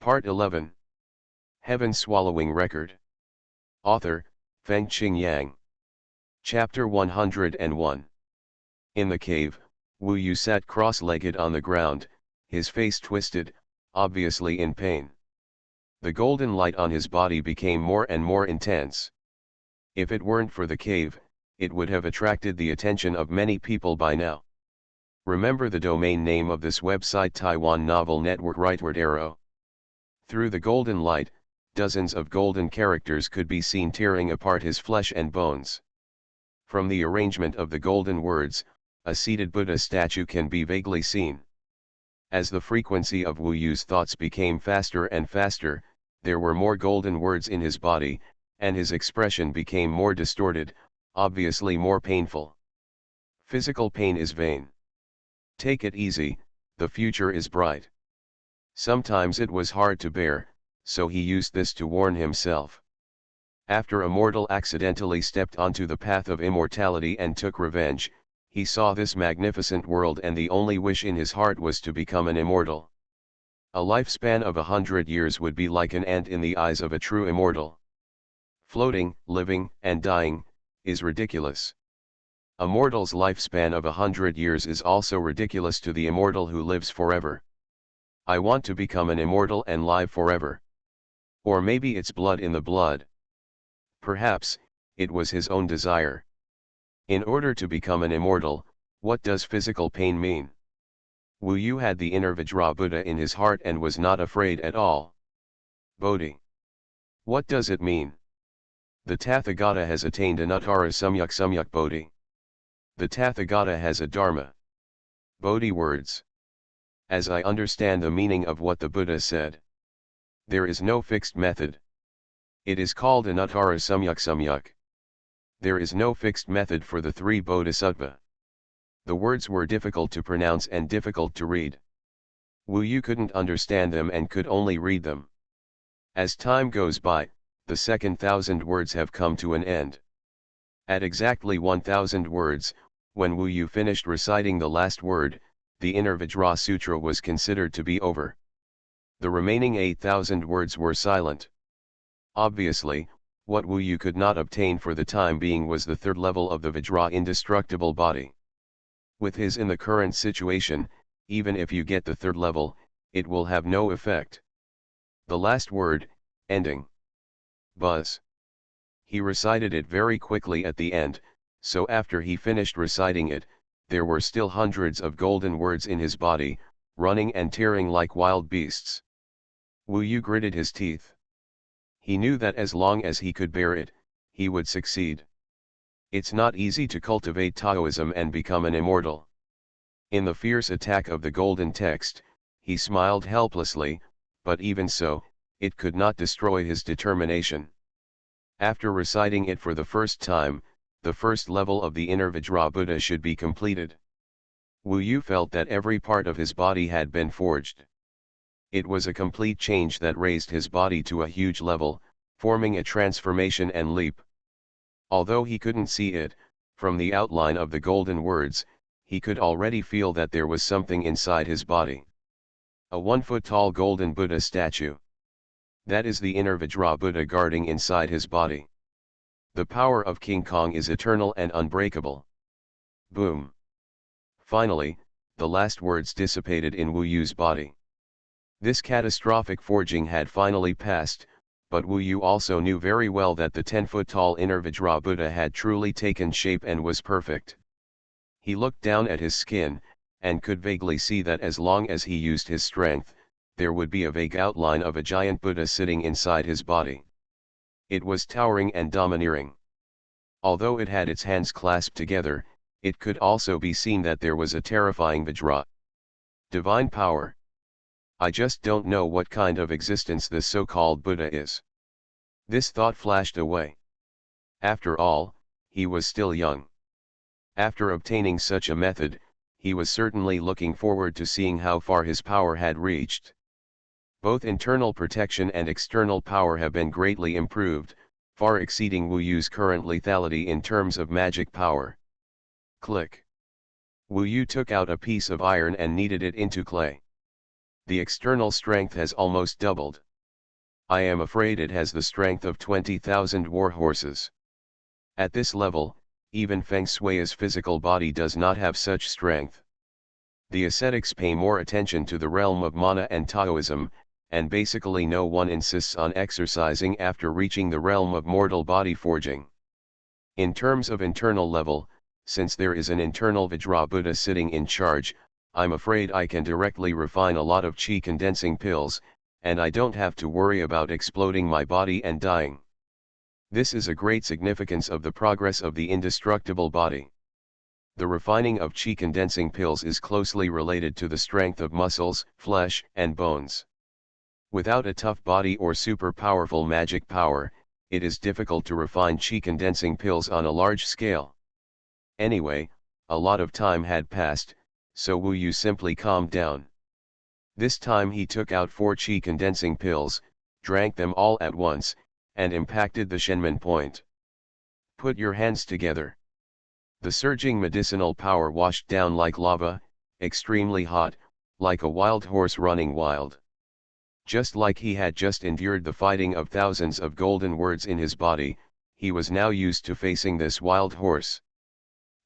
Part 11. Heaven Swallowing Record. Author, Fengqing Yang. Chapter 101. In the cave, Wu Yu sat cross-legged on the ground, his face twisted, obviously in pain. The golden light on his body became more and more intense. If it weren't for the cave, it would have attracted the attention of many people by now. Remember the domain name of this website: Taiwan Novel Network Rightward Arrow. Through the golden light, dozens of golden characters could be seen tearing apart his flesh and bones. From the arrangement of the golden words, a seated Buddha statue can be vaguely seen. As the frequency of Wu Yu's thoughts became faster and faster, there were more golden words in his body, and his expression became more distorted, obviously more painful. Physical pain is vain. Take it easy, the future is bright. Sometimes it was hard to bear, so he used this to warn himself. After a mortal accidentally stepped onto the path of immortality and took revenge, he saw this magnificent world, and the only wish in his heart was to become an immortal. A lifespan of 100 years would be like an ant in the eyes of a true immortal. Floating, living, and dying, is ridiculous. A mortal's lifespan of 100 years is also ridiculous to the immortal who lives forever. I want to become an immortal and live forever. Or maybe it's blood in the blood. Perhaps, it was his own desire. In order to become an immortal, what does physical pain mean? Wu Yu had the inner Vajra Buddha in his heart and was not afraid at all. Bodhi. What does it mean? The Tathagata has attained Anuttara Samyak Bodhi. The Tathagata has a Dharma. Bodhi words. As I understand the meaning of what the Buddha said, there is no fixed method. It is called Anuttara Samyak. There is no fixed method for the three Bodhisattva. The words were difficult to pronounce and difficult to read. Wu Yu couldn't understand them and could only read them. As time goes by, the second 1,000 words have come to an end. At exactly 1,000 words, when Wu Yu finished reciting the last word, the inner Vajra Sutra was considered to be over. The remaining 8,000 words were silent. Obviously, what Wu Yu could not obtain for the time being was the third level of the Vajra indestructible body. With his in the current situation, even if you get the third level, it will have no effect. The last word, ending. Buzz. He recited it very quickly at the end, so after he finished reciting it, there were still hundreds of golden words in his body, running and tearing like wild beasts. Wu Yu gritted his teeth. He knew that as long as he could bear it, he would succeed. It's not easy to cultivate Taoism and become an immortal. In the fierce attack of the golden text, he smiled helplessly, but even so, it could not destroy his determination. After reciting it for the first time, the first level of the inner Vajra Buddha should be completed. Wu Yu felt that every part of his body had been forged. It was a complete change that raised his body to a huge level, forming a transformation and leap. Although he couldn't see it, from the outline of the golden words, he could already feel that there was something inside his body. A 1-foot-tall golden Buddha statue. That is the inner Vajra Buddha guarding inside his body. The power of King Kong is eternal and unbreakable. Boom. Finally, the last words dissipated in Wu Yu's body. This catastrophic forging had finally passed, but Wu Yu also knew very well that the 10-foot-tall inner Vajra Buddha had truly taken shape and was perfect. He looked down at his skin, and could vaguely see that as long as he used his strength, there would be a vague outline of a giant Buddha sitting inside his body. It was towering and domineering. Although it had its hands clasped together, it could also be seen that there was a terrifying Vajra. Divine power. I just don't know what kind of existence this so-called Buddha is. This thought flashed away. After all, he was still young. After obtaining such a method, he was certainly looking forward to seeing how far his power had reached. Both internal protection and external power have been greatly improved, far exceeding Wu Yu's current lethality in terms of magic power. Click. Wu Yu took out a piece of iron and kneaded it into clay. The external strength has almost doubled. I am afraid it has the strength of 20,000 war horses. At this level, even Feng Shui's physical body does not have such strength. The ascetics pay more attention to the realm of mana and Taoism, and basically no one insists on exercising after reaching the realm of mortal body forging. In terms of internal level, since there is an internal Vajra Buddha sitting in charge, I'm afraid I can directly refine a lot of chi condensing pills, and I don't have to worry about exploding my body and dying. This is a great significance of the progress of the indestructible body. The refining of chi condensing pills is closely related to the strength of muscles, flesh, and bones. Without a tough body or super powerful magic power, it is difficult to refine chi condensing pills on a large scale. Anyway, a lot of time had passed, so Wu Yu simply calmed down. This time he took out 4 chi condensing pills, drank them all at once, and impacted the Shenmen point. Put your hands together. The surging medicinal power washed down like lava, extremely hot, like a wild horse running wild. Just like he had just endured the fighting of thousands of golden words in his body, he was now used to facing this wild horse.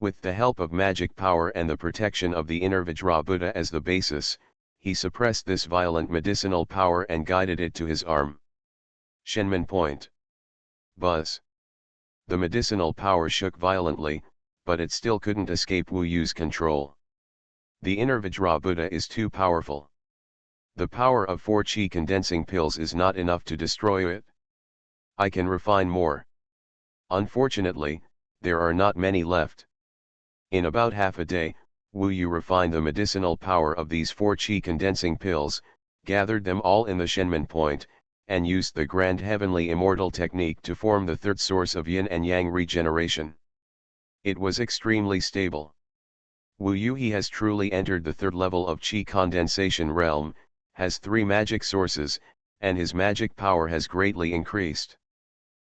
With the help of magic power and the protection of the inner Vajra Buddha as the basis, he suppressed this violent medicinal power and guided it to his arm. Shenmen point. Buzz. The medicinal power shook violently, but it still couldn't escape Wu Yu's control. The inner Vajra Buddha is too powerful. The power of 4 chi condensing pills is not enough to destroy it. I can refine more. Unfortunately, there are not many left. In about half a day, Wu Yu refined the medicinal power of these 4 chi condensing pills, gathered them all in the Shenmen point, and used the grand heavenly immortal technique to form the third source of yin and yang regeneration. It was extremely stable. Wu Yu he has truly entered the third level of chi condensation realm, has 3 magic sources, and his magic power has greatly increased.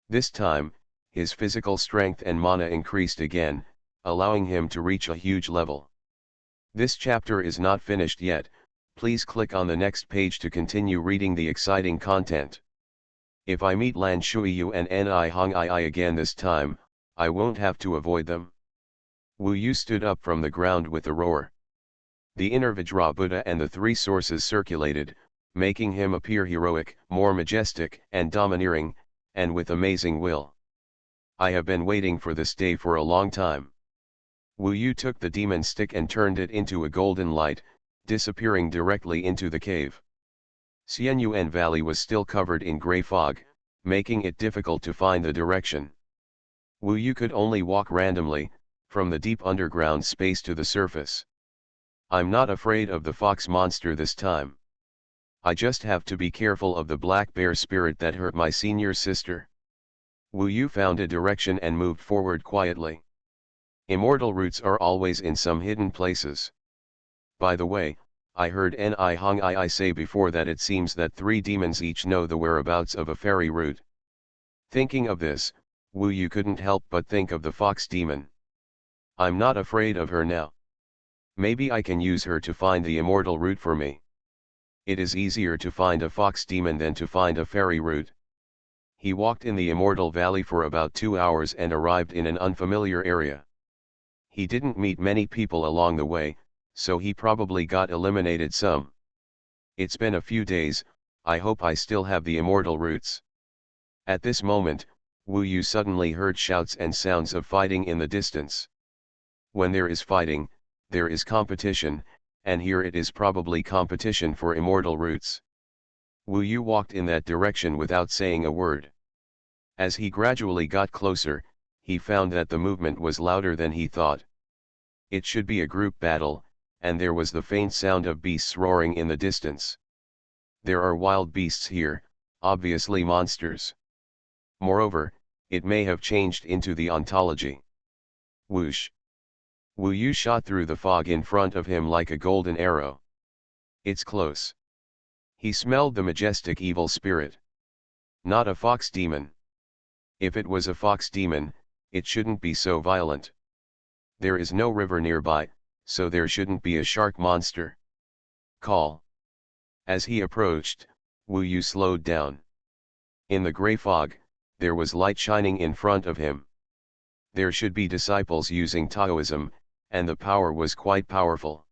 This time, his physical strength and mana increased again, allowing him to reach a huge level. This chapter is not finished yet, please click on the next page to continue reading the exciting content. If I meet Lan Shuiyu and Ni Hong I again this time, I won't have to avoid them. Wu Yu stood up from the ground with a roar. The inner Vajra Buddha and the 3 sources circulated, making him appear heroic, more majestic and domineering, and with amazing will. I have been waiting for this day for a long time. Wu Yu took the demon stick and turned it into a golden light, disappearing directly into the cave. Xuanhuan Valley was still covered in grey fog, making it difficult to find the direction. Wu Yu could only walk randomly, from the deep underground space to the surface. I'm not afraid of the fox monster this time. I just have to be careful of the black bear spirit that hurt my senior sister. Wu Yu found a direction and moved forward quietly. Immortal roots are always in some hidden places. By the way, I heard Ni Hong I say before that it seems that 3 demons each know the whereabouts of a fairy root. Thinking of this, Wu Yu couldn't help but think of the fox demon. I'm not afraid of her now. Maybe I can use her to find the immortal root for me. It is easier to find a fox demon than to find a fairy root. He walked in the Immortal Valley for about 2 hours and arrived in an unfamiliar area. He didn't meet many people along the way, so he probably got eliminated some. It's been a few days, I hope I still have the immortal roots. At this moment, Wu Yu suddenly heard shouts and sounds of fighting in the distance. When there is fighting, there is competition, and here it is probably competition for immortal roots. Wu Yu walked in that direction without saying a word. As he gradually got closer, he found that the movement was louder than he thought. It should be a group battle, and there was the faint sound of beasts roaring in the distance. There are wild beasts here, obviously monsters. Moreover, it may have changed into the ontology. Whoosh! Wu Yu shot through the fog in front of him like a golden arrow. It's close. He smelled the majestic evil spirit. Not a fox demon. If it was a fox demon, it shouldn't be so violent. There is no river nearby, so there shouldn't be a shark monster. Call. As he approached, Wu Yu slowed down. In the gray fog, there was light shining in front of him. There should be disciples using Taoism, and the power was quite powerful.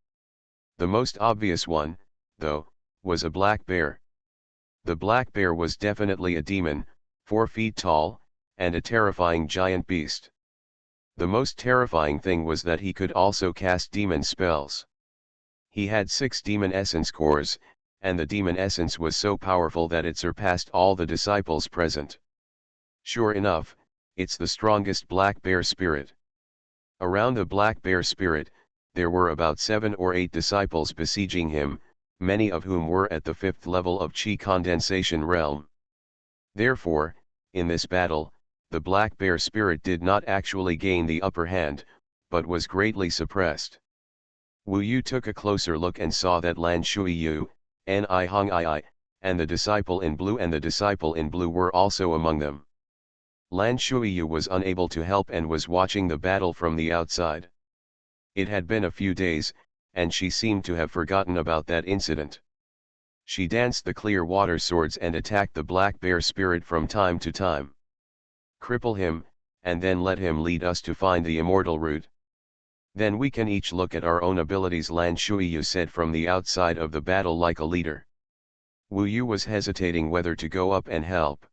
The most obvious one, though, was a black bear. The black bear was definitely a demon, 4 feet tall, and a terrifying giant beast. The most terrifying thing was that he could also cast demon spells. He had 6 demon essence cores, and the demon essence was so powerful that it surpassed all the disciples present. Sure enough, it's the strongest black bear spirit. Around the black bear spirit, there were about 7 or 8 disciples besieging him, many of whom were at the 5th level of Qi condensation realm. Therefore, in this battle, the black bear spirit did not actually gain the upper hand, but was greatly suppressed. Wu Yu took a closer look and saw that Lan Shuiyu, Ni Hong I, and the disciple in blue were also among them. Lan Shuiyu was unable to help and was watching the battle from the outside. It had been a few days, and she seemed to have forgotten about that incident. She danced the clear water swords and attacked the black bear spirit from time to time. Cripple him, and then let him lead us to find the immortal root. Then we can each look at our own abilities, Lan Shuiyu said from the outside of the battle like a leader. Wu Yu was hesitating whether to go up and help.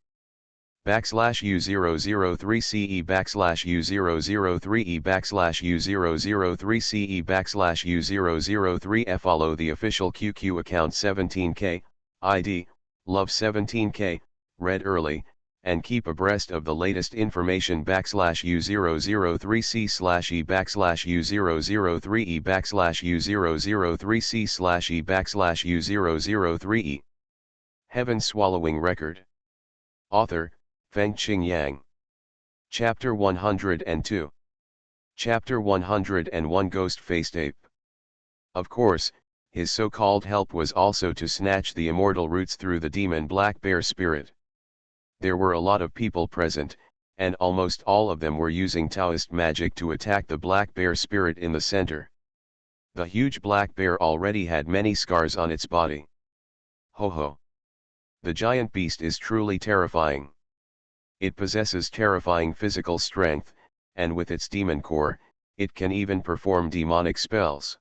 /U003CE /U003E /U003CE /U003F. Follow the official QQ account 17K, ID, Love 17K, read early, and keep abreast of the latest information /U003C/E /U003E /U003C/E /U003E. Heaven Swallowing Record. Author, Fengqing Yang. Chapter 102. Chapter 101 Ghost-Faced Ape. Of course, his so-called help was also to snatch the immortal roots through the demon black bear spirit. There were a lot of people present, and almost all of them were using Taoist magic to attack the black bear spirit in the center. The huge black bear already had many scars on its body. Ho ho! The giant beast is truly terrifying. It possesses terrifying physical strength, and with its demon core, it can even perform demonic spells.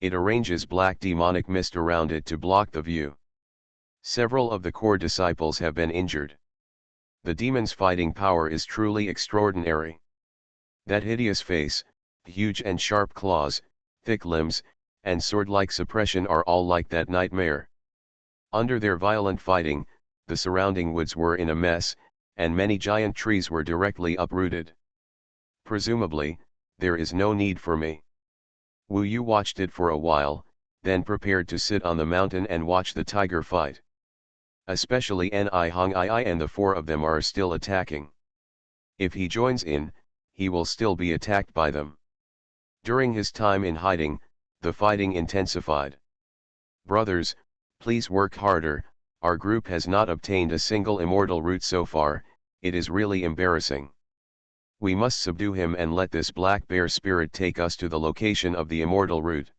It arranges black demonic mist around it to block the view. Several of the core disciples have been injured. The demon's fighting power is truly extraordinary. That hideous face, huge and sharp claws, thick limbs, and sword-like suppression are all like that nightmare. Under their violent fighting, the surrounding woods were in a mess, and many giant trees were directly uprooted. Presumably, there is no need for me. Wu Yu watched it for a while, then prepared to sit on the mountain and watch the tiger fight. Especially Ni Hong I and the 4 of them are still attacking. If he joins in, he will still be attacked by them. During his time in hiding, the fighting intensified. Brothers, please work harder. Our group has not obtained a single immortal root so far. It is really embarrassing. We must subdue him and let this black bear spirit take us to the location of the immortal root.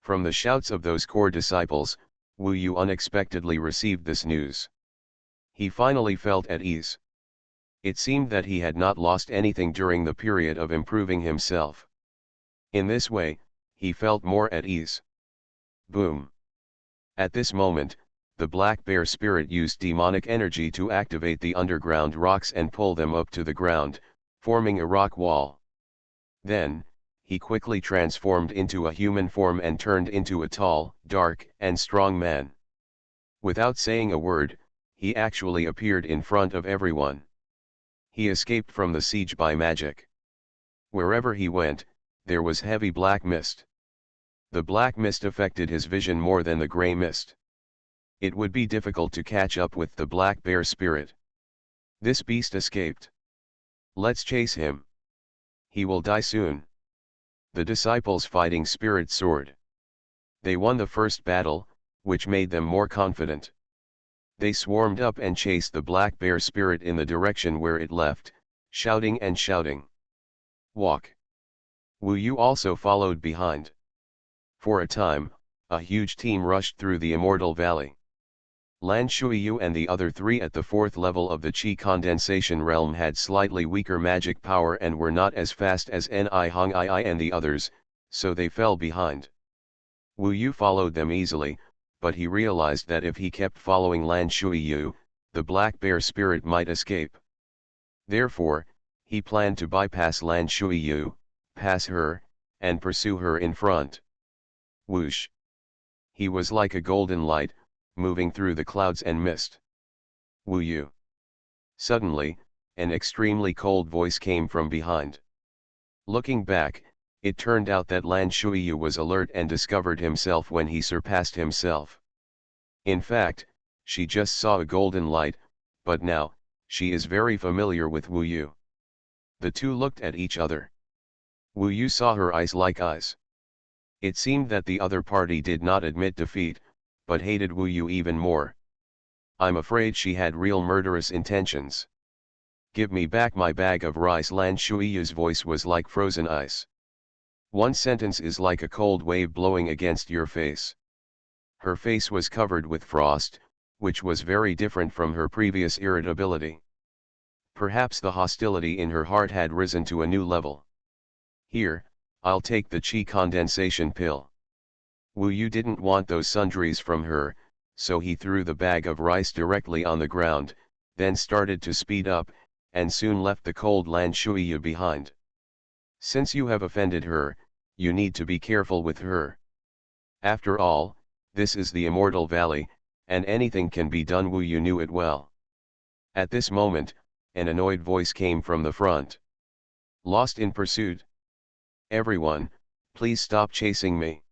From the shouts of those core disciples, Wu Yu unexpectedly received this news. He finally felt at ease. It seemed that he had not lost anything during the period of improving himself. In this way, he felt more at ease. Boom! At this moment, the black bear spirit used demonic energy to activate the underground rocks and pull them up to the ground, forming a rock wall. Then, he quickly transformed into a human form and turned into a tall, dark, and strong man. Without saying a word, he actually appeared in front of everyone. He escaped from the siege by magic. Wherever he went, there was heavy black mist. The black mist affected his vision more than the gray mist. It would be difficult to catch up with the black bear spirit. This beast escaped. Let's chase him. He will die soon. The disciples fighting spirit soared. They won the first battle, which made them more confident. They swarmed up and chased the black bear spirit in the direction where it left, shouting and shouting. Walk! Wu Yu also followed behind. For a time, A huge team rushed through the Immortal Valley. Lan Shuiyu and the other three at the fourth level of the Qi condensation realm had slightly weaker magic power and were not as fast as Ni Hong Ai and the others, so they fell behind. Wu Yu followed them easily, but he realized that if he kept following Lan Shuiyu, the black bear spirit might escape. Therefore, he planned to bypass Lan Shuiyu, pass her, and pursue her in front. Whoosh! He was like a golden light, moving through the clouds and mist. Wu Yu! Suddenly, an extremely cold voice came from behind. Looking back, it turned out that Lan Shuiyu was alert and discovered himself when he surpassed himself. In fact, she just saw a golden light, but now, she is very familiar with Wu Yu. The two looked at each other. Wu Yu saw her eyes like eyes. It seemed that the other party did not admit defeat, but hated Wu Yu even more. I'm afraid she had real murderous intentions. Give me back my bag of rice. Lan Shuiyu's voice was like frozen ice. One sentence is like a cold wave blowing against your face. Her face was covered with frost, which was very different from her previous irritability. Perhaps the hostility in her heart had risen to a new level. Here, I'll take the Qi condensation pill. Wu Yu didn't want those sundries from her, so he threw the bag of rice directly on the ground, then started to speed up, and soon left the cold Lan Shuiyu behind. Since you have offended her, you need to be careful with her. After all, this is the Immortal Valley, and anything can be done. Wu Yu knew it well. At this moment, an annoyed voice came from the front. Lost in pursuit? Everyone, please stop chasing me.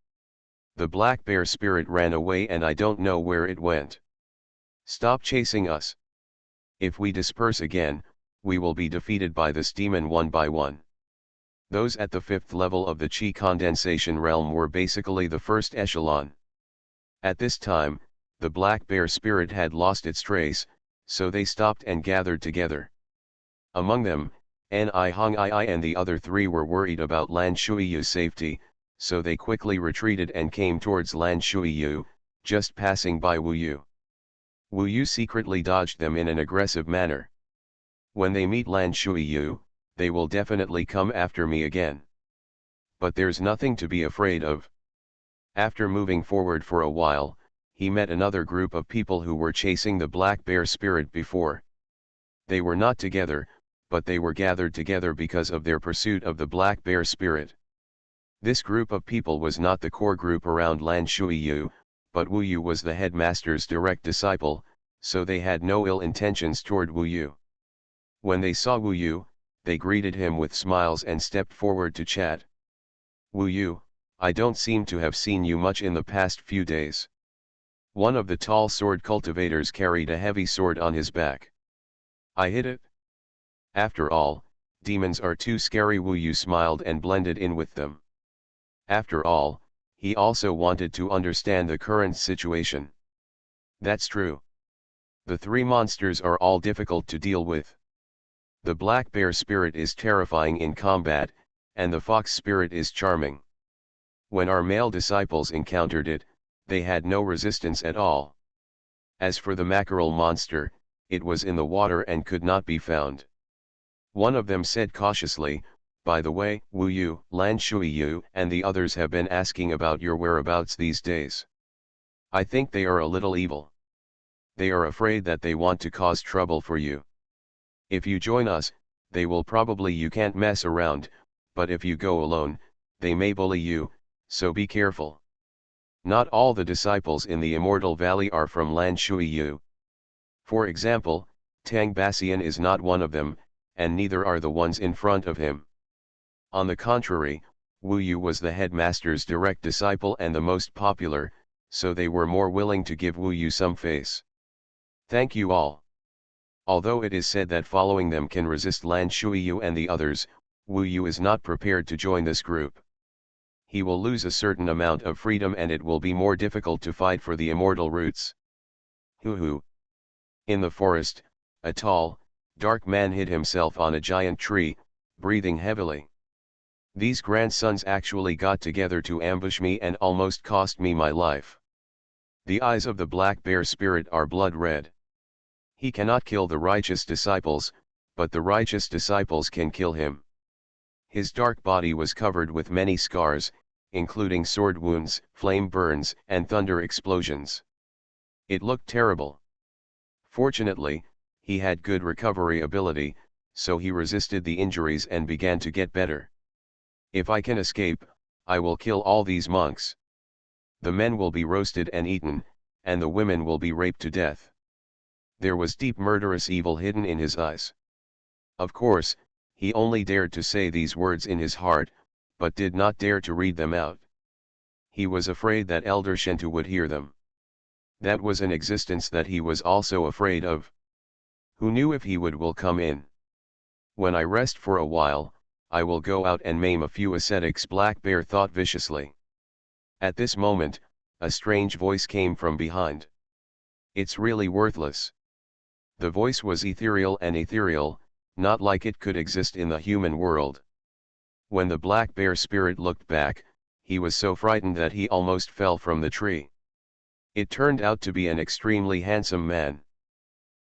The black bear spirit ran away and I don't know where it went. Stop chasing us. If we disperse again, we will be defeated by this demon one by one. Those at the fifth level of the Qi condensation realm were basically the first echelon. At this time, the black bear spirit had lost its trace, so they stopped and gathered together. Among them, Ni Hong Ai and the other three were worried about Lan Shuiyu's safety, so they quickly retreated and came towards Lan Shuiyu, just passing by Wu Yu. Wu Yu secretly dodged them in an aggressive manner. When they meet Lan Shuiyu, they will definitely come after me again. But there's nothing to be afraid of. After moving forward for a while, he met another group of people who were chasing the black bear spirit before. They were not together, but they were gathered together because of their pursuit of the black bear spirit. This group of people was not the core group around Lan Shuiyu, but Wu Yu was the headmaster's direct disciple, so they had no ill intentions toward Wu Yu. When they saw Wu Yu, they greeted him with smiles and stepped forward to chat. Wu Yu, I don't seem to have seen you much in the past few days. One of the tall sword cultivators carried a heavy sword on his back. I hid it. After all, demons are too scary. Wu Yu smiled and blended in with them. After all, he also wanted to understand the current situation. That's true. The three monsters are all difficult to deal with. The black bear spirit is terrifying in combat, and the fox spirit is charming. When our male disciples encountered it, they had no resistance at all. As for the mackerel monster, it was in the water and could not be found. One of them said cautiously, by the way, Wu Yu, Lan Shuiyu and the others have been asking about your whereabouts these days. I think they are a little evil. They are afraid that they want to cause trouble for you. If you join us, they will probably you can't mess around, but if you go alone, they may bully you, so be careful. Not all the disciples in the Immortal Valley are from Lan Shuiyu. For example, Tang Basian is not one of them, and neither are the ones in front of him. On the contrary, Wu Yu was the headmaster's direct disciple and the most popular, so they were more willing to give Wu Yu some face. Thank you all. Although it is said that following them can resist Lan Shuiyu and the others, Wu Yu is not prepared to join this group. He will lose a certain amount of freedom and it will be more difficult to fight for the immortal roots. Hoo. In the forest, a tall, dark man hid himself on a giant tree, breathing heavily. These grandsons actually got together to ambush me and almost cost me my life. The eyes of the black bear spirit are blood red. He cannot kill the righteous disciples, but the righteous disciples can kill him. His dark body was covered with many scars, including sword wounds, flame burns, and thunder explosions. It looked terrible. Fortunately, he had good recovery ability, so he resisted the injuries and began to get better. If I can escape, I will kill all these monks. The men will be roasted and eaten, and the women will be raped to death. There was deep murderous evil hidden in his eyes. Of course, he only dared to say these words in his heart, but did not dare to read them out. He was afraid that Elder Shentu would hear them. That was an existence that he was also afraid of. Who knew if he will come in? When I rest for a while, I will go out and maim a few ascetics, Black Bear thought viciously. At this moment, a strange voice came from behind. It's really worthless. The voice was ethereal and ethereal, not like it could exist in the human world. When the black bear spirit looked back, he was so frightened that he almost fell from the tree. It turned out to be an extremely handsome man.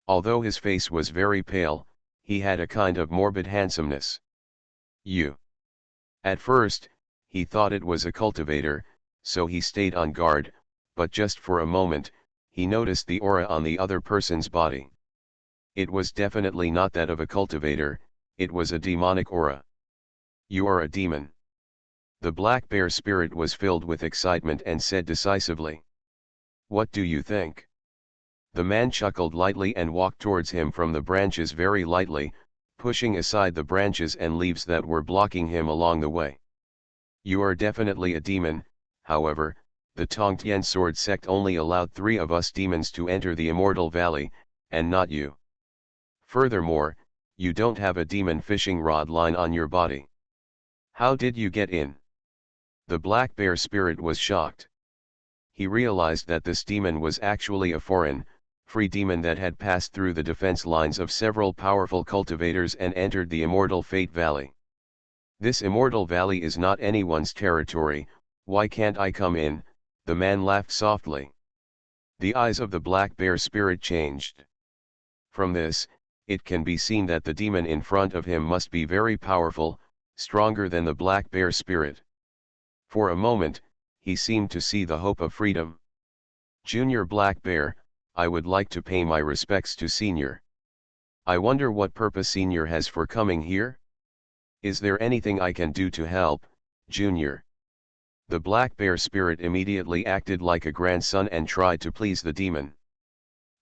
Although his face was very pale, he had a kind of morbid handsomeness. At first, he thought it was a cultivator, so he stayed on guard, but just for a moment, he noticed the aura on the other person's body. It was definitely not that of a cultivator, it was a demonic aura. You are a demon. The black bear spirit was filled with excitement and said decisively. What do you think? The man chuckled lightly and walked towards him from the branches very lightly, pushing aside the branches and leaves that were blocking him along the way. You are definitely a demon. However, the Tongtian sword sect only allowed 3 of us demons to enter the Immortal Valley, and not you. Furthermore, you don't have a demon fishing rod line on your body. How did you get in? The black bear spirit was shocked. He realized that this demon was actually a foreign, free demon that had passed through the defense lines of several powerful cultivators and entered the Immortal Fate Valley. This Immortal Valley is not anyone's territory. Why can't I come in? The man laughed softly. The eyes of the black bear spirit changed. From this, it can be seen that the demon in front of him must be very powerful, stronger than the black bear spirit. For a moment, he seemed to see the hope of freedom. Junior Black Bear, I would like to pay my respects to Senior. I wonder what purpose Senior has for coming here? Is there anything I can do to help, Junior? The black bear spirit immediately acted like a grandson and tried to please the demon.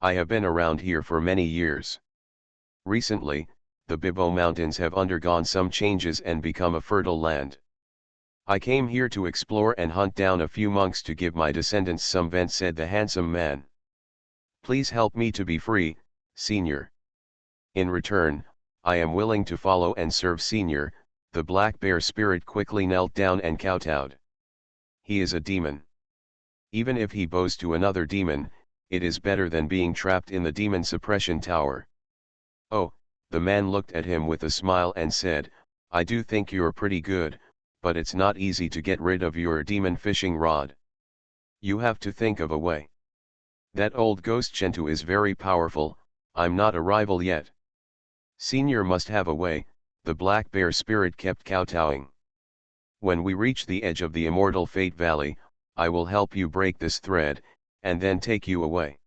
I have been around here for many years. Recently, the Bibo Mountains have undergone some changes and become a fertile land. I came here to explore and hunt down a few monks to give my descendants some vent, said the handsome man. Please help me to be free, Senior. In return, I am willing to follow and serve Senior. The black bear spirit quickly knelt down and kowtowed. He is a demon. Even if he bows to another demon, it is better than being trapped in the demon suppression tower. Oh, the man looked at him with a smile and said, I do think you're pretty good, but it's not easy to get rid of your demon fishing rod. You have to think of a way. That old ghost Shentu is very powerful, I'm not a rival yet. Senior must have a way, the black bear spirit kept kowtowing. When we reach the edge of the Immortal Fate Valley, I will help you break this thread, and then take you away.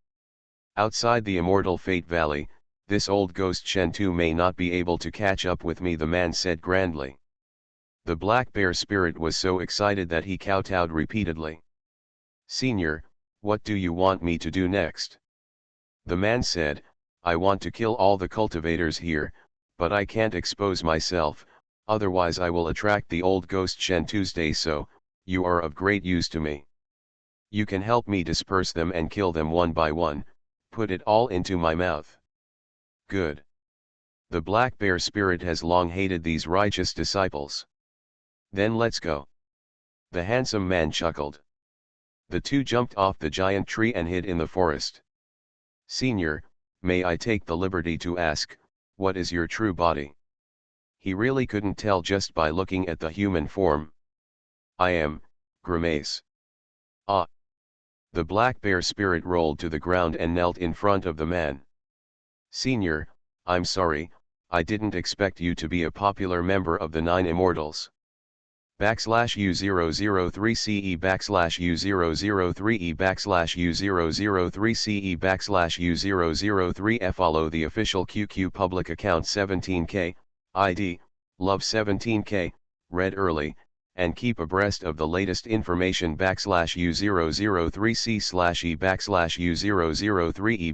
Outside the Immortal Fate Valley, this old ghost Shentu may not be able to catch up with me, the man said grandly. The black bear spirit was so excited that he kowtowed repeatedly. Senior, what do you want me to do next? The man said, I want to kill all the cultivators here, but I can't expose myself, otherwise I will attract the old ghost Shentu's day, so, you are of great use to me. You can help me disperse them and kill them one by one, put it all into my mouth. Good. The black bear spirit has long hated these righteous disciples. Then let's go. The handsome man chuckled. The two jumped off the giant tree and hid in the forest. Senior, may I take the liberty to ask, what is your true body? He really couldn't tell just by looking at the human form. I am, grimace. Ah! The black bear spirit rolled to the ground and knelt in front of the man. Senior, I'm sorry, I didn't expect you to be a popular member of the 9 Immortals. /U003CE /U003E /U003CE /U003F. Follow the official QQ public account 17K, ID, Love 17K, read early, and keep abreast of the latest information /U003C/E /U003E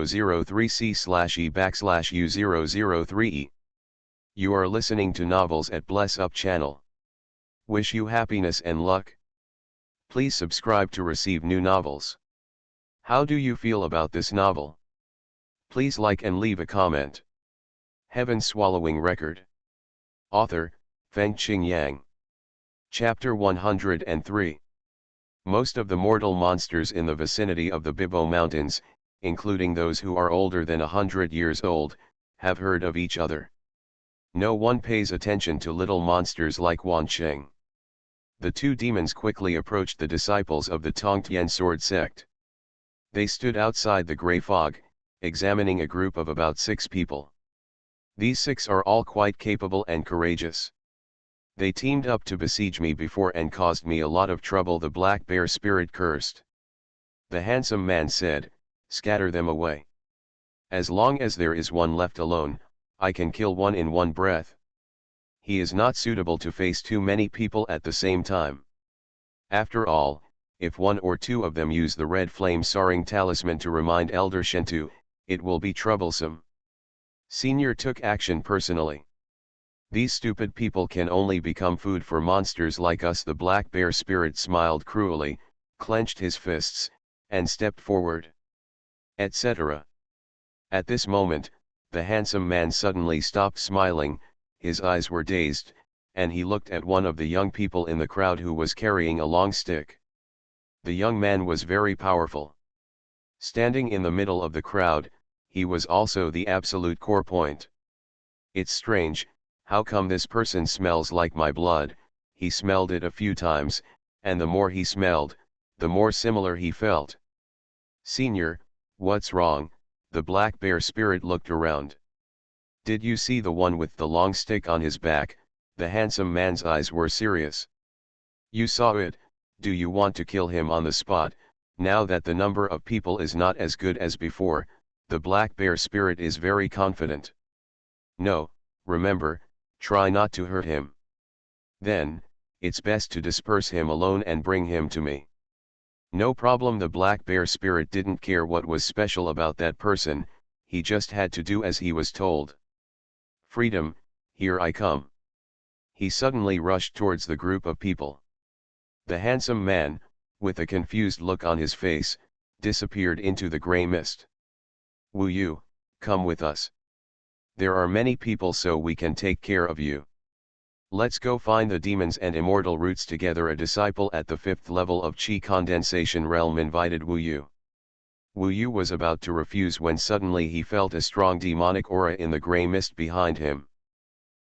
/U003C/E /U003E. You are listening to Novels at Bless Up channel. Wish you happiness and luck. Please subscribe to receive new novels. How do you feel about this novel? Please like and leave a comment. Heaven Swallowing Record. Author, Feng-Ching Yang. Chapter 103. Most of the mortal monsters in the vicinity of the Bibo Mountains, including those who are older than 100 years old, have heard of each other. No one pays attention to little monsters like Wancheng. The two demons quickly approached the disciples of the Tongtian sword sect. They stood outside the gray fog, examining a group of about 6 people. These 6 are all quite capable and courageous. They teamed up to besiege me before and caused me a lot of trouble, the black bear spirit cursed. The handsome man said, "Scatter them away. As long as there is one left alone, I can kill one in one breath. He is not suitable to face too many people at the same time. After all, if 1 or 2 of them use the red flame soaring talisman to remind Elder Shentu, it will be troublesome." Senior took action personally. These stupid people can only become food for monsters like us. The black bear spirit smiled cruelly, clenched his fists, and stepped forward. Etc. At this moment, the handsome man suddenly stopped smiling, his eyes were dazed, and he looked at one of the young people in the crowd who was carrying a long stick. The young man was very powerful. Standing in the middle of the crowd, he was also the absolute core point. "It's strange, how come this person smells like my blood?" He smelled it a few times, and the more he smelled, the more similar he felt. "Senior, what's wrong?" The black bear spirit looked around. "Did you see the one with the long stick on his back?" The handsome man's eyes were serious. "You saw it. Do you want to kill him on the spot, now that the number of people is not as good as before?" The black bear spirit is very confident. "No, remember, try not to hurt him. Then, it's best to disperse him alone and bring him to me." "No problem." The black bear spirit didn't care what was special about that person, he just had to do as he was told. "Freedom, here I come." He suddenly rushed towards the group of people. The handsome man, with a confused look on his face, disappeared into the gray mist. "Wu Yu, come with us. There are many people, so we can take care of you. Let's go find the demons and immortal roots together." A disciple at the 5th level of Qi condensation realm invited Wu Yu. Wu Yu was about to refuse when suddenly he felt a strong demonic aura in the gray mist behind him.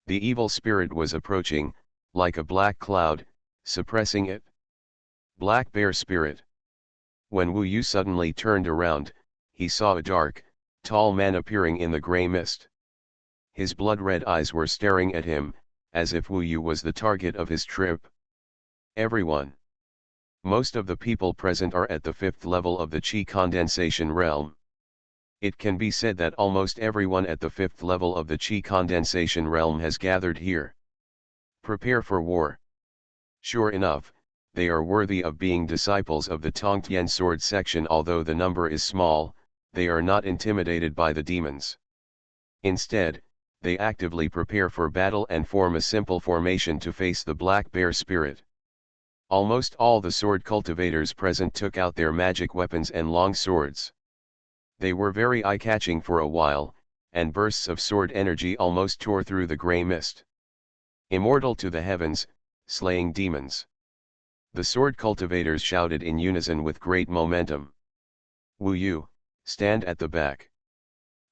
The evil spirit was approaching, like a black cloud, suppressing it. Black bear spirit. When Wu Yu suddenly turned around, he saw a dark, tall man appearing in the gray mist. His blood-red eyes were staring at him, as if Wu Yu was the target of his trip. Everyone. Most of the people present are at the 5th level of the Qi condensation realm. It can be said that almost everyone at the 5th level of the Qi condensation realm has gathered here. Prepare for war. Sure enough, they are worthy of being disciples of the Tongtian sword section. Although the number is small, they are not intimidated by the demons. Instead, they actively prepare for battle and form a simple formation to face the black bear spirit. Almost all the sword cultivators present took out their magic weapons and long swords. They were very eye-catching for a while, and bursts of sword energy almost tore through the gray mist. Immortal to the heavens, slaying demons. The sword cultivators shouted in unison with great momentum. "Wu Yu, stand at the back."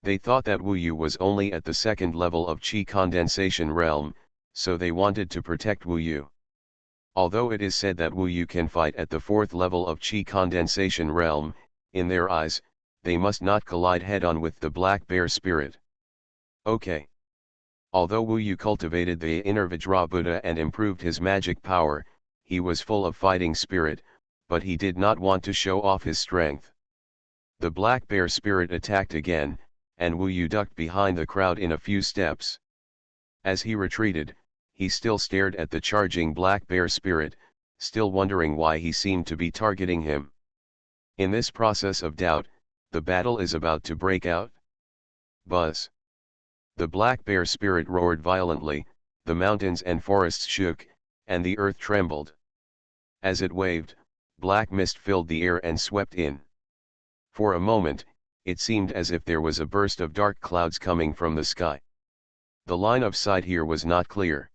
They thought that Wu Yu was only at the second level of Qi condensation realm, so they wanted to protect Wu Yu. Although it is said that Wu Yu can fight at the fourth level of Qi condensation realm, in their eyes, they must not collide head-on with the Black Bear spirit. Okay. Although Wu Yu cultivated the inner Vajra Buddha and improved his magic power, he was full of fighting spirit, but he did not want to show off his strength. The Black Bear spirit attacked again, and Wu Yu ducked behind the crowd in a few steps. As he retreated, he still stared at the charging Black Bear spirit, still wondering why he seemed to be targeting him. In this process of doubt, the battle is about to break out. Buzz. The Black Bear spirit roared violently, the mountains and forests shook, and the earth trembled. As it waved, black mist filled the air and swept in. For a moment, it seemed as if there was a burst of dark clouds coming from the sky. The line of sight here was not clear.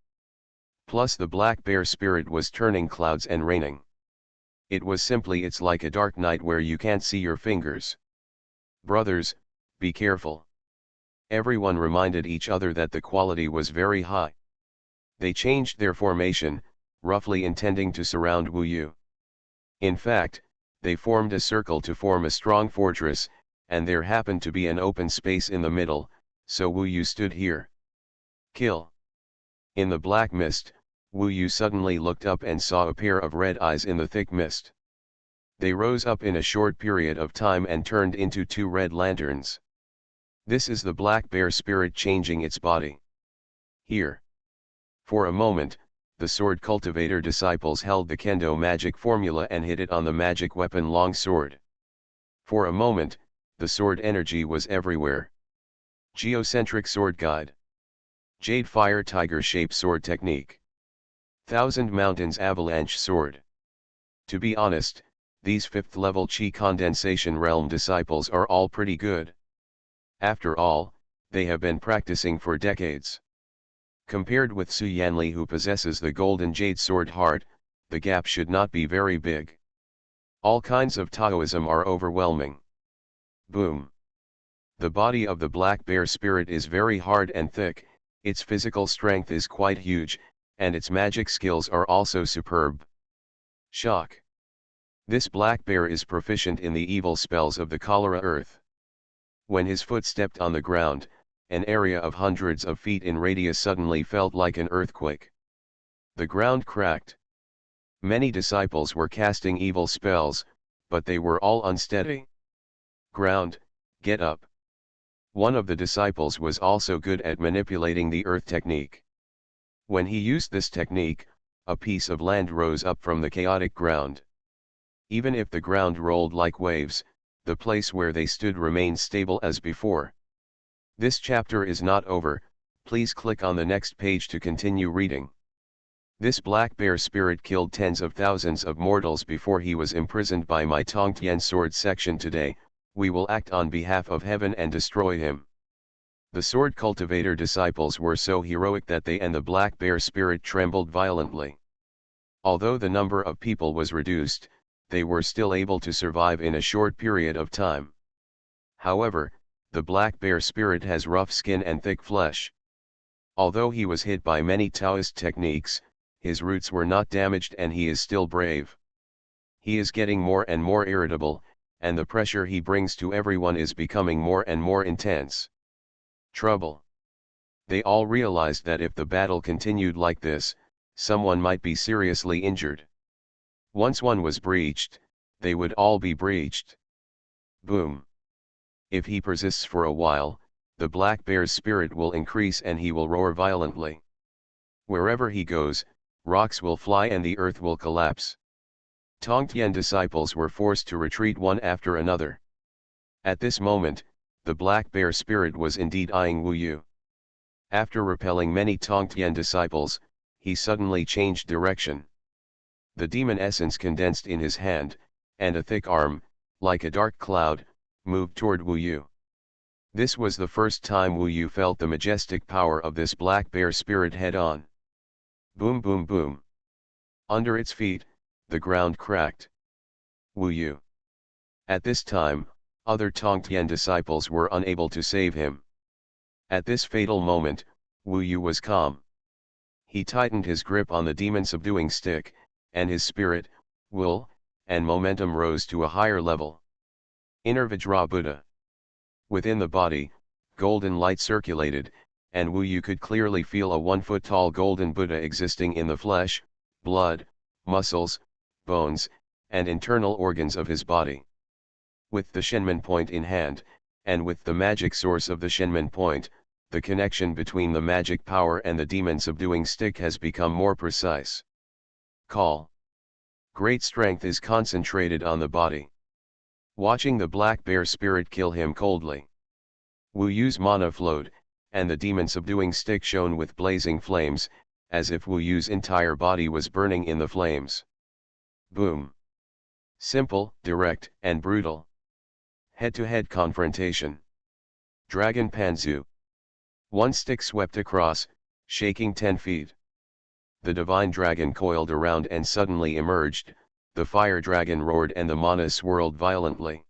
Plus the Black Bear spirit was turning clouds and raining. It's like a dark night where you can't see your fingers. Brothers, be careful. Everyone reminded each other that the quality was very high. They changed their formation, roughly intending to surround Wu Yu. In fact, they formed a circle to form a strong fortress, and there happened to be an open space in the middle, so Wu Yu stood here. Kill. In the black mist, Wu Yu suddenly looked up and saw a pair of red eyes in the thick mist. They rose up in a short period of time and turned into two red lanterns. This is the Black Bear spirit changing its body. Here. For a moment, the sword cultivator disciples held the kendo magic formula and hit it on the magic weapon long sword. For a moment, the sword energy was everywhere. Geocentric sword guide. Jade fire tiger shape sword technique. Thousand mountains avalanche sword. To be honest, these 5th level Qi condensation realm disciples are all pretty good. After all, they have been practicing for decades. Compared with Su Yanli who possesses the golden jade sword heart, the gap should not be very big. All kinds of Taoism are overwhelming. Boom. The body of the Black Bear spirit is very hard and thick, its physical strength is quite huge, and its magic skills are also superb. Shock. This Black Bear is proficient in the evil spells of the cholera earth. When his foot stepped on the ground, an area of hundreds of feet in radius suddenly felt like an earthquake. The ground cracked. Many disciples were casting evil spells, but they were all unsteady. Ground, get up. One of the disciples was also good at manipulating the earth technique. When he used this technique, a piece of land rose up from the chaotic ground. Even if the ground rolled like waves, the place where they stood remained stable as before. This chapter is not over, please click on the next page to continue reading. This Black Bear spirit killed tens of thousands of mortals before he was imprisoned by my Tongtian sword section today. We will act on behalf of heaven and destroy him. The sword cultivator disciples were so heroic that they and the Black Bear spirit trembled violently. Although the number of people was reduced, they were still able to survive in a short period of time. However, the Black Bear spirit has rough skin and thick flesh. Although he was hit by many Taoist techniques, his roots were not damaged and he is still brave. He is getting more and more irritable, and the pressure he brings to everyone is becoming more and more intense. Trouble. They all realized that if the battle continued like this, someone might be seriously injured. Once one was breached, they would all be breached. Boom. If he persists for a while, the Black Bear's spirit will increase and he will roar violently. Wherever he goes, rocks will fly and the earth will collapse. Tongtian disciples were forced to retreat one after another. At this moment, the Black Bear spirit was indeed eyeing Wu Yu. After repelling many Tongtian disciples, he suddenly changed direction. The demon essence condensed in his hand, and a thick arm, like a dark cloud, moved toward Wu Yu. This was the first time Wu Yu felt the majestic power of this Black Bear spirit head-on. Boom boom boom. Under its feet, the ground cracked. Wu Yu. At this time, Other Tongtian disciples were unable to save him. At this fatal moment, Wu Yu was calm. He tightened his grip on the demon-subduing stick, and his spirit, will, and momentum rose to a higher level. Inner Vajra Buddha. Within the body, golden light circulated, and Wu Yu could clearly feel a 1-foot-tall golden Buddha existing in the flesh, blood, muscles, bones, and internal organs of his body. With the Shenmen point in hand, and with the magic source of the Shenmen point, the connection between the magic power and the demon-subduing stick has become more precise. Call. Great strength is concentrated on the body. Watching the black bear spirit kill him coldly. Wu Yu's mana flowed, and the demon-subduing stick shone with blazing flames, as if Wu Yu's entire body was burning in the flames. Boom. Simple, direct, and brutal. Head-to-head confrontation. Dragon Panzu. One stick swept across, shaking 10 feet. The divine dragon coiled around and suddenly emerged, the fire dragon roared and the mana swirled violently.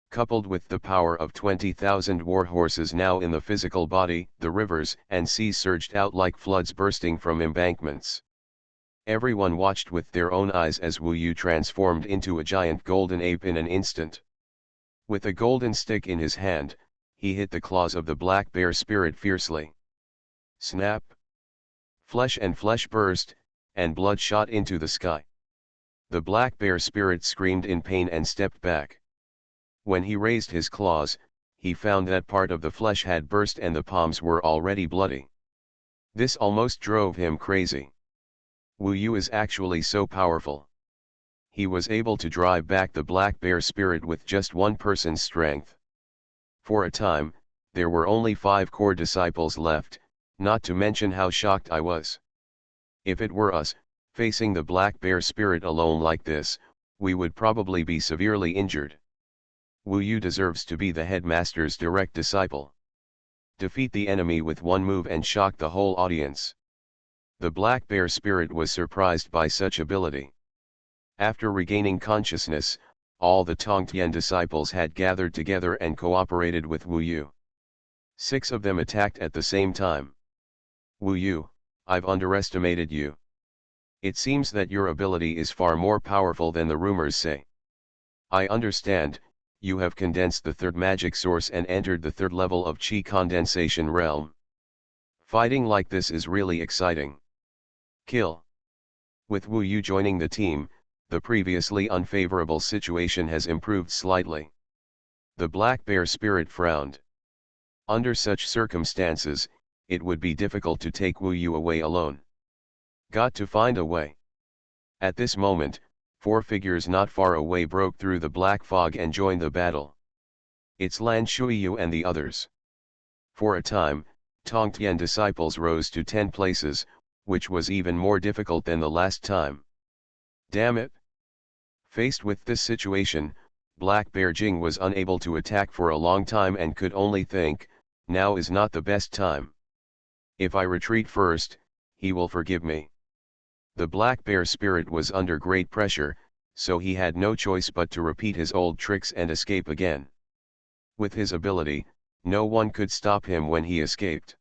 Coupled with the power of 20,000 war horses now in the physical body, the rivers and seas surged out like floods bursting from embankments. Everyone watched with their own eyes as Wu Yu transformed into a giant golden ape in an instant. With a golden stick in his hand, he hit the claws of the black bear spirit fiercely. Snap! Flesh and flesh burst, and blood shot into the sky. The black bear spirit screamed in pain and stepped back. When he raised his claws, he found that part of the flesh had burst and the palms were already bloody. This almost drove him crazy. Wu Yu is actually so powerful. He was able to drive back the black bear spirit with just one person's strength. For a time, there were only 5 core disciples left, not to mention how shocked I was. If it were us, facing the black bear spirit alone like this, we would probably be severely injured. Wu Yu deserves to be the headmaster's direct disciple. Defeat the enemy with one move and shock the whole audience. The black bear spirit was surprised by such ability. After regaining consciousness, all the Tongtian disciples had gathered together and cooperated with Wu Yu. 6 of them attacked at the same time. Wu Yu, I've underestimated you. It seems that your ability is far more powerful than the rumors say. I understand, you have condensed the 3rd magic source and entered the 3rd level of Qi condensation realm. Fighting like this is really exciting. Kill. With Wu Yu joining the team, the previously unfavorable situation has improved slightly. The black bear spirit frowned. Under such circumstances, it would be difficult to take Wu Yu away alone. Got to find a way. At this moment, 4 figures not far away broke through the black fog and joined the battle. It's Lan Shuiyu and the others. For a time, Tongtian disciples rose to 10 places, which was even more difficult than the last time. Damn it! Faced with this situation, Black Bear Jing was unable to attack for a long time and could only think, now is not the best time. If I retreat first, he will forgive me. The black bear spirit was under great pressure, so he had no choice but to repeat his old tricks and escape again. With his ability, no one could stop him when he escaped.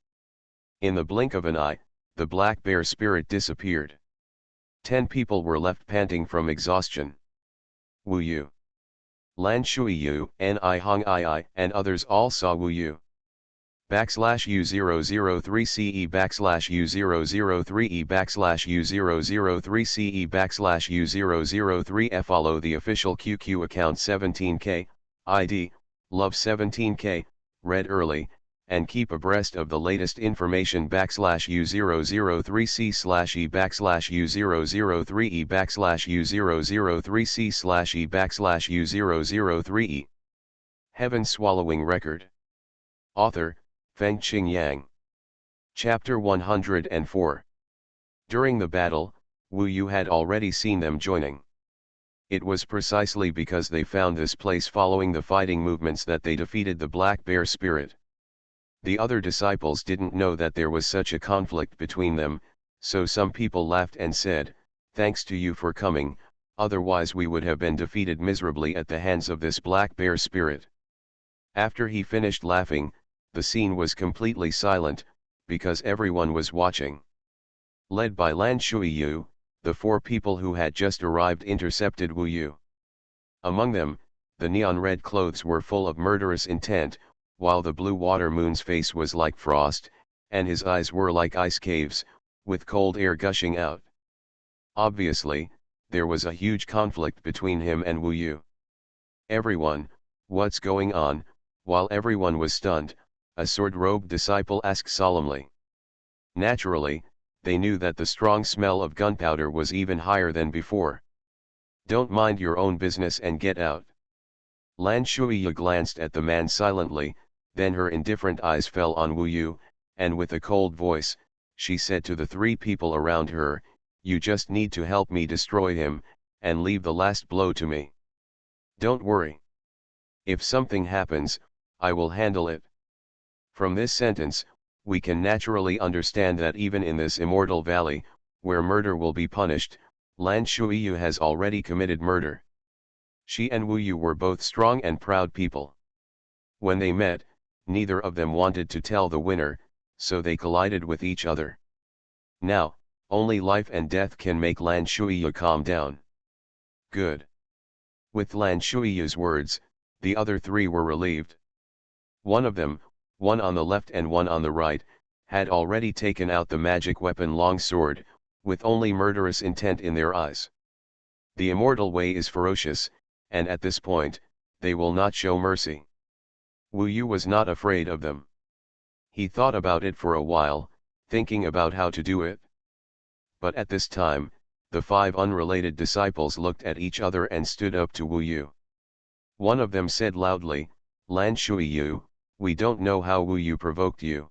In the blink of an eye, the black bear spirit disappeared. 10 people were left panting from exhaustion. Wu Yu, Lan Shuiyu, Ni Hong Ai, and others all saw Wu Yu. /U003CE /U003E /U003CE /U003F. Follow the official QQ account 17K, ID, Love 17K, read early, and keep abreast of the latest information /U003C/E /U003E /U003C/E /U003E. Heaven Swallowing Record. Author, Fengqing Yang. Chapter 104. During the battle, Wu Yu had already seen them joining. It was precisely because they found this place following the fighting movements that they defeated the black bear spirit. The other disciples didn't know that there was such a conflict between them, so some people laughed and said, "Thanks to you for coming, otherwise we would have been defeated miserably at the hands of this black bear spirit." After he finished laughing, the scene was completely silent, because everyone was watching. Led by Lan Shuiyu, the four people who had just arrived intercepted Wu Yu. Among them, the neon red clothes were full of murderous intent, while the blue water moon's face was like frost, and his eyes were like ice caves, with cold air gushing out. Obviously, there was a huge conflict between him and Wu Yu. Everyone, what's going on? While everyone was stunned, a sword-robed disciple asked solemnly. Naturally, they knew that the strong smell of gunpowder was even higher than before. Don't mind your own business and get out. Lan Shuiyu glanced at the man silently, then her indifferent eyes fell on Wu Yu, and with a cold voice, she said to the three people around her, "You just need to help me destroy him, and leave the last blow to me. Don't worry. If something happens, I will handle it." From this sentence, we can naturally understand that even in this immortal valley, where murder will be punished, Lan Shuiyu has already committed murder. She and Wu Yu were both strong and proud people. When they met, neither of them wanted to tell the winner, so they collided with each other. Now, only life and death can make Lan Shuiyu calm down. Good. With Lan Shuiyu's words, the other three were relieved. One of them, one on the left and one on the right, had already taken out the magic weapon longsword, with only murderous intent in their eyes. The immortal way is ferocious, and at this point, they will not show mercy. Wu Yu was not afraid of them. He thought about it for a while, thinking about how to do it. But at this time, the five unrelated disciples looked at each other and stood up to Wu Yu. One of them said loudly, "Lan Shuiyu, we don't know how Wu Yu provoked you.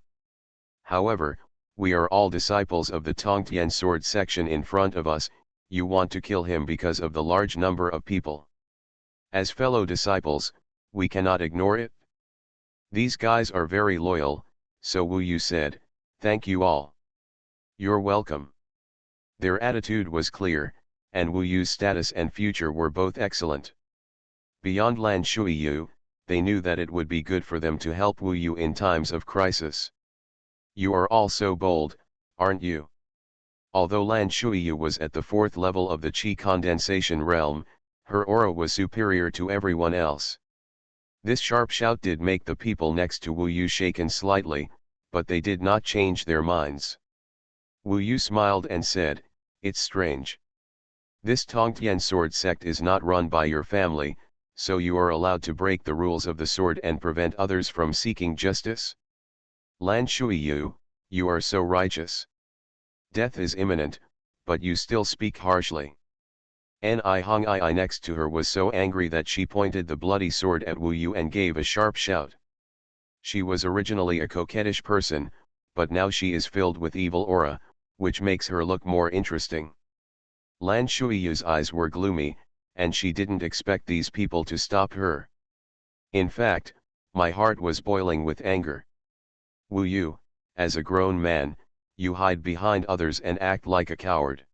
However, we are all disciples of the Tongtian sword section in front of us. You want to kill him because of the large number of people. As fellow disciples, we cannot ignore it. These guys are very loyal," so Wu Yu said, "Thank you all. You're welcome." Their attitude was clear, and Wu Yu's status and future were both excellent. Beyond Lan Shuiyu, they knew that it would be good for them to help Wu Yu in times of crisis. "You are all so bold, aren't you?" Although Lan Shuiyu was at the fourth level of the Qi condensation realm, her aura was superior to everyone else. This sharp shout did make the people next to Wu Yu shaken slightly, but they did not change their minds. Wu Yu smiled and said, "It's strange. This Tongtian sword sect is not run by your family, so you are allowed to break the rules of the sword and prevent others from seeking justice? Lan Shuiyu, you are so righteous. Death is imminent, but you still speak harshly." Ni Hong I next to her was so angry that she pointed the bloody sword at Wu Yu and gave a sharp shout. She was originally a coquettish person, but now she is filled with evil aura, which makes her look more interesting. Lan Shuiyu's eyes were gloomy, and she didn't expect these people to stop her. In fact, my heart was boiling with anger. "Wu Yu, as a grown man, you hide behind others and act like a coward.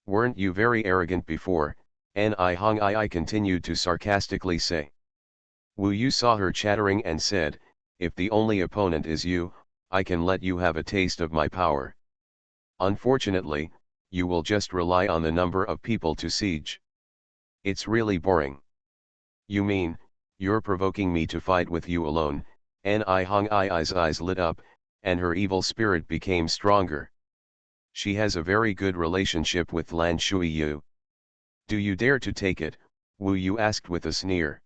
Weren't you very arrogant before?" Ni Hong I continued to sarcastically say. Wu Yu saw her chattering and said, "If the only opponent is you, I can let you have a taste of my power. Unfortunately, you will just rely on the number of people to siege. It's really boring." "You mean, you're provoking me to fight with you alone?" Ni Hong I's eyes lit up, and her evil spirit became stronger. She has a very good relationship with Lan Shuiyu. "Do you dare to take it?" Wu Yu asked with a sneer.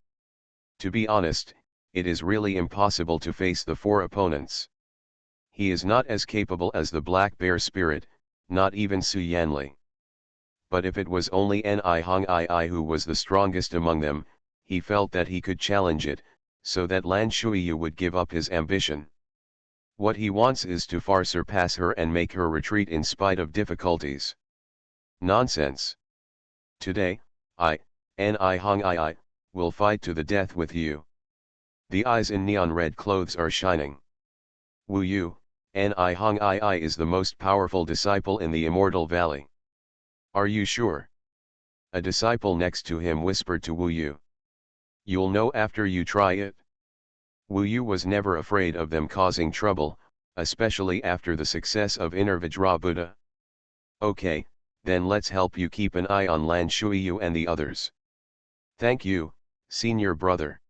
"To be honest, it is really impossible to face the four opponents. He is not as capable as the Black Bear Spirit, not even Su Yanli. But if it was only Ni Hong I who was the strongest among them, he felt that he could challenge it, so that Lan Shuiyu would give up his ambition. What he wants is to far surpass her and make her retreat in spite of difficulties. Nonsense. Today, Ni Hong I, will fight to the death with you." The eyes in neon red clothes are shining. "Wu Yu, Ni Hong I is the most powerful disciple in the Immortal Valley." "Are you sure?" A disciple next to him whispered to Wu Yu. "You'll know after you try it." Wu Yu was never afraid of them causing trouble, especially after the success of Inner Vajra Buddha. Okay, then let's help you keep an eye on Lan Shuiyu and the others. Thank you, senior brother.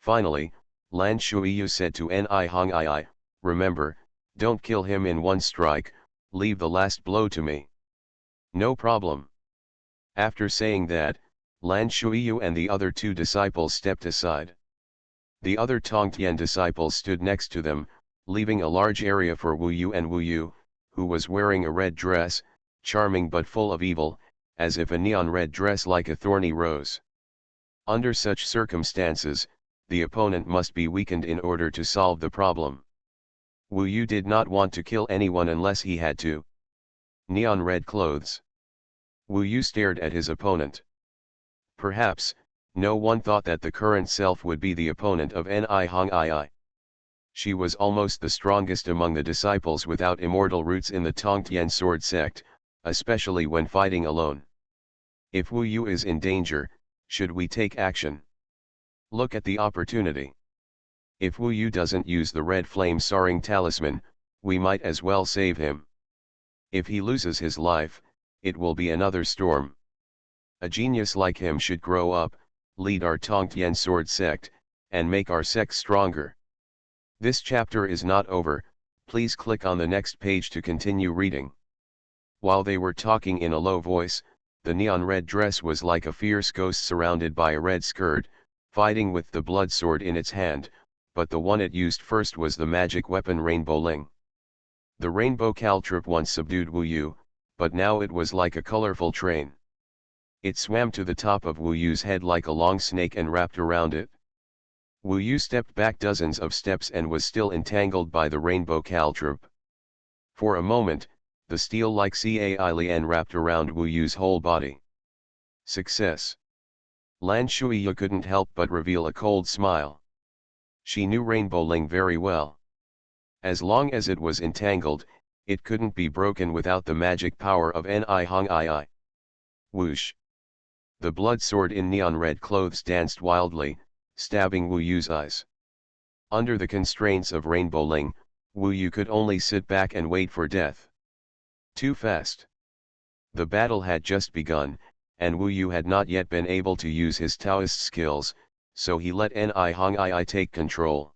Finally, Lan Shuiyu said to Ni Hongii, remember, don't kill him in one strike, leave the last blow to me. No problem. After saying that, Lan Shuiyu and the other two disciples stepped aside. The other Tongtian disciples stood next to them, leaving a large area for Wu Yu and Wu Yu, who was wearing a red dress, charming but full of evil, as if a neon red dress like a thorny rose. Under such circumstances, the opponent must be weakened in order to solve the problem. Wu Yu did not want to kill anyone unless he had to. Neon red clothes. Wu Yu stared at his opponent. Perhaps, no one thought that the current self would be the opponent of Ni Hongii. She was almost the strongest among the disciples without immortal roots in the Tongtian sword sect, especially when fighting alone. If Wu Yu is in danger, should we take action? Look at the opportunity. If Wu Yu doesn't use the red flame soaring talisman, we might as well save him. If he loses his life, it will be another storm. A genius like him should grow up, lead our Tongtian sword sect, and make our sect stronger. This chapter is not over, please click on the next page to continue reading. While they were talking in a low voice, the neon red dress was like a fierce ghost surrounded by a red skirt, fighting with the blood sword in its hand, but the one it used first was the magic weapon Rainbow Ling. The rainbow caltrip once subdued Wu Yu, but now it was like a colorful train. It swam to the top of Wu Yu's head like a long snake and wrapped around it. Wu Yu stepped back dozens of steps and was still entangled by the rainbow caltrip. For a moment, the steel-like Cai Lian wrapped around Wu Yu's whole body. Success. Lan Shuiyu couldn't help but reveal a cold smile. She knew Rainbow Ling very well. As long as it was entangled, it couldn't be broken without the magic power of Ni Hongii. Whoosh! The blood sword in neon red clothes danced wildly, stabbing Wu Yu's eyes. Under the constraints of Rainbow Ling, Wu Yu could only sit back and wait for death. Too fast. The battle had just begun, and Wu Yu had not yet been able to use his Taoist skills, so he let Ni Hongii take control.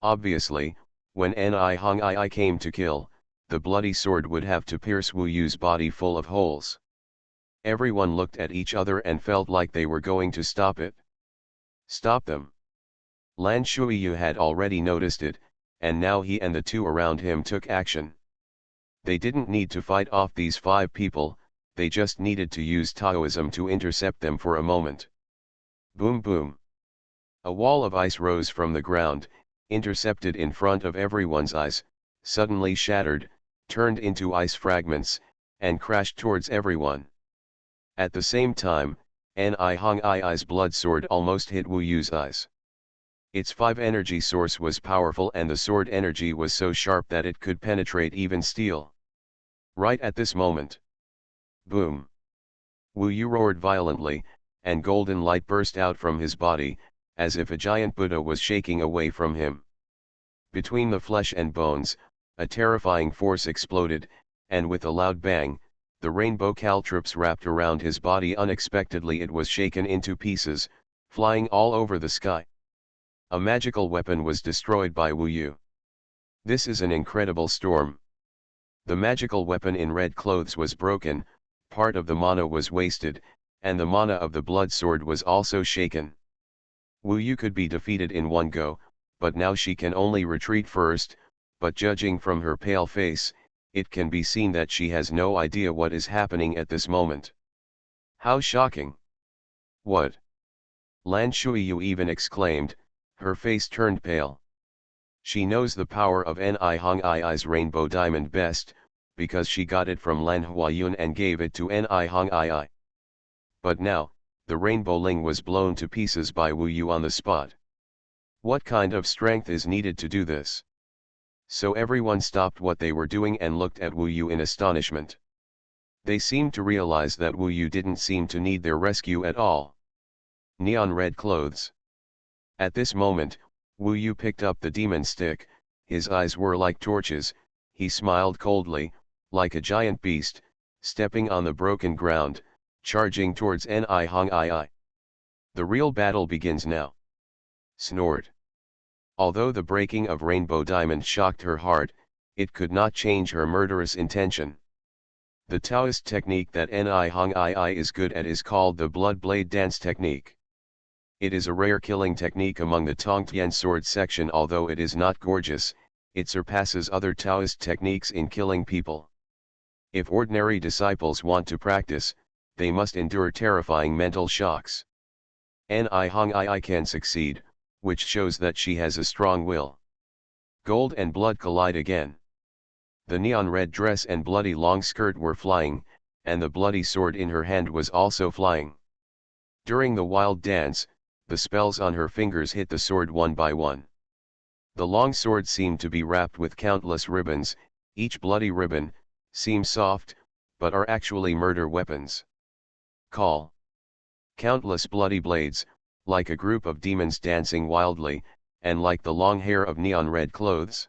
Obviously, when Ni Hongii came to kill, the bloody sword would have to pierce Wu Yu's body full of holes. Everyone looked at each other and felt like they were going to stop it. Stop them. Lan Shuiyu had already noticed it, and now he and the two around him took action. They didn't need to fight off these 5 people, they just needed to use Taoism to intercept them for a moment. Boom boom. A wall of ice rose from the ground, intercepted in front of everyone's eyes, suddenly shattered, turned into ice fragments, and crashed towards everyone. At the same time, Ni Hongyi's blood sword almost hit Wu Yu's eyes. Its 5 energy source was powerful and the sword energy was so sharp that it could penetrate even steel. Right at this moment. Boom! Wu Yu roared violently, and golden light burst out from his body, as if a giant Buddha was shaking away from him. Between the flesh and bones, a terrifying force exploded, and with a loud bang, the rainbow caltrips wrapped around his body unexpectedly. It was shaken into pieces, flying all over the sky. A magical weapon was destroyed by Wu Yu. This is an incredible storm. The magical weapon in red clothes was broken, part of the mana was wasted, and the mana of the blood sword was also shaken. Wu Yu could be defeated in one go, but now she can only retreat first, but judging from her pale face, it can be seen that she has no idea what is happening at this moment. How shocking! What? Lan Shuiyu even exclaimed, her face turned pale. She knows the power of Ni Hongyi's rainbow diamond best, because she got it from Lan Huayun and gave it to Ni Hongyi. But now, the rainbow ling was blown to pieces by Wu Yu on the spot. What kind of strength is needed to do this? So everyone stopped what they were doing and looked at Wu Yu in astonishment. They seemed to realize that Wu Yu didn't seem to need their rescue at all. Neon red clothes. At this moment, Wu Yu picked up the demon stick, his eyes were like torches, he smiled coldly, like a giant beast, stepping on the broken ground, charging towards Ni Hong Ai. The real battle begins now. Snored. Although the breaking of Rainbow Diamond shocked her heart, it could not change her murderous intention. The Taoist technique that Ni Hong Ai is good at is called the Blood Blade Dance technique. It is a rare killing technique among the Tongtian sword section. Although it is not gorgeous, it surpasses other Taoist techniques in killing people. If ordinary disciples want to practice, they must endure terrifying mental shocks. Ni Hong Ai can succeed, which shows that she has a strong will. Gold and blood collide again. The neon red dress and bloody long skirt were flying, and the bloody sword in her hand was also flying. During the wild dance, the spells on her fingers hit the sword one by one. The long sword seemed to be wrapped with countless ribbons. Each bloody ribbon seems soft, but are actually murder weapons. Call. Countless bloody blades, like a group of demons dancing wildly, and like the long hair of neon red clothes.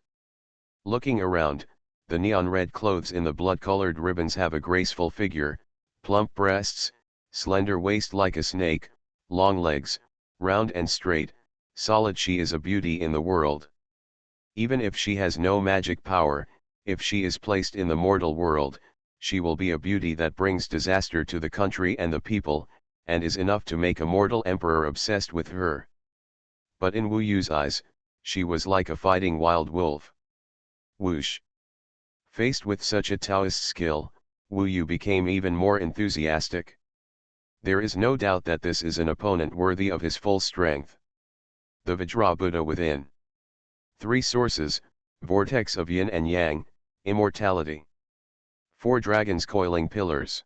Looking around, the neon red clothes in the blood-colored ribbons have a graceful figure, plump breasts, slender waist like a snake, long legs, round and straight, solid. She is a beauty in the world. Even if she has no magic power, if she is placed in the mortal world, she will be a beauty that brings disaster to the country and the people, and is enough to make a mortal emperor obsessed with her. But in Wu Yu's eyes, she was like a fighting wild wolf. Whoosh! Faced with such a Taoist skill, Wu Yu became even more enthusiastic. There is no doubt that this is an opponent worthy of his full strength. The Vajra Buddha within. 3 sources, vortex of yin and yang, immortality. 4 dragons coiling pillars.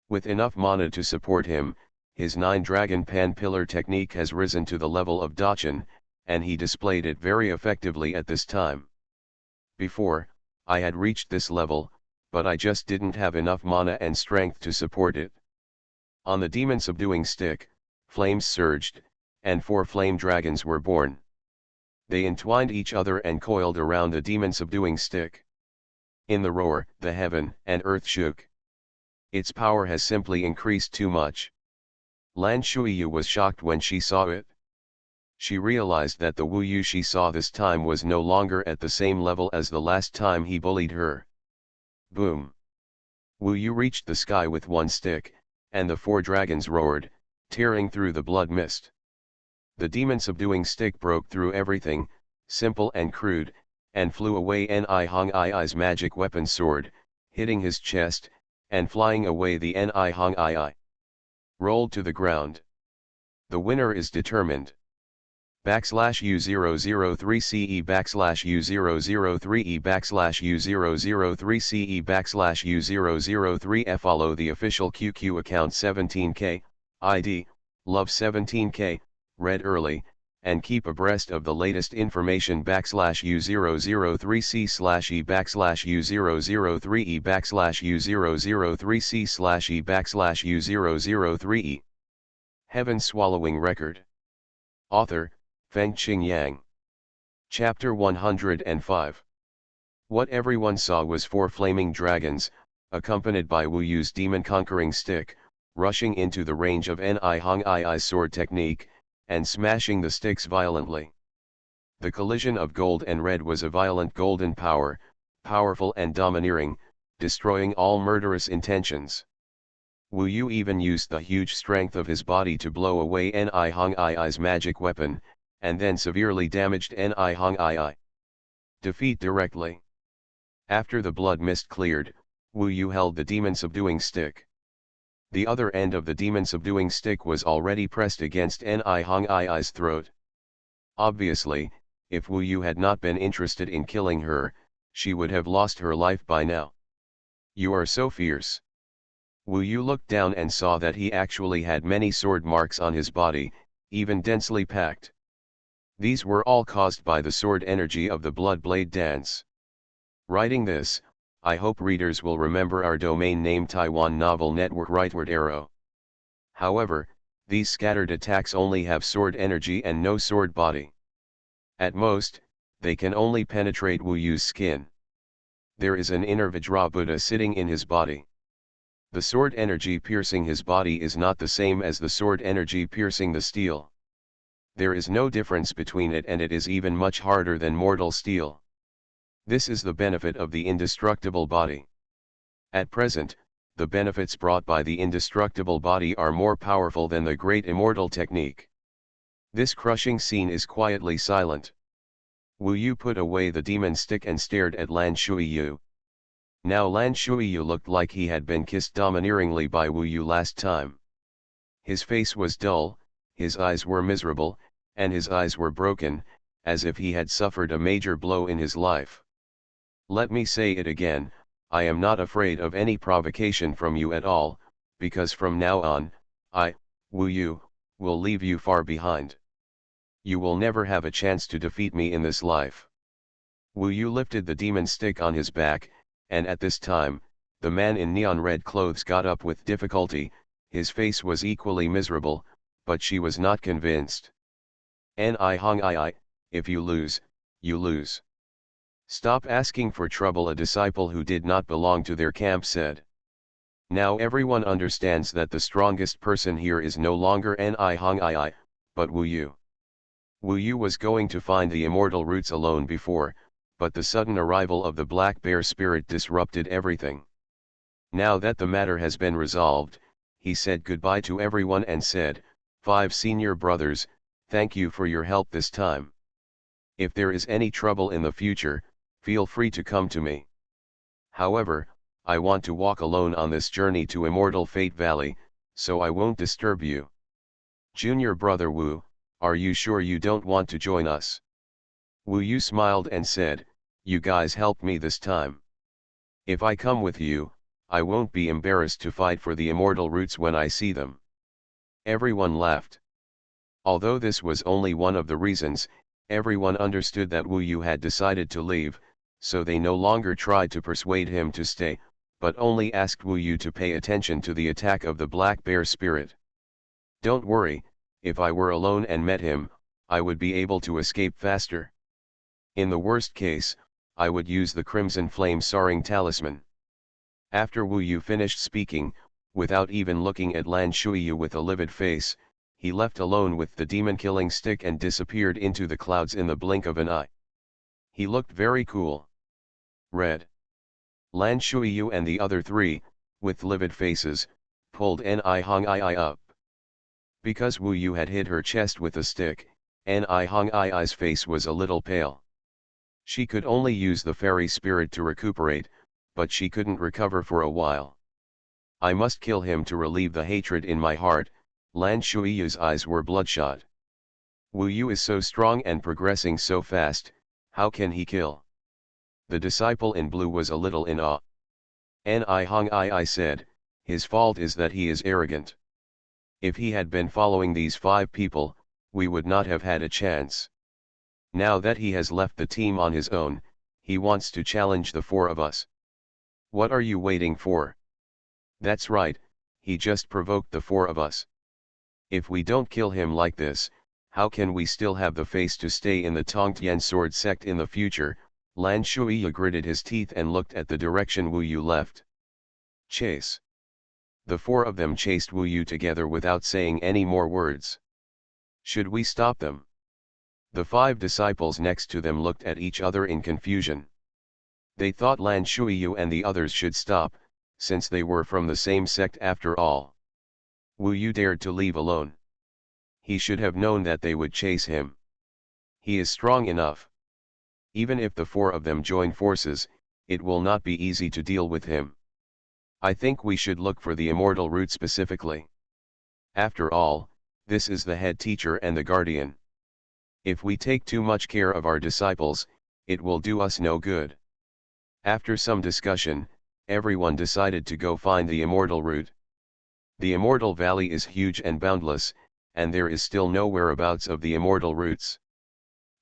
With enough mana to support him, his 9-dragon pan pillar technique has risen to the level of Dachan, and he displayed it very effectively at this time. Before, I had reached this level, but I just didn't have enough mana and strength to support it. On the demon subduing stick, flames surged, and 4 flame dragons were born. They entwined each other and coiled around the demon subduing stick. In the roar, the heaven and earth shook. Its power has simply increased too much. Lan Shuiyu was shocked when she saw it. She realized that the Wu Yu she saw this time was no longer at the same level as the last time he bullied her. Boom! Wu Yu reached the sky with one stick, and the 4 dragons roared, tearing through the blood mist. The demon subduing stick broke through everything, simple and crude, and flew away Ni Hong Ai's magic weapon sword, hitting his chest, and flying away the Ni Hong Ai. Rolled to the ground. The winner is determined. /U003CE /U003E /U003CE /U003F. Follow the official QQ account 17K, ID, Love 17K, read early, and keep abreast of the latest information. /U003C/E /U003E /U003C/E /U003E. Heaven Swallowing Record. Author, Fengqing Yang. Chapter 105. What everyone saw was 4 flaming dragons, accompanied by Wu Yu's demon-conquering stick, rushing into the range of Ni Hong Ai's sword technique, and smashing the sticks violently. The collision of gold and red was a violent golden power, powerful and domineering, destroying all murderous intentions. Wu Yu even used the huge strength of his body to blow away Ni Hong Ai's magic weapon, and then severely damaged Ni Hong Ai. Defeat directly. After the blood mist cleared, Wu Yu held the demon subduing stick. The other end of the demon subduing stick was already pressed against Ni Hong Ai's throat. Obviously, if Wu Yu had not been interested in killing her, she would have lost her life by now. You are so fierce. Wu Yu looked down and saw that he actually had many sword marks on his body, even densely packed. These were all caused by the sword energy of the blood blade dance. Writing this, I hope readers will remember our domain name Taiwan Novel Network Rightward Arrow. However, these scattered attacks only have sword energy and no sword body. At most, they can only penetrate Wu Yu's skin. There is an inner Vajra Buddha sitting in his body. The sword energy piercing his body is not the same as the sword energy piercing the steel. There is no difference between it, and it is even much harder than mortal steel. This is the benefit of the indestructible body. At present, the benefits brought by the indestructible body are more powerful than the great immortal technique. This crushing scene is quietly silent. Wu Yu put away the demon stick and stared at Lan Shuiyu. Now Lan Shuiyu looked like he had been kissed domineeringly by Wu Yu last time. His face was dull, his eyes were miserable, and his eyes were broken, as if he had suffered a major blow in his life. Let me say it again, I am not afraid of any provocation from you at all, because from now on, I, Wu Yu, will leave you far behind. You will never have a chance to defeat me in this life. Wu Yu lifted the demon stick on his back, and at this time, the man in neon red clothes got up with difficulty. His face was equally miserable, but she was not convinced. Ni hong I, if you lose, you lose. Stop asking for trouble, a disciple who did not belong to their camp said. Now everyone understands that the strongest person here is no longer Ni hong I, but Wu Yu. Wu Yu was going to find the immortal roots alone before, but the sudden arrival of the black bear spirit disrupted everything. Now that the matter has been resolved, he said goodbye to everyone and said, 5 senior brothers, thank you for your help this time. If there is any trouble in the future, feel free to come to me. However, I want to walk alone on this journey to Immortal Fate Valley, so I won't disturb you. Junior brother Wu, are you sure you don't want to join us? Wu Yu smiled and said, you guys help me this time. If I come with you, I won't be embarrassed to fight for the immortal roots when I see them. Everyone laughed. Although this was only one of the reasons, everyone understood that Wu Yu had decided to leave, so they no longer tried to persuade him to stay, but only asked Wu Yu to pay attention to the attack of the black bear spirit. Don't worry, if I were alone and met him, I would be able to escape faster. In the worst case, I would use the Crimson Flame Soaring Talisman. After Wu Yu finished speaking, without even looking at Lan Shuiyu with a livid face, he left alone with the demon-killing stick and disappeared into the clouds in the blink of an eye. He looked very cool. Red. Lan Shuiyu and the other 3, with livid faces, pulled Ni Hong I up. Because Wu Yu had hit her chest with a stick, Ni Hong I's face was a little pale. She could only use the fairy spirit to recuperate, but she couldn't recover for a while. I must kill him to relieve the hatred in my heart. Lan Shuiyu's eyes were bloodshot. Wu Yu is so strong and progressing so fast, how can he kill? The disciple in blue was a little in awe. Ni Hong I said, his fault is that he is arrogant. If he had been following these 5 people, we would not have had a chance. Now that he has left the team on his own, he wants to challenge the 4 of us. What are you waiting for? That's right, he just provoked the 4 of us. If we don't kill him like this, how can we still have the face to stay in the Tongtian sword sect in the future? Lan Shuiyu gritted his teeth and looked at the direction Wu Yu left. Chase. The 4 of them chased Wu Yu together without saying any more words. Should we stop them? The 5 disciples next to them looked at each other in confusion. They thought Lan Shuiyu and the others should stop, since they were from the same sect after all. Wu Yu dared to leave alone. He should have known that they would chase him. He is strong enough. Even if the 4 of them join forces, it will not be easy to deal with him. I think we should look for the immortal root specifically. After all, this is the head teacher and the guardian. If we take too much care of our disciples, it will do us no good. After some discussion, everyone decided to go find the immortal root. The immortal valley is huge and boundless, and there is still no whereabouts of the immortal roots.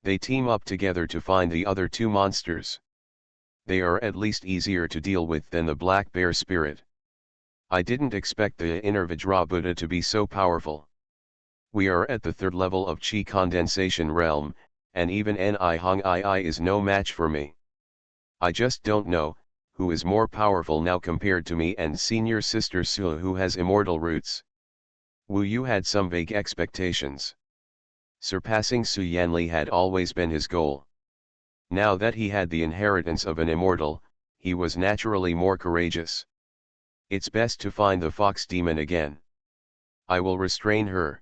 They team up together to find the other 2 monsters. They are at least easier to deal with than the black bear spirit. I didn't expect the inner Vajra Buddha to be so powerful. We are at the 3rd level of Qi condensation realm, and even Ni Hong II is no match for me. I just don't know, who is more powerful now compared to me and senior sister Su who has immortal roots. Wu Yu had some vague expectations. Surpassing Su Yanli had always been his goal. Now that he had the inheritance of an immortal, he was naturally more courageous. It's best to find the fox demon again. I will restrain her.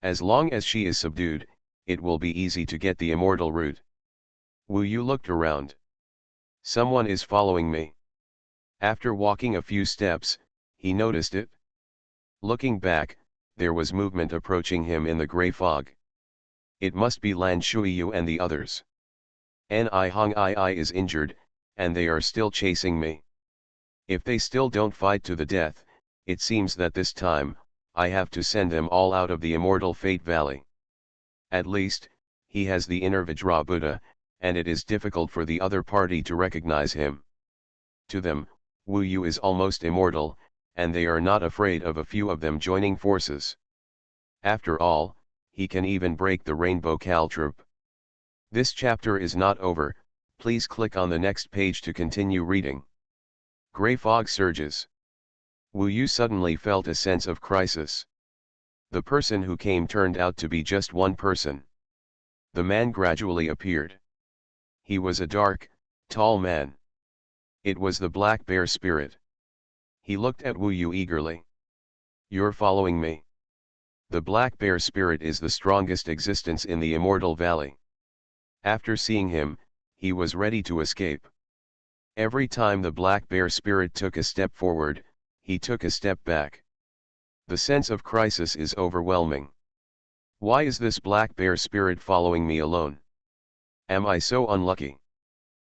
As long as she is subdued, it will be easy to get the immortal root. Wu Yu looked around. Someone is following me. After walking a few steps, he noticed it. Looking back, there was movement approaching him in the gray fog. It must be Lan Shuiyu and the others. Ni Hong II is injured, and they are still chasing me. If they still don't fight to the death, it seems that this time, I have to send them all out of the immortal Fate Valley. At least, he has the inner Vajra Buddha, and it is difficult for the other party to recognize him. To them, Wu Yu is almost immortal, and they are not afraid of a few of them joining forces. After all, he can even break the Rainbow Caltroop. This chapter is not over, please click on the next page to continue reading. Gray fog surges. Wu Yu suddenly felt a sense of crisis. The person who came turned out to be just one person. The man gradually appeared. He was a dark, tall man. It was the Black Bear spirit. He looked at Wu Yu eagerly. You're following me. The Black Bear spirit is the strongest existence in the Immortal Valley. After seeing him, he was ready to escape. Every time the Black Bear spirit took a step forward, he took a step back. The sense of crisis is overwhelming. Why is this Black Bear spirit following me alone? Am I so unlucky?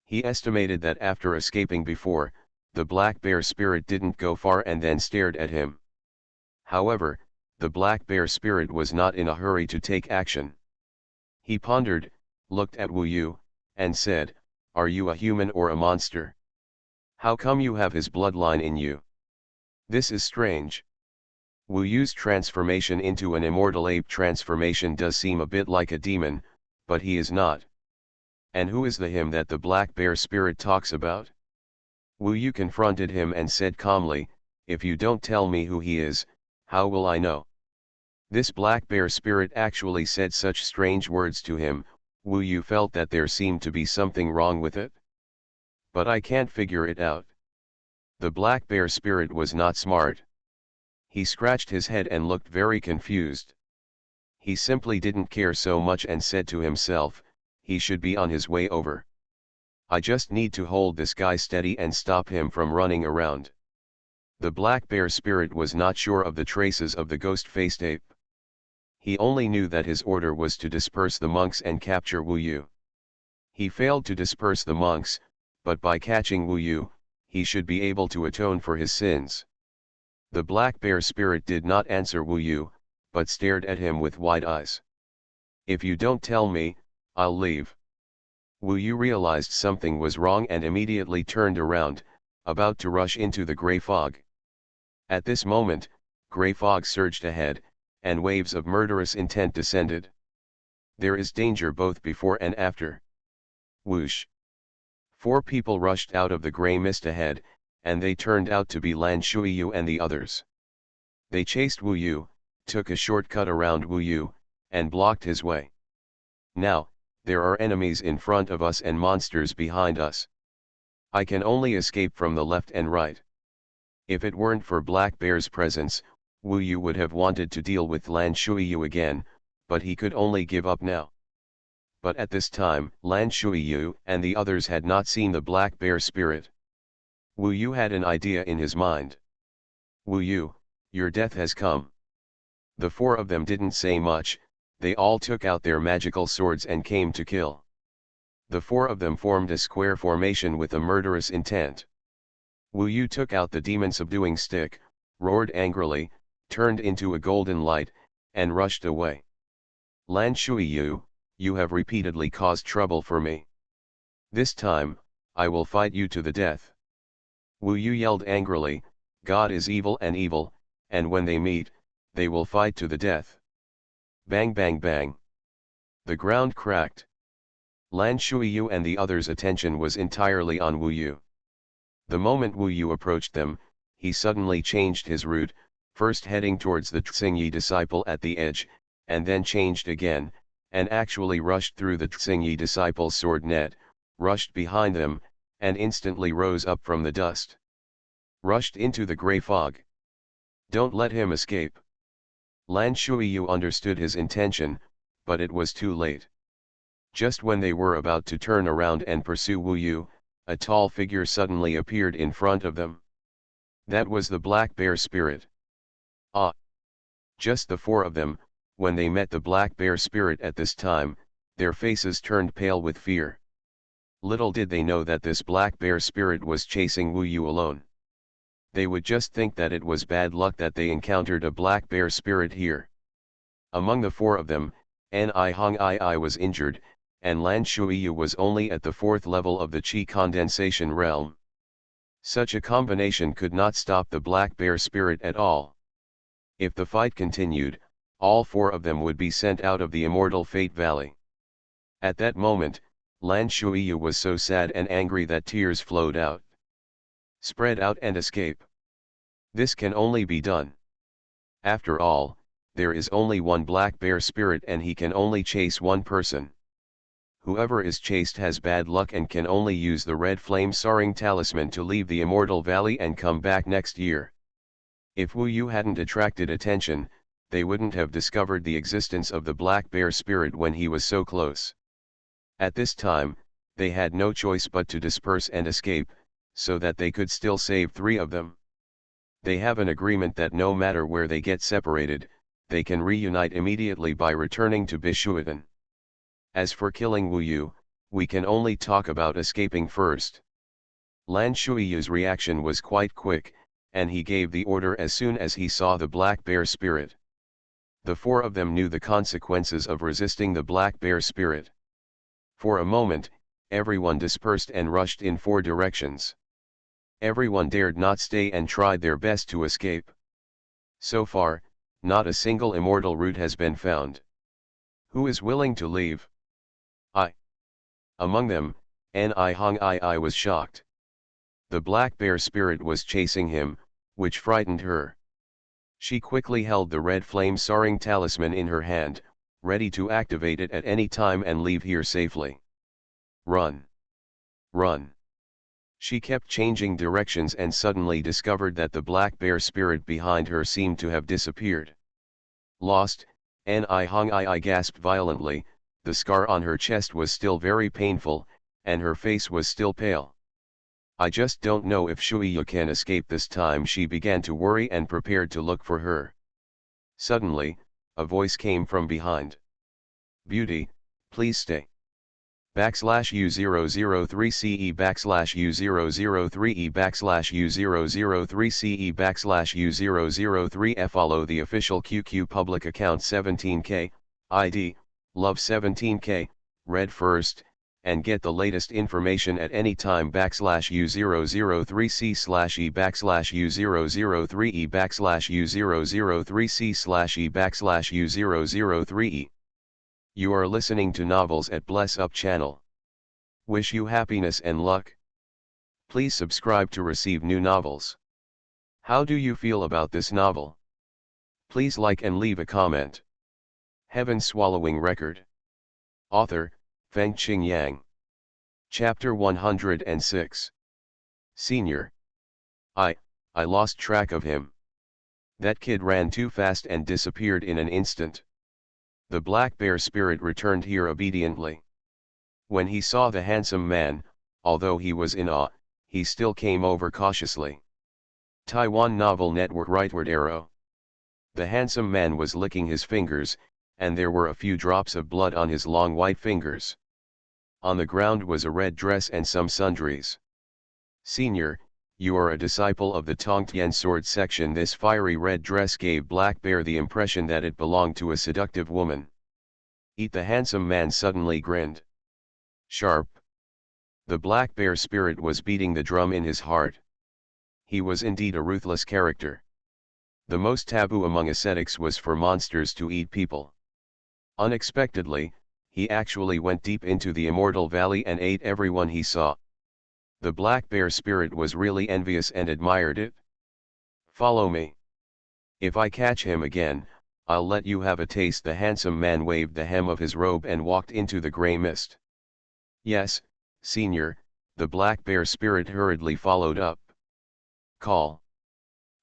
He estimated that after escaping before, the Black Bear spirit didn't go far and then stared at him. However, the Black Bear spirit was not in a hurry to take action. He pondered, looked at Wu Yu, and said, "Are you a human or a monster? How come you have his bloodline in you? This is strange." Wu Yu's transformation into an immortal ape transformation does seem a bit like a demon, but he is not. And who is the him that the Black Bear spirit talks about? Wu Yu confronted him and said calmly, "If you don't tell me who he is, how will I know?" This Black Bear spirit actually said such strange words to him. Wu Yu felt that there seemed to be something wrong with it. But I can't figure it out. The Black Bear spirit was not smart. He scratched his head and looked very confused. He simply didn't care so much and said to himself, he should be on his way over. I just need to hold this guy steady and stop him from running around. The Black Bear spirit was not sure of the traces of the ghost-faced ape. He only knew that his order was to disperse the monks and capture Wu Yu. He failed to disperse the monks, but by catching Wu Yu, he should be able to atone for his sins. The Black Bear spirit did not answer Wu Yu, but stared at him with wide eyes. "If you don't tell me, I'll leave." Wu Yu realized something was wrong and immediately turned around, about to rush into the gray fog. At this moment, gray fog surged ahead, and waves of murderous intent descended. There is danger both before and after. Whoosh! 4 people rushed out of the gray mist ahead, and they turned out to be Lan Shuiyu and the others. They chased Wu Yu, took a shortcut around Wu Yu, and blocked his way. Now, there are enemies in front of us and monsters behind us. I can only escape from the left and right. If it weren't for Black Bear's presence, Wu Yu would have wanted to deal with Lan Shuiyu again, but he could only give up now. But at this time, Lan Shuiyu and the others had not seen the Black Bear spirit. Wu Yu had an idea in his mind. "Wu Yu, your death has come." The 4 of them didn't say much, they all took out their magical swords and came to kill. The 4 of them formed a square formation with a murderous intent. Wu Yu took out the demon-subduing stick, roared angrily, turned into a golden light, and rushed away. "Lan Shuiyu, you have repeatedly caused trouble for me. This time, I will fight you to the death." Wu Yu yelled angrily, "God is evil, and when they meet, they will fight to the death." Bang bang bang. The ground cracked. Lan Shuiyu and the others' attention was entirely on Wu Yu. The moment Wu Yu approached them, he suddenly changed his route, first heading towards the Xingyi disciple at the edge, and then changed again, and actually rushed through the Xingyi disciple's sword net, rushed behind them, and instantly rose up from the dust. Rushed into the grey fog. Don't let him escape. Lan Shuiyu understood his intention, but it was too late. Just when they were about to turn around and pursue Wu Yu, a tall figure suddenly appeared in front of them. That was the Black Bear Spirit. Ah! Just the four of them. When they met the Black Bear Spirit at this time, their faces turned pale with fear. Little did they know that this Black Bear Spirit was chasing Wu Yu alone. They would just think that it was bad luck that they encountered a Black Bear Spirit here. Among the four of them, Ni Hong I was injured, and Lan Shuiyu was only at the 4th level of the Qi condensation realm. Such a combination could not stop the Black Bear Spirit at all. If the fight continued, all four of them would be sent out of the immortal Fate Valley. At that moment, Lan Shuiyu was so sad and angry that tears flowed out. Spread out and escape. This can only be done. After all, there is only one Black Bear Spirit and he can only chase one person. Whoever is chased has bad luck and can only use the red flame soaring talisman to leave the immortal valley and come back next year. If Wu Yu hadn't attracted attention, they wouldn't have discovered the existence of the Black Bear Spirit when he was so close. At this time, they had no choice but to disperse and escape, so that they could still save 3 of them. They have an agreement that no matter where they get separated, they can reunite immediately by returning to Bishuatan. As for killing Wu Yu, we can only talk about escaping first. Lan Shuiyu's reaction was quite quick, and he gave the order as soon as he saw the Black Bear Spirit. The 4 of them knew the consequences of resisting the Black Bear Spirit. For a moment, everyone dispersed and rushed in 4 directions. Everyone dared not stay and tried their best to escape. So far, not a single immortal route has been found. Who is willing to leave? I. Among them, Ni Hong I was shocked. The Black Bear Spirit was chasing him, which frightened her. She quickly held the red flame soaring talisman in her hand, ready to activate it at any time and leave here safely. Run! Run! She kept changing directions and suddenly discovered that the Black Bear Spirit behind her seemed to have disappeared. Lost, Ni Hong I gasped violently. The scar on her chest was still very painful, and her face was still pale. I just don't know if Shuiyu can escape this time. She began to worry and prepared to look for her. Suddenly, a voice came from behind. Beauty, please stay. /U003CE /U003E /U003CE /U003F. Follow the official QQ public account 17K, ID, Love 17K, read first, and get the latest information at any time. /U003C /E /U003E /U003C /E /U003E. You are listening to Novels at Bless Up channel. Wish you happiness and luck. Please subscribe to receive new novels. How do you feel about this novel? Please like and leave a comment. Heaven Swallowing Record. Author, Fengqing Yang. Chapter 106. Senior. I lost track of him. That kid ran too fast and disappeared in an instant. The Black Bear Spirit returned here obediently. When he saw the handsome man, although he was in awe, he still came over cautiously. Taiwan Novel Network. Rightward arrow. The handsome man was licking his fingers, and there were a few drops of blood on his long white fingers. On the ground was a red dress and some sundries. Senior, you are a disciple of the Tongtian sword section. This fiery red dress gave Black Bear the impression that it belonged to a seductive woman. Eat. The handsome man suddenly grinned. Sharp. The Black Bear Spirit was beating the drum in his heart. He was indeed a ruthless character. The most taboo among ascetics was for monsters to eat people. Unexpectedly, he actually went deep into the Immortal Valley and ate everyone he saw. The black bear spirit was really envious and admired it. Follow me. If I catch him again, I'll let you have a taste. The handsome man waved the hem of his robe and walked into the grey mist. Yes, Senior, the black bear spirit hurriedly followed up. Call.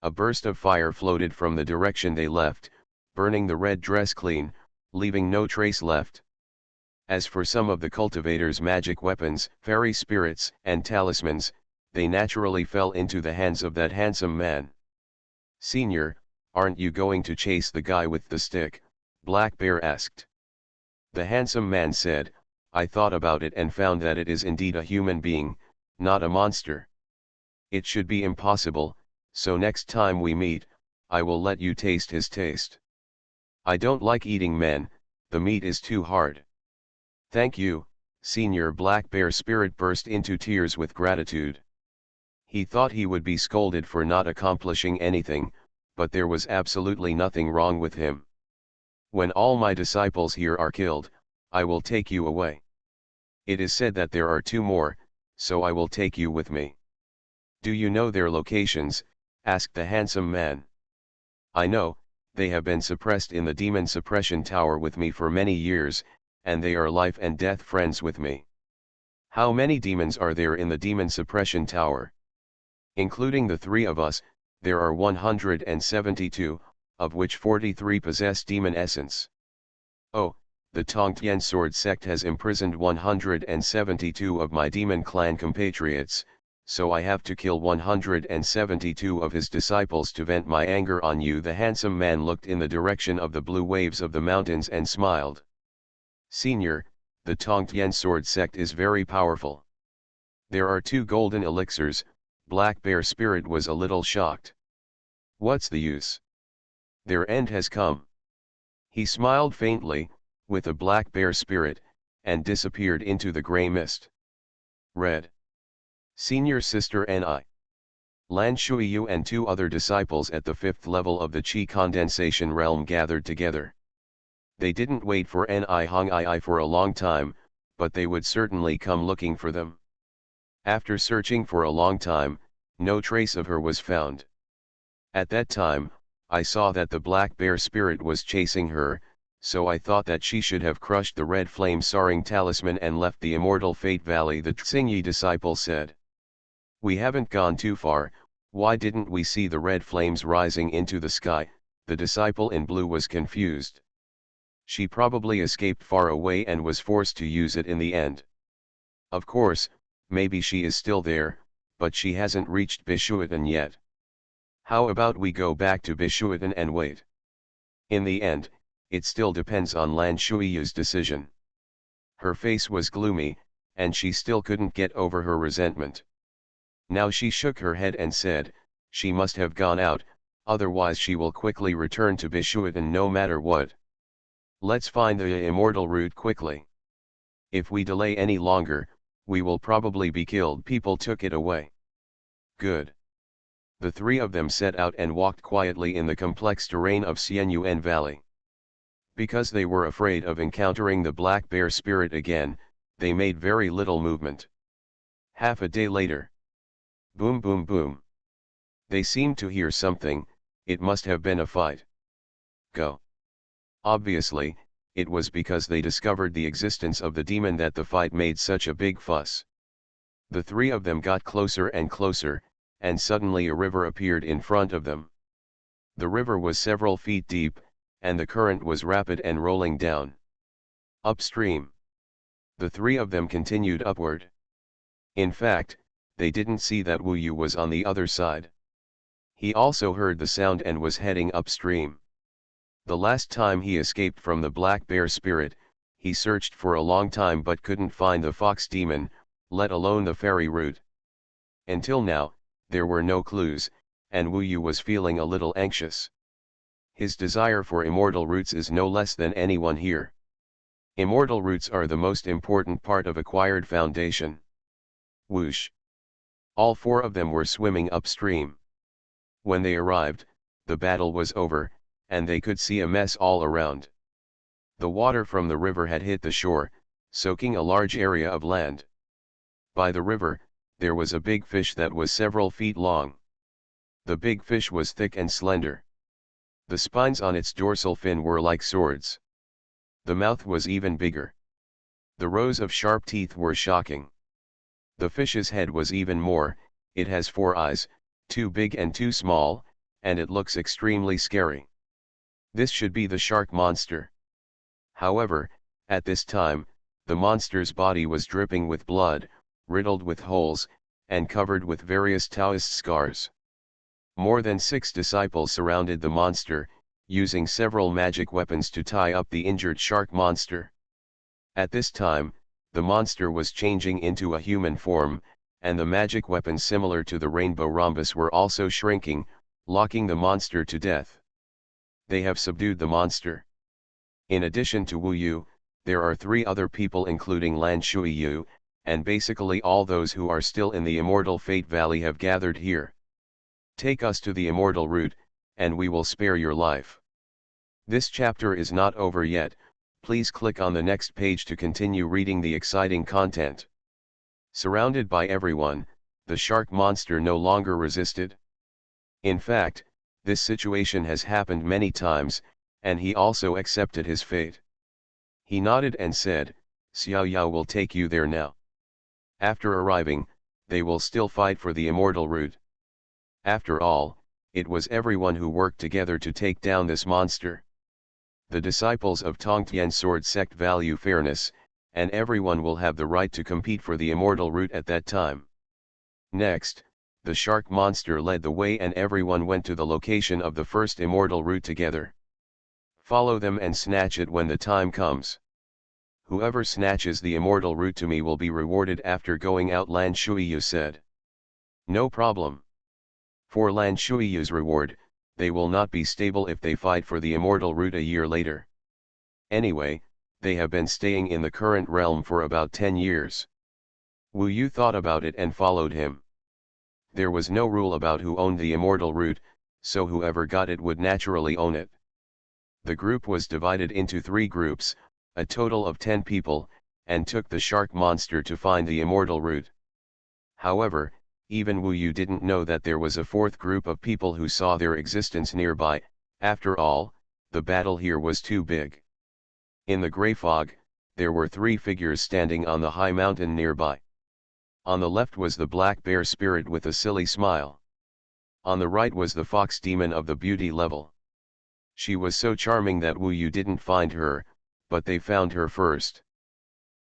A burst of fire floated from the direction they left, burning the red dress clean, leaving no trace left. As for some of the cultivators' magic weapons, fairy spirits, and talismans, they naturally fell into the hands of that handsome man. Senior, aren't you going to chase the guy with the stick? Black Bear asked. The handsome man said, I thought about it and found that it is indeed a human being, not a monster. It should be impossible, so next time we meet, I will let you taste his taste. I don't like eating men, the meat is too hard. Thank you, Senior. Black Bear spirit burst into tears with gratitude. He thought he would be scolded for not accomplishing anything, but there was absolutely nothing wrong with him. When all my disciples here are killed, I will take you away. It is said that there are 2 more, so I will take you with me. Do you know their locations? Asked the handsome man. I know, they have been suppressed in the demon suppression tower with me for many years, and they are life and death friends with me. How many demons are there in the demon suppression tower? Including the 3 of us, there are 172, of which 43 possess demon essence. Oh, the Tongtian sword sect has imprisoned 172 of my demon clan compatriots, so I have to kill 172 of his disciples to vent my anger on you. The handsome man looked in the direction of the blue waves of the mountains and smiled. Senior, the Tongtian sword sect is very powerful. There are 2 golden elixirs. Black Bear spirit was a little shocked. What's the use? Their end has come. He smiled faintly, with a black bear spirit, and disappeared into the grey mist. Red. Senior sister Ni. Lan Shuiyu and 2 other disciples at the 5th level of the Qi condensation realm gathered together. They didn't wait for Ni Hongii for a long time, but they would certainly come looking for them. After searching for a long time, no trace of her was found. At that time, I saw that the black bear spirit was chasing her, so I thought that she should have crushed the red flame soaring talisman and left the immortal fate valley. The Xingyi disciple said. We haven't gone too far, why didn't we see the red flames rising into the sky? The disciple in blue was confused. She probably escaped far away and was forced to use it in the end. Of course, maybe she is still there, but she hasn't reached Bishuatan yet. How about we go back to Bishuatan and wait? In the end, it still depends on Lan Shuiyu's decision. Her face was gloomy, and she still couldn't get over her resentment. Now she shook her head and said, she must have gone out, otherwise she will quickly return to Bishuatan no matter what. Let's find the immortal root quickly. If we delay any longer, we will probably be killed. People took it away. Good. The 3 of them set out and walked quietly in the complex terrain of Xuanhuan Valley. Because they were afraid of encountering the black bear spirit again, they made very little movement. Half a day later. Boom boom boom. They seemed to hear something, it must have been a fight. Go. Obviously, it was because they discovered the existence of the demon that the fight made such a big fuss. The 3 of them got closer and closer, and suddenly a river appeared in front of them. The river was several feet deep, and the current was rapid and rolling down. Upstream. The 3 of them continued upward. In fact, they didn't see that Wu Yu was on the other side. He also heard the sound and was heading upstream. The last time he escaped from the black bear spirit, he searched for a long time but couldn't find the fox demon, let alone the fairy root. Until now, there were no clues, and Wu Yu was feeling a little anxious. His desire for immortal roots is no less than anyone here. Immortal roots are the most important part of acquired foundation. Whoosh! All 4 of them were swimming upstream. When they arrived, the battle was over, and they could see a mess all around. The water from the river had hit the shore, soaking a large area of land. By the river, there was a big fish that was several feet long. The big fish was thick and slender. The spines on its dorsal fin were like swords. The mouth was even bigger. The rows of sharp teeth were shocking. The fish's head was even more. It has 4 eyes, 2 big and 2 small, and it looks extremely scary. This should be the shark monster. However, at this time, the monster's body was dripping with blood, riddled with holes, and covered with various Taoist scars. More than 6 disciples surrounded the monster, using several magic weapons to tie up the injured shark monster. At this time, the monster was changing into a human form, and the magic weapons similar to the rainbow rhombus were also shrinking, locking the monster to death. They have subdued the monster. In addition to Wu Yu, there are 3 other people including Lan Shuiyu, and basically all those who are still in the immortal Fate Valley have gathered here. Take us to the immortal route, and we will spare your life. This chapter is not over yet. Please click on the next page to continue reading the exciting content. Surrounded by everyone, the shark monster no longer resisted. In fact, this situation has happened many times, and he also accepted his fate. He nodded and said, "Xiao Yao will take you there now." After arriving, they will still fight for the immortal route. After all, it was everyone who worked together to take down this monster. The disciples of Tongtian Sword Sect value fairness, and everyone will have the right to compete for the immortal route at that time. Next, the shark monster led the way and everyone went to the location of the first immortal route together. Follow them and snatch it when the time comes. Whoever snatches the immortal route to me will be rewarded after going out, Lan Shuiyu said. No problem. For Lan Shuiyu's reward, they will not be stable if they fight for the immortal route a year later. Anyway, they have been staying in the current realm for about 10 years. Wu Yu thought about it and followed him. There was no rule about who owned the immortal route, so whoever got it would naturally own it. The group was divided into 3 groups, a total of 10 people, and took the shark monster to find the immortal route. However, even Wu Yu didn't know that there was a 4th group of people who saw their existence nearby. After all, the battle here was too big. In the gray fog, there were 3 figures standing on the high mountain nearby. On the left was the black bear spirit with a silly smile. On the right was the fox demon of the beauty level. She was so charming that Wu Yu didn't find her, but they found her first.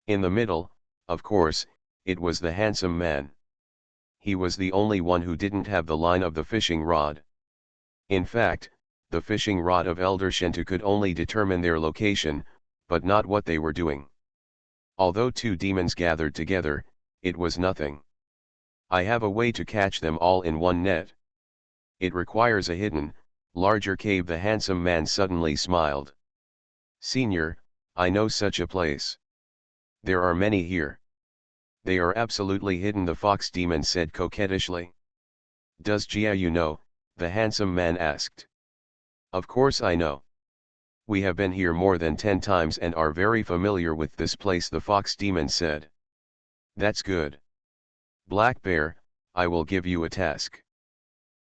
In the middle, of course, it was the handsome man. He was the only one who didn't have the line of the fishing rod. In fact, the fishing rod of Elder Shentu could only determine their location, but not what they were doing. Although 2 demons gathered together, it was nothing. I have a way to catch them all in one net. It requires a hidden, larger cave. The handsome man suddenly smiled. Senior, I know such a place. There are many here. They are absolutely hidden, the fox demon said coquettishly. Does Jiayu know? The handsome man asked. Of course I know. We have been here more than 10 times and are very familiar with this place, the fox demon said. That's good. Black Bear, I will give you a task.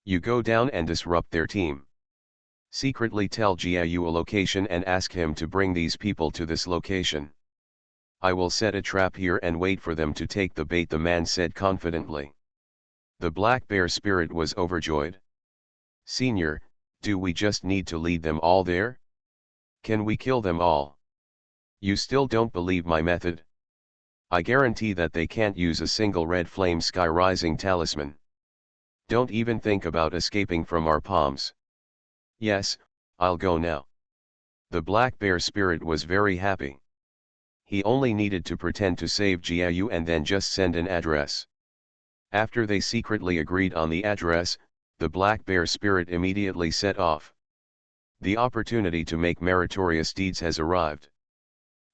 You go down and disrupt their team. Secretly tell Jiayu a location and ask him to bring these people to this location. I will set a trap here and wait for them to take the bait, the man said confidently. The black bear spirit was overjoyed. Senior, do we just need to lead them all there? Can we kill them all? You still don't believe my method? I guarantee that they can't use a single red flame sky rising talisman. Don't even think about escaping from our palms. Yes, I'll go now. The black bear spirit was very happy. He only needed to pretend to save Jiayu and then just send an address. After they secretly agreed on the address, the black bear spirit immediately set off. The opportunity to make meritorious deeds has arrived.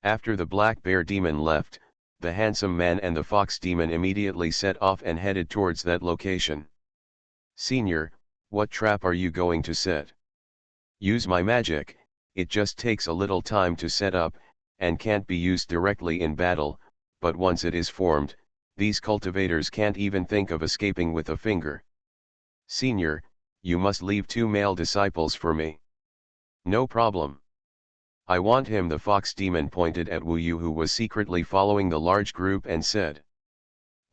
After the black bear demon left, the handsome man and the fox demon immediately set off and headed towards that location. Senior, what trap are you going to set? Use my magic, It just takes a little time to set up, and can't be used directly in battle, but once it is formed, these cultivators can't even think of escaping with a finger. Senior, you must leave 2 male disciples for me. No problem. I want him. The fox demon pointed at Wu Yu, who was secretly following the large group, and said.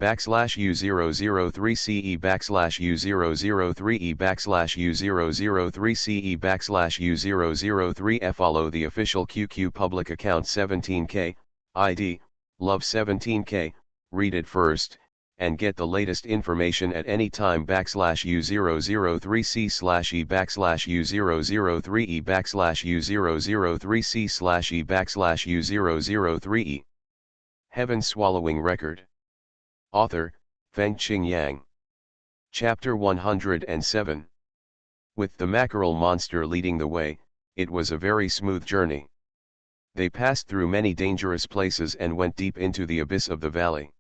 /U003CE /U003E /U003CE /U003F. Follow the official QQ public account 17K, ID, Love 17K, read it first, and get the latest information at any time. /U003C /E /U003E /U003C /E /U003E. Heaven Swallowing Record. Author, Fengqing Yang. Chapter 107. With the mackerel monster leading the way, it was a very smooth journey. They passed through many dangerous places and went deep into the abyss of the valley.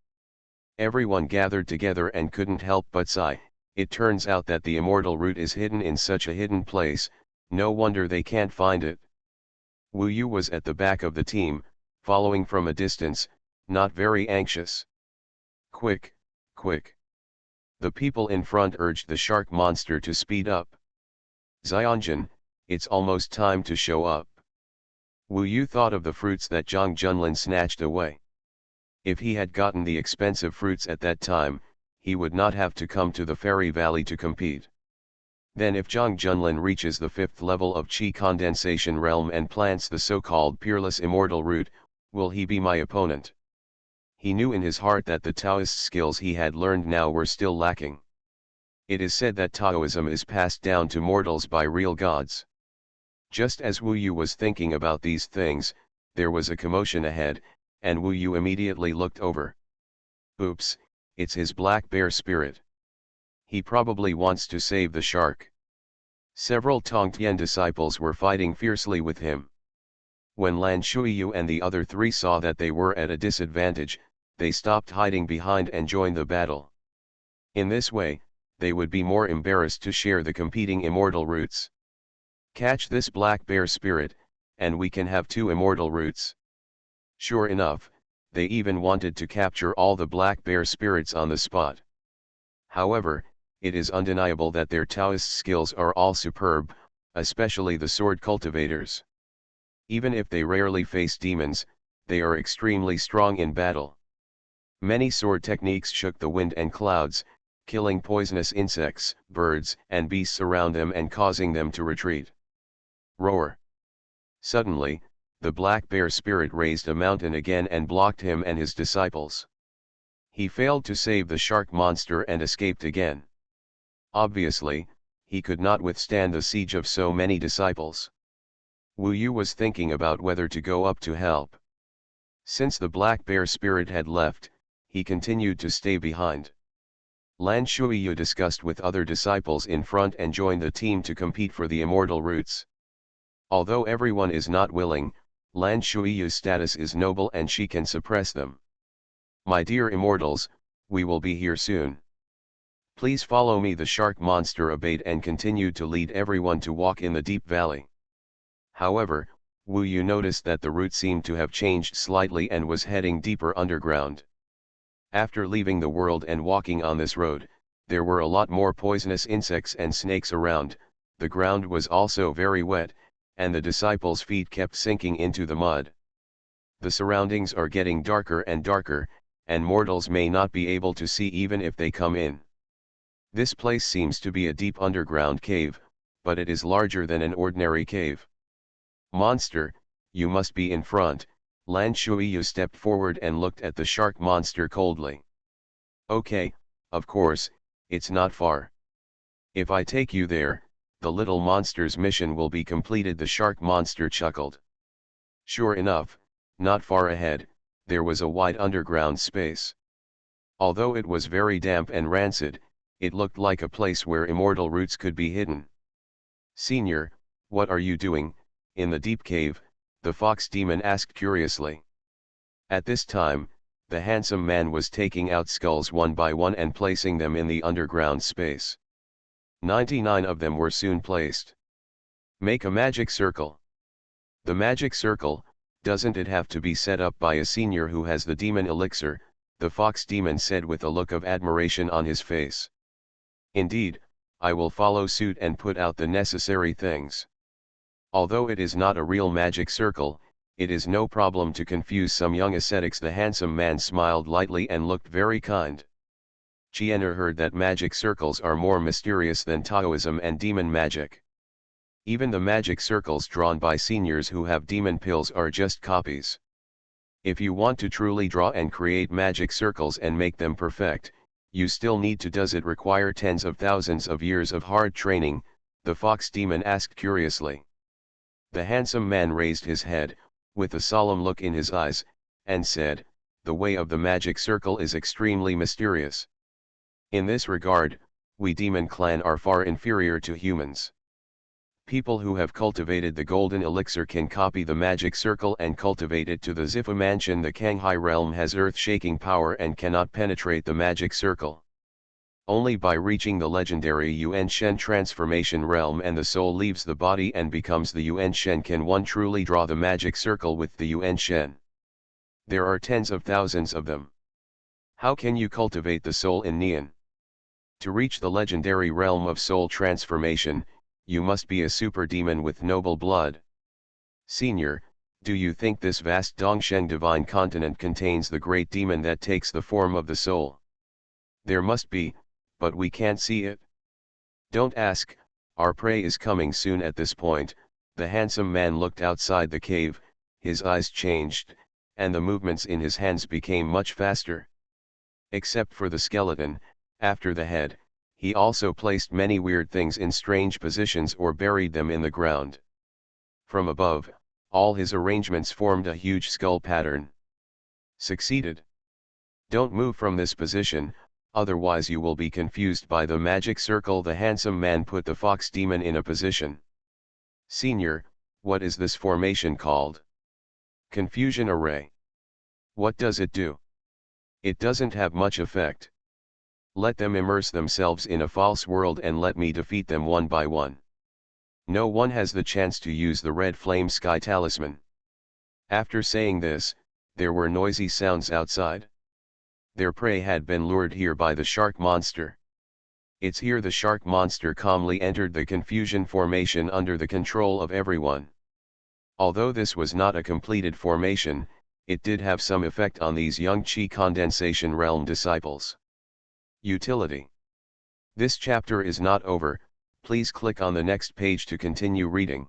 Everyone gathered together and couldn't help but sigh. It turns out that the immortal root is hidden in such a hidden place, no wonder they can't find it. Wu Yu was at the back of the team, following from a distance, not very anxious. Quick, quick. The people in front urged the shark monster to speed up. Xianjun, it's almost time to show up. Wu Yu thought of the fruits that Zhang Junlin snatched away. If he had gotten the expensive fruits at that time, he would not have to come to the Fairy Valley to compete. Then if Zhang Junlin reaches the 5th level of Qi condensation realm and plants the so-called peerless immortal root, will he be my opponent? He knew in his heart that the Taoist skills he had learned now were still lacking. It is said that Taoism is passed down to mortals by real gods. Just as Wu Yu was thinking about these things, there was a commotion ahead, and Wu Yu immediately looked over. Oops, it's his black bear spirit. He probably wants to save the shark. Several Tongtian disciples were fighting fiercely with him. When Lan Shuiyu and the other 3 saw that they were at a disadvantage, they stopped hiding behind and joined the battle. In this way, they would be more embarrassed to share the competing immortal roots. Catch this black bear spirit, and we can have 2 immortal roots. Sure enough, they even wanted to capture all the black bear spirits on the spot. However, it is undeniable that their Taoist skills are all superb, especially the sword cultivators. Even if they rarely face demons, they are extremely strong in battle. Many sword techniques shook the wind and clouds, killing poisonous insects, birds, and beasts around them and causing them to retreat. Roar! Suddenly, the black bear spirit raised a mountain again and blocked him and his disciples. He failed to save the shark monster and escaped again. Obviously, he could not withstand the siege of so many disciples. Wu Yu was thinking about whether to go up to help. Since the black bear spirit had left, he continued to stay behind. Lan Shuiyu discussed with other disciples in front and joined the team to compete for the immortal roots. Although everyone is not willing, Lan Shuiyu's status is noble and she can suppress them. My dear immortals, we will be here soon. Please follow me. The shark monster obeyed and continued to lead everyone to walk in the deep valley. However, Wu Yu noticed that the route seemed to have changed slightly and was heading deeper underground. After leaving the world and walking on this road, there were a lot more poisonous insects and snakes around. The ground was also very wet, and the disciples' feet kept sinking into the mud. The surroundings are getting darker and darker, and mortals may not be able to see even if they come in. This place seems to be a deep underground cave, but it is larger than an ordinary cave. Monster, you must be in front. Lan Shuiyu stepped forward and looked at the shark monster coldly. Okay, of course, it's not far. If I take you there, the little monster's mission will be completed. The shark monster chuckled. Sure enough, not far ahead, there was a wide underground space. Although it was very damp and rancid, it looked like a place where immortal roots could be hidden. Senior, what are you doing in the deep cave? The fox demon asked curiously. At this time, the handsome man was taking out skulls one by one and placing them in the underground space. 99 of them were soon placed. Make a magic circle. The magic circle, doesn't it have to be set up by a senior who has the demon elixir? The fox demon said with a look of admiration on his face. Indeed, I will follow suit and put out the necessary things. Although it is not a real magic circle, it is no problem to confuse some young ascetics. The handsome man smiled lightly and looked very kind. Qian'er heard that magic circles are more mysterious than Taoism and demon magic. Even the magic circles drawn by seniors who have demon pills are just copies. If you want to truly draw and create magic circles and make them perfect, you still need to. Does it require tens of thousands of years of hard training? The fox demon asked curiously. The handsome man raised his head, with a solemn look in his eyes, and said, "The way of the magic circle is extremely mysterious. In this regard, we demon clan are far inferior to humans. People who have cultivated the golden elixir can copy the magic circle and cultivate it to the Zifu mansion. The Kanghai realm has earth-shaking power and cannot penetrate the magic circle. Only by reaching the legendary Yuan Shen transformation realm and the soul leaves the body and becomes the Yuan Shen can one truly draw the magic circle with the Yuan Shen. There are tens of thousands of them. How can you cultivate the soul in Nian? To reach the legendary realm of soul transformation, you must be a super demon with noble blood. Senior, do you think this vast Dongsheng divine continent contains the great demon that takes the form of the soul? There must be, but we can't see it. Don't ask, our prey is coming soon." At this point, the handsome man looked outside the cave, his eyes changed, and the movements in his hands became much faster. Except for the skeleton, after the head, he also placed many weird things in strange positions or buried them in the ground. From above, all his arrangements formed a huge skull pattern. Succeeded. Don't move from this position, otherwise you will be confused by the magic circle. The handsome man put the fox demon in a position. Senior, what is this formation called? Confusion array. What does it do? It doesn't have much effect. Let them immerse themselves in a false world and let me defeat them one by one. No one has the chance to use the red flame sky talisman. After saying this, there were noisy sounds outside. Their prey had been lured here by the shark monster. It's here. The shark monster calmly entered the confusion formation under the control of everyone. Although this was not a completed formation, it did have some effect on these young Qi condensation realm disciples. Utility. This chapter is not over, please click on the next page to continue reading.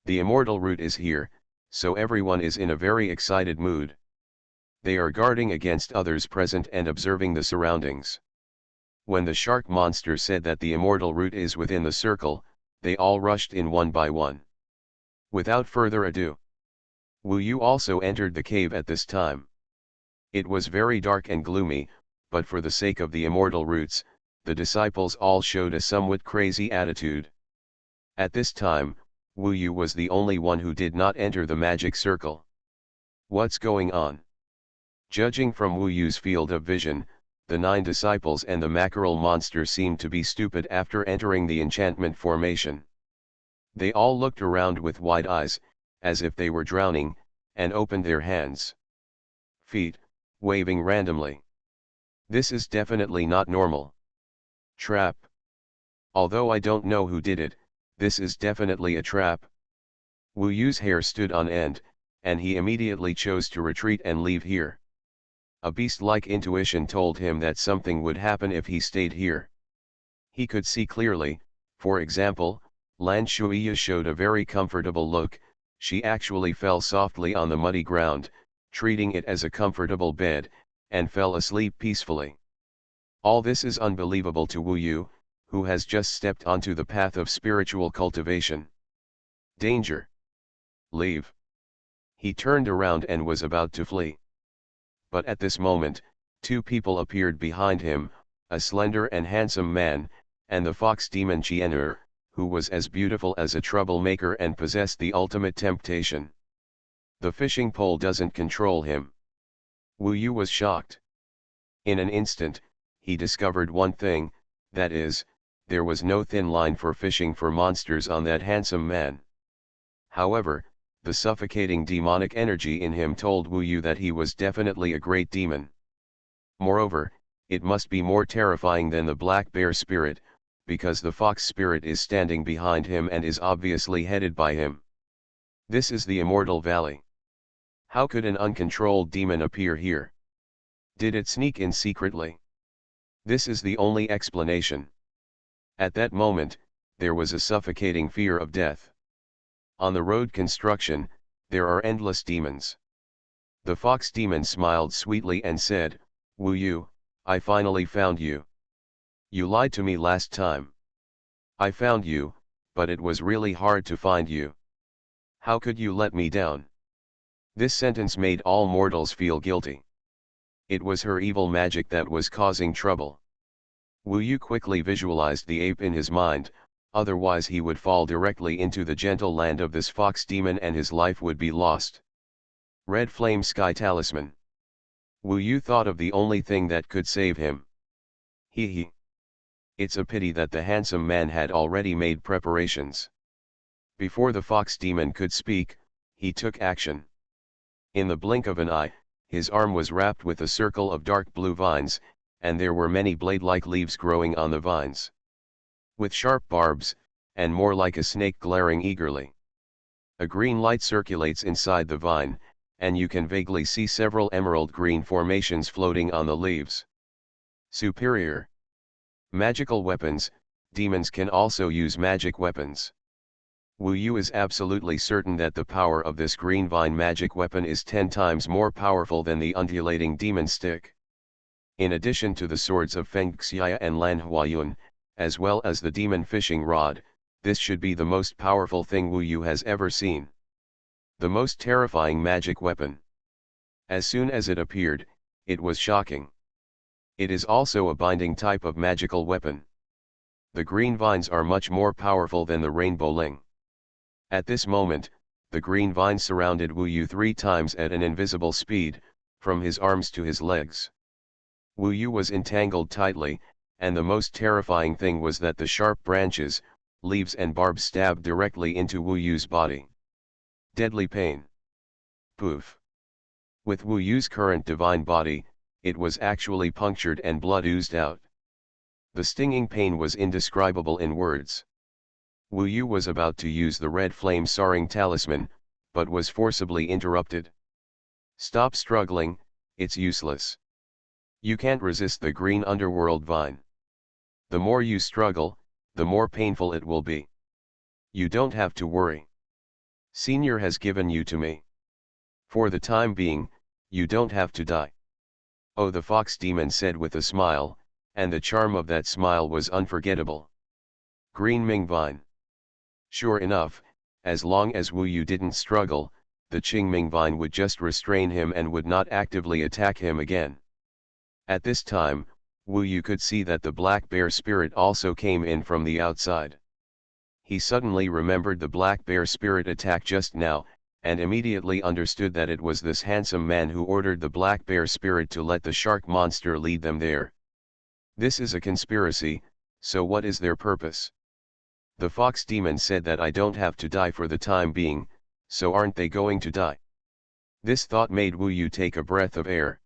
The immortal root is here, so everyone is in a very excited mood. They are guarding against others present and observing the surroundings. When the shark monster said that the immortal root is within the circle, they all rushed in one by one. Without further ado, Wu Yu also entered the cave at this time. It was very dark and gloomy, but for the sake of the immortal roots, the disciples all showed a somewhat crazy attitude. At this time, Wu Yu was the only one who did not enter the magic circle. What's going on? Judging from Wu Yu's field of vision, the 9 disciples and the mackerel monster seemed to be stupid after entering the enchantment formation. They all looked around with wide eyes, as if they were drowning, and opened their hands, feet, waving randomly. This is definitely not normal. Trap. Although I don't know who did it, this is definitely a trap. Wu Yu's hair stood on end, and he immediately chose to retreat and leave here. A beast-like intuition told him that something would happen if he stayed here. He could see clearly, for example, Lan Shuiya showed a very comfortable look. She actually fell softly on the muddy ground, treating it as a comfortable bed, and fell asleep peacefully. All this is unbelievable to Wu Yu, who has just stepped onto the path of spiritual cultivation. Danger! Leave! He turned around and was about to flee. But at this moment, 2 people appeared behind him, a slender and handsome man, and the fox demon Qian'er, who was as beautiful as a troublemaker and possessed the ultimate temptation. The fishing pole doesn't control him. Wu Yu was shocked. In an instant, he discovered one thing, that is, there was no thin line for fishing for monsters on that handsome man. However, The suffocating demonic energy in him told Wu Yu that he was definitely a great demon. Moreover, it must be more terrifying than the black bear spirit, because the fox spirit is standing behind him and is obviously headed by him. This is the Immortal Valley. How could an uncontrolled demon appear here? Did it sneak in secretly? This is the only explanation. At that moment, there was a suffocating fear of death. On the road construction, there are endless demons. The fox demon smiled sweetly and said, "Wu Yu, I finally found you. You lied to me last time. I found you, but it was really hard to find you. How could you let me down?" This sentence made all mortals feel guilty. It was her evil magic that was causing trouble. Wu Yu quickly visualized the ape in his mind, otherwise he would fall directly into the gentle land of this fox demon and his life would be lost. Red Flame Sky Talisman. Wu Yu thought of the only thing that could save him. He. It's a pity that the handsome man had already made preparations. Before the fox demon could speak, he took action. In the blink of an eye, his arm was wrapped with a circle of dark blue vines, and there were many blade-like leaves growing on the vines. With sharp barbs, and more like a snake glaring eagerly. A green light circulates inside the vine, and you can vaguely see several emerald green formations floating on the leaves. Superior. Magical weapons, demons can also use magic weapons. Wu Yu is absolutely certain that the power of this green vine magic weapon is 10 times more powerful than the undulating demon stick. In addition to the swords of Feng Xiya and Lan Huayun, as well as the demon fishing rod, this should be the most powerful thing Wu Yu has ever seen. The most terrifying magic weapon. As soon as it appeared, it was shocking. It is also a binding type of magical weapon. The green vines are much more powerful than the rainbow ling. At this moment, the green vine surrounded Wu Yu 3 times at an invisible speed, from his arms to his legs. Wu Yu was entangled tightly, and the most terrifying thing was that the sharp branches, leaves and barbs stabbed directly into Wu Yu's body. Deadly pain. Poof. With Wu Yu's current divine body, it was actually punctured and blood oozed out. The stinging pain was indescribable in words. Wu Yu was about to use the red flame soaring talisman, but was forcibly interrupted. "Stop struggling, it's useless. You can't resist the green underworld vine. The more you struggle, the more painful it will be. You don't have to worry. Senior has given you to me. For the time being, you don't have to die." "Oh," the fox demon said with a smile, and the charm of that smile was unforgettable. Green Ming Vine. Sure enough, as long as Wu Yu didn't struggle, the Qingming Vine would just restrain him and would not actively attack him again. At this time, Wu Yu could see that the black bear spirit also came in from the outside. He suddenly remembered the black bear spirit attack just now, and immediately understood that it was this handsome man who ordered the black bear spirit to let the shark monster lead them there. This is a conspiracy, so what is their purpose? The fox demon said that I don't have to die for the time being, so aren't they going to die? This thought made Wu Yu take a breath of air.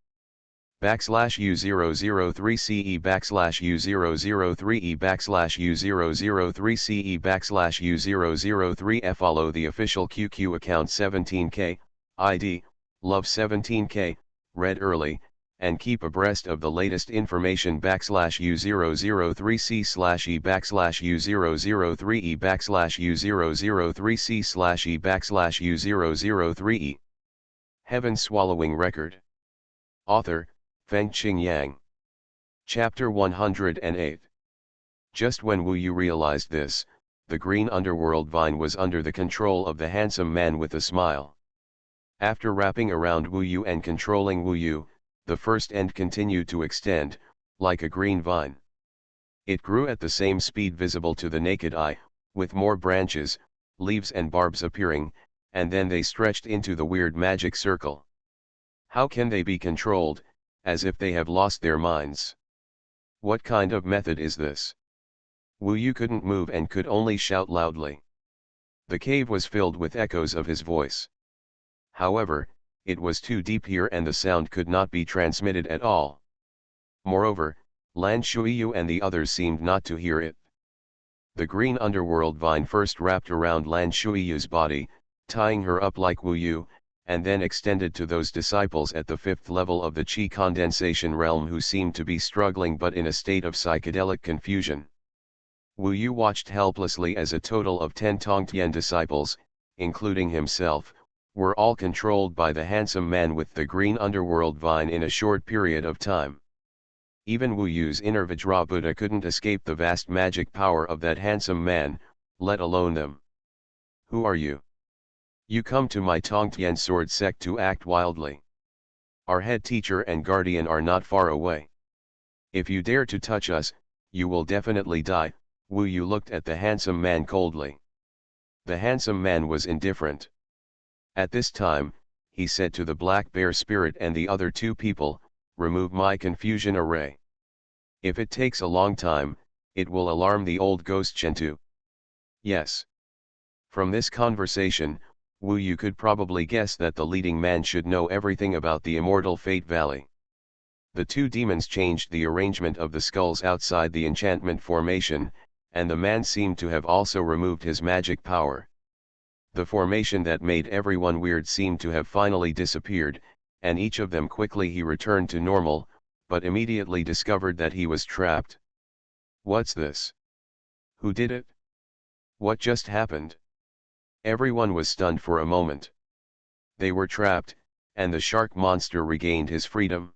/U003CE /U003E /U003CE /U003F. Follow the official QQ account 17K, ID, Love 17K, read early, and keep abreast of the latest information /U003C /E /U003E /U003C /E /U003E. Heaven Swallowing Record. Author, Fengqing Yang. Chapter 108. Just when Wu Yu realized this, the green underworld vine was under the control of the handsome man with a smile. After wrapping around Wu Yu and controlling Wu Yu, the first end continued to extend, like a green vine. It grew at the same speed visible to the naked eye, with more branches, leaves and barbs appearing, and then they stretched into the weird magic circle. How can they be controlled, as if they have lost their minds? What kind of method is this? Wu Yu couldn't move and could only shout loudly. The cave was filled with echoes of his voice. However, it was too deep here and the sound could not be transmitted at all. Moreover, Lan Shuiyu and the others seemed not to hear it. The green underworld vine first wrapped around Lan Shuiyu's body, tying her up like Wu Yu, and then extended to those disciples at the fifth level of the Qi condensation realm who seemed to be struggling but in a state of psychedelic confusion. Wu Yu watched helplessly as a total of 10 Tongtian disciples, including himself, were all controlled by the handsome man with the green underworld vine in a short period of time. Even Wu Yu's inner Vajra Buddha couldn't escape the vast magic power of that handsome man, let alone them. Who are you? You come to my Tongtian sword sect to act wildly. Our head teacher and guardian are not far away. If you dare to touch us, you will definitely die. Wu Yu looked at the handsome man coldly. The handsome man was indifferent. At this time, he said to the black bear spirit and the other two people, remove my confusion array. If it takes a long time, it will alarm the old ghost Chentu. Yes. From this conversation, Wu Yu could probably guess that the leading man should know everything about the immortal Fate Valley. The two demons changed the arrangement of the skulls outside the enchantment formation, and the man seemed to have also removed his magic power. The formation that made everyone weird seemed to have finally disappeared, and each of them quickly he returned to normal, but immediately discovered that he was trapped. What's this? Who did it? What just happened? Everyone was stunned for a moment. They were trapped, and the shark monster regained his freedom.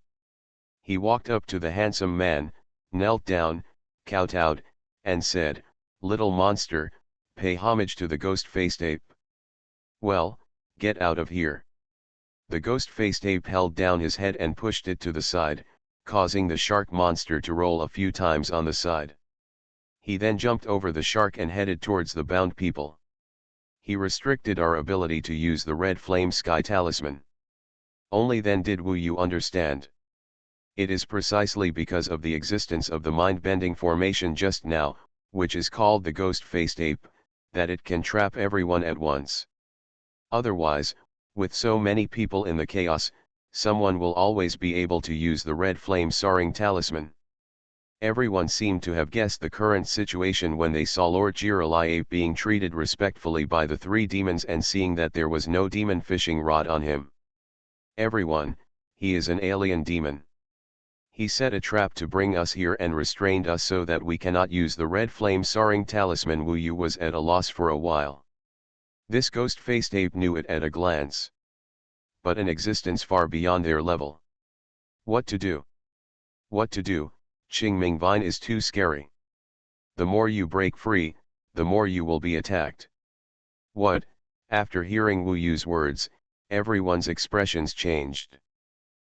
He walked up to the handsome man, knelt down, kowtowed, and said, "Little monster, pay homage to the ghost-faced ape." "Well, get out of here." The ghost-faced ape held down his head and pushed it to the side, causing the shark monster to roll a few times on the side. He then jumped over the shark and headed towards the bound people. He restricted our ability to use the red flame sky talisman. Only then did Wu Yu understand. It is precisely because of the existence of the mind-bending formation just now, which is called the ghost-faced ape, that it can trap everyone at once. Otherwise, with so many people in the chaos, someone will always be able to use the red flame soaring talisman. Everyone seemed to have guessed the current situation when they saw Lord Jiralai Ape being treated respectfully by the three demons and seeing that there was no demon fishing rod on him. Everyone, he is an alien demon. He set a trap to bring us here and restrained us so that we cannot use the red flame soaring talisman. Wu Yu was at a loss for a while. This ghost-faced ape knew it at a glance. But an existence far beyond their level. What to do? What to do? Qingming Vine is too scary. The more you break free, the more you will be attacked. What? After hearing Wu Yu's words, everyone's expressions changed.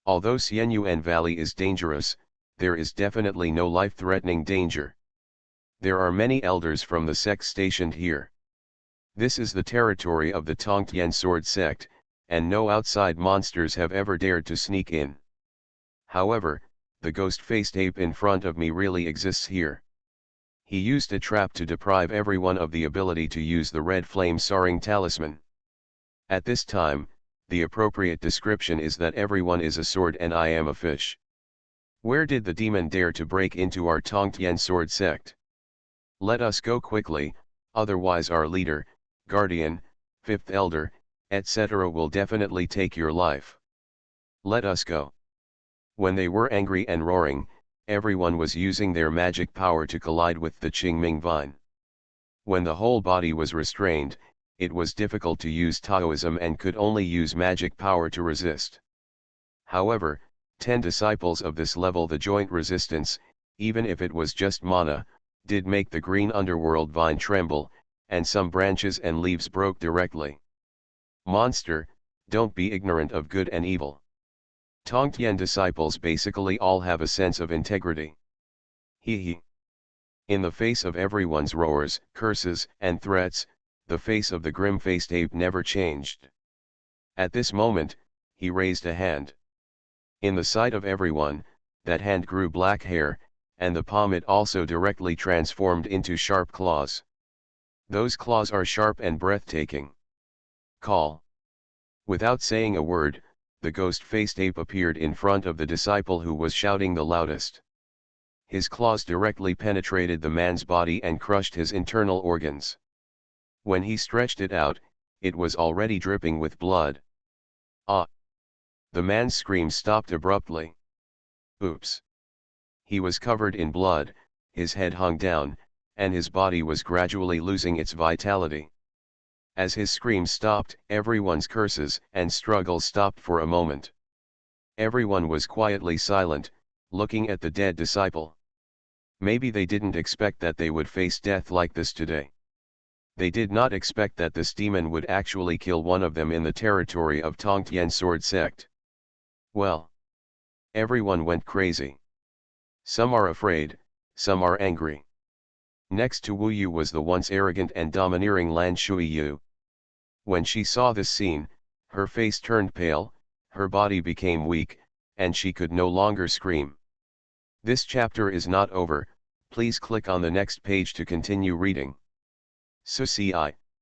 Although Xuanhuan Valley is dangerous, there is definitely no life-threatening danger. There are many elders from the sect stationed here. This is the territory of the Tongtian Sword sect, and no outside monsters have ever dared to sneak in. However, the ghost-faced ape in front of me really exists here. He used a trap to deprive everyone of the ability to use the red flame soaring talisman. At this time, the appropriate description is that everyone is a sword and I am a fish. Where did the demon dare to break into our Tongtian Sword sect? Let us go quickly, otherwise our leader, guardian, fifth elder, etc. will definitely take your life. Let us go. When they were angry and roaring, everyone was using their magic power to collide with the Qingming Vine. When the whole body was restrained, it was difficult to use Taoism and could only use magic power to resist. However, 10 disciples of this level, the joint resistance, even if it was just mana, did make the green underworld vine tremble, and some branches and leaves broke directly. Monster, don't be ignorant of good and evil. Tongtian disciples basically all have a sense of integrity. He. In the face of everyone's roars, curses, and threats, the face of the grim-faced ape never changed. At this moment, he raised a hand. In the sight of everyone, that hand grew black hair, and the palm it also directly transformed into sharp claws. Those claws are sharp and breathtaking. Call. Without saying a word, the ghost-faced ape appeared in front of the disciple who was shouting the loudest. His claws directly penetrated the man's body and crushed his internal organs. When he stretched it out, it was already dripping with blood. Ah! The man's scream stopped abruptly. Oops! He was covered in blood, his head hung down, and his body was gradually losing its vitality. As his scream stopped, everyone's curses and struggles stopped for a moment. Everyone was quietly silent, looking at the dead disciple. Maybe they didn't expect that they would face death like this today. They did not expect that this demon would actually kill one of them in the territory of Tongtian Sword Sect. Well, everyone went crazy. Some are afraid, some are angry. Next to Wu Yu was the once arrogant and domineering Lan Shuiyu. When she saw this scene, her face turned pale, her body became weak, and she could no longer scream. This chapter is not over, please click on the next page to continue reading. Susi,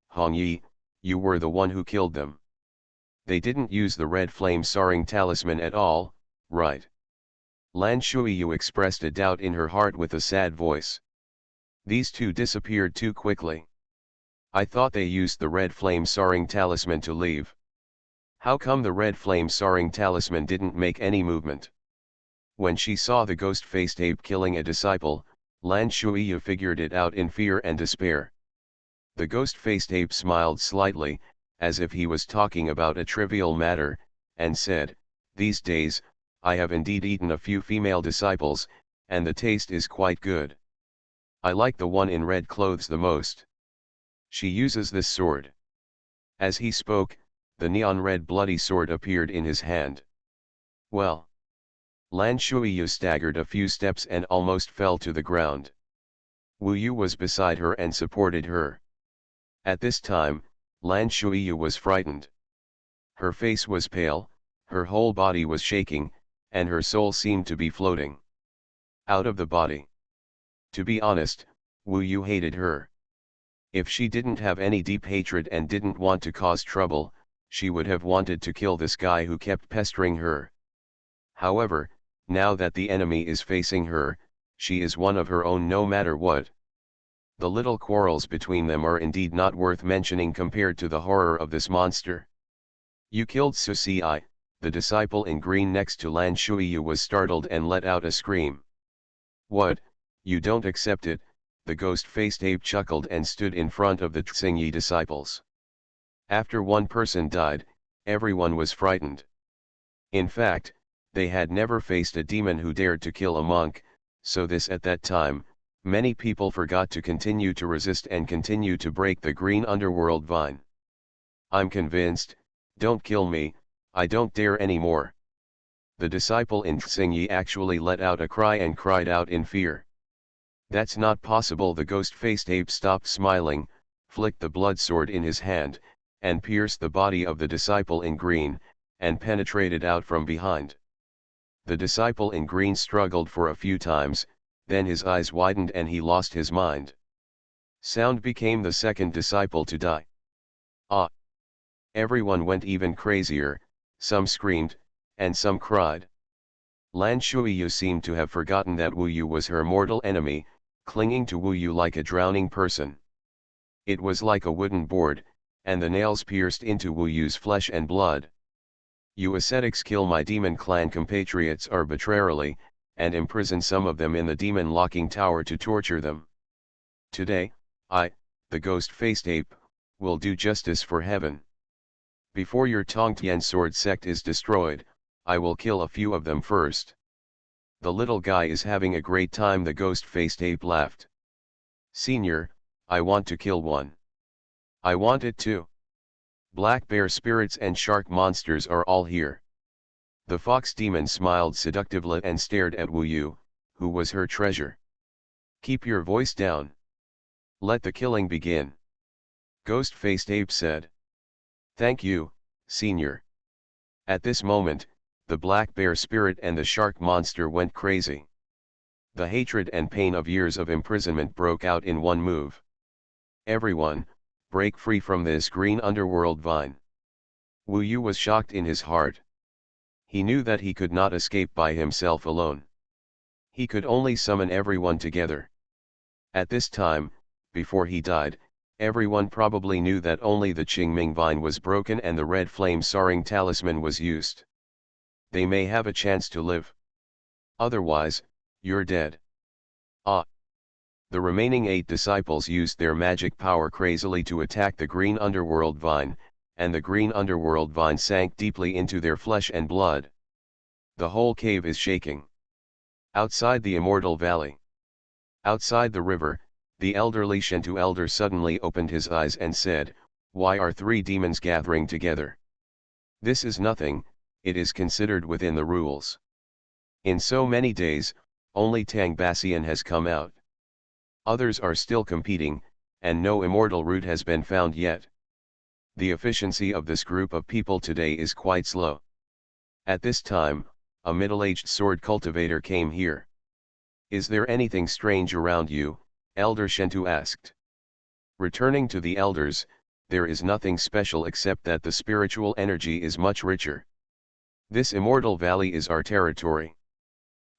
Hong Yi, you were the one who killed them. They didn't use the red flame soaring talisman at all, right? Lan Shuiyu expressed a doubt in her heart with a sad voice. These two disappeared too quickly. I thought they used the red flame soaring talisman to leave. How come the red flame soaring talisman didn't make any movement? When she saw the ghost-faced ape killing a disciple, Lan Shuiyu figured it out in fear and despair. The ghost-faced ape smiled slightly, as if he was talking about a trivial matter, and said, "These days, I have indeed eaten a few female disciples, and the taste is quite good. I like the one in red clothes the most. She uses this sword." As he spoke, the neon red bloody sword appeared in his hand. Well. Lan Shuiyu staggered a few steps and almost fell to the ground. Wu Yu was beside her and supported her. At this time, Lan Shuiyu was frightened. Her face was pale, her whole body was shaking, and her soul seemed to be floating out of the body. To be honest, Wu Yu hated her. If she didn't have any deep hatred and didn't want to cause trouble, she would have wanted to kill this guy who kept pestering her. However, now that the enemy is facing her, she is one of her own no matter what. The little quarrels between them are indeed not worth mentioning compared to the horror of this monster. You killed Susi, the disciple in green next to Lan Shuiyu was startled and let out a scream. What, you don't accept it? The ghost-faced ape chuckled and stood in front of the Xingyi disciples. After one person died, everyone was frightened. In fact, they had never faced a demon who dared to kill a monk, so this at that time, many people forgot to continue to resist and continue to break the green underworld vine. I'm convinced, don't kill me, I don't dare anymore. The disciple in Xingyi actually let out a cry and cried out in fear. That's not possible. The ghost-faced ape stopped smiling, flicked the blood sword in his hand, and pierced the body of the disciple in green, and penetrated out from behind. The disciple in green struggled for a few times, then his eyes widened and he lost his mind. Sound became the second disciple to die. Ah! Everyone went even crazier, some screamed, and some cried. Lan Shuiyu seemed to have forgotten that Wu Yu was her mortal enemy, clinging to Wu Yu like a drowning person. It was like a wooden board, and the nails pierced into Wu Yu's flesh and blood. You ascetics kill my demon clan compatriots arbitrarily, and imprison some of them in the demon locking tower to torture them. Today, I, the ghost-faced ape, will do justice for heaven. Before your Tongtian sword sect is destroyed, I will kill a few of them first. The little guy is having a great time. The ghost-faced ape laughed. Senior, I want to kill one. I want it too. Black bear spirits and shark monsters are all here. The fox demon smiled seductively and stared at Wu Yu, who was her treasure. Keep your voice down. Let the killing begin. Ghost-faced ape said. Thank you, senior. At this moment, the black bear spirit and the shark monster went crazy. The hatred and pain of years of imprisonment broke out in one move. Everyone, break free from this green underworld vine. Wu Yu was shocked in his heart. He knew that he could not escape by himself alone. He could only summon everyone together. At this time, before he died, everyone probably knew that only the Qingming vine was broken and the red flame soaring talisman was used. They may have a chance to live. Otherwise, you're dead. Ah! The remaining 8 disciples used their magic power crazily to attack the green underworld vine, and the green underworld vine sank deeply into their flesh and blood. The whole cave is shaking. Outside the Immortal Valley. Outside the river, the elderly Shentu elder suddenly opened his eyes and said, "Why are 3 demons gathering together? This is nothing, it is considered within the rules. In so many days, only Tang Basian has come out. Others are still competing, and no immortal root has been found yet. The efficiency of this group of people today is quite slow." At this time, a middle-aged sword cultivator came here. "Is there anything strange around you?" Elder Shentu asked. Returning to the elders, "There is nothing special except that the spiritual energy is much richer. This immortal valley is our territory.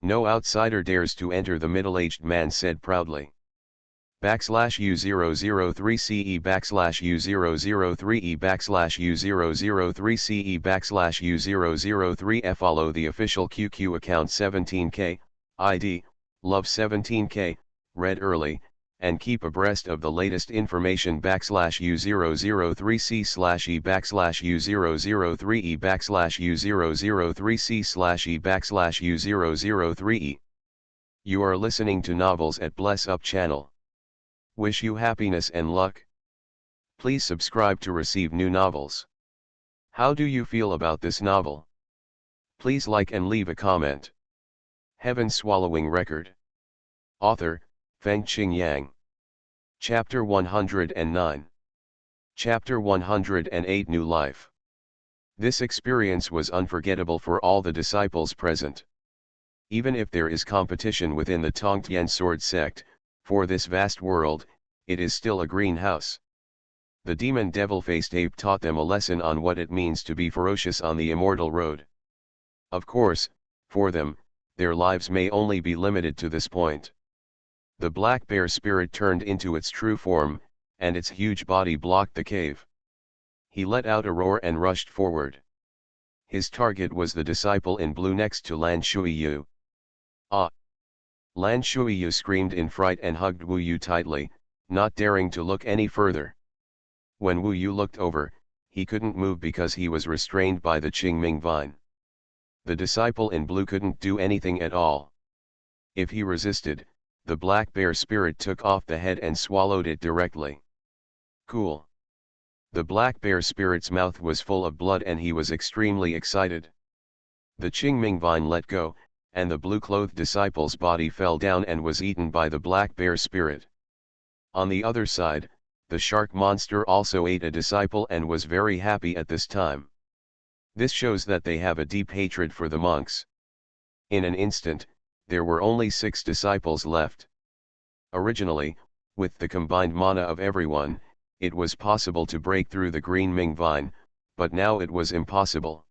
No outsider dares to enter," the middle-aged man said proudly. /U003CE /U003E /U003CE /U003F. Follow the official QQ account 17K, ID, Love 17K, read early, and keep abreast of the latest information /U003C /E /U003E /U003C /E /U003E. You are listening to Novels at Bless Up channel. Wish you happiness and luck. Please subscribe to receive new novels. How do you feel about this novel? Please like and leave a comment. Heaven Swallowing Record. Author, Fengqing Yang. Chapter 109. Chapter 108. New Life. This experience was unforgettable for all the disciples present. Even if there is competition within the Tongtian sword sect, for this vast world, it is still a greenhouse. The demon devil-faced ape taught them a lesson on what it means to be ferocious on the immortal road. Of course, for them, their lives may only be limited to this point. The black bear spirit turned into its true form, and its huge body blocked the cave. He let out a roar and rushed forward. His target was the disciple in blue next to Lan Shuiyu. Ah! Lan Shuiyu screamed in fright and hugged Wu Yu tightly, not daring to look any further. When Wu Yu looked over, he couldn't move because he was restrained by the Qingming vine. The disciple in blue couldn't do anything at all. If he resisted, the black bear spirit took off the head and swallowed it directly. Cool. The black bear spirit's mouth was full of blood and he was extremely excited. The Qingming vine let go, and the blue-clothed disciple's body fell down and was eaten by the black bear spirit. On the other side, the shark monster also ate a disciple and was very happy at this time. This shows that they have a deep hatred for the monks. In an instant, there were only 6 disciples left. Originally, with the combined mana of everyone, it was possible to break through the green Ming vine, but now it was impossible.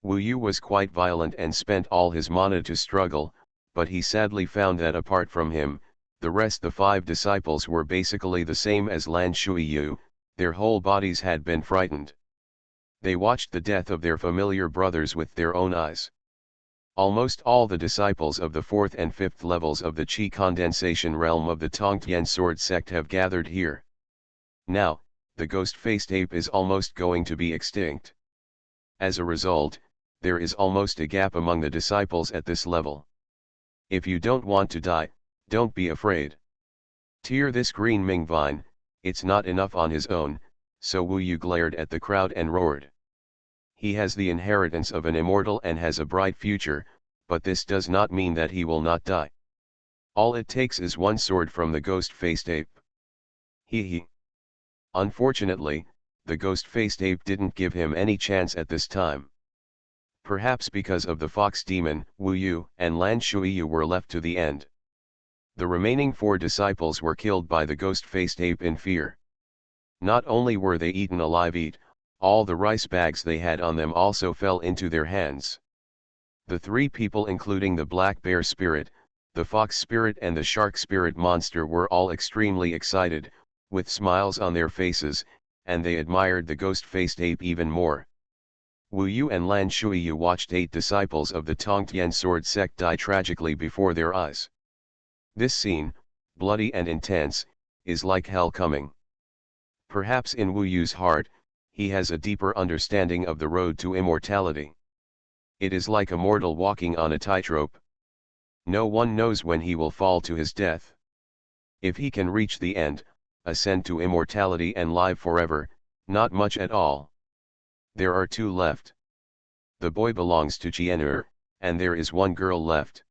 Wu Yu was quite violent and spent all his mana to struggle, but he sadly found that apart from him, the 5 disciples were basically the same as Lan Shuiyu, their whole bodies had been frightened. They watched the death of their familiar brothers with their own eyes. Almost all the disciples of the 4th and 5th levels of the Qi condensation realm of the Tongtian sword sect have gathered here. Now, the ghost-faced ape is almost going to be extinct. As a result, there is almost a gap among the disciples at this level. If you don't want to die, don't be afraid. Tear this green Ming vine, it's not enough on his own, so Wu Yu glared at the crowd and roared. He has the inheritance of an immortal and has a bright future, but this does not mean that he will not die. All it takes is one sword from the ghost-faced ape. He. Unfortunately, the ghost-faced ape didn't give him any chance at this time. Perhaps because of the fox demon, Wu Yu and Lan Shuiyu were left to the end. The remaining 4 disciples were killed by the ghost-faced ape in fear. Not only were they eaten alive, all the rice bags they had on them also fell into their hands. The 3 people, including the black bear spirit, the fox spirit and the shark spirit monster, were all extremely excited, with smiles on their faces, and they admired the ghost-faced ape even more. Wu Yu and Lan Shuiyu watched 8 disciples of the Tongtian sword sect die tragically before their eyes. This scene, bloody and intense, is like hell coming. Perhaps in Wu Yu's heart, he has a deeper understanding of the road to immortality. It is like a mortal walking on a tightrope. No one knows when he will fall to his death. If he can reach the end, ascend to immortality and live forever, not much at all. There are 2 left. The boy belongs to Qian'er, and there is 1 girl left.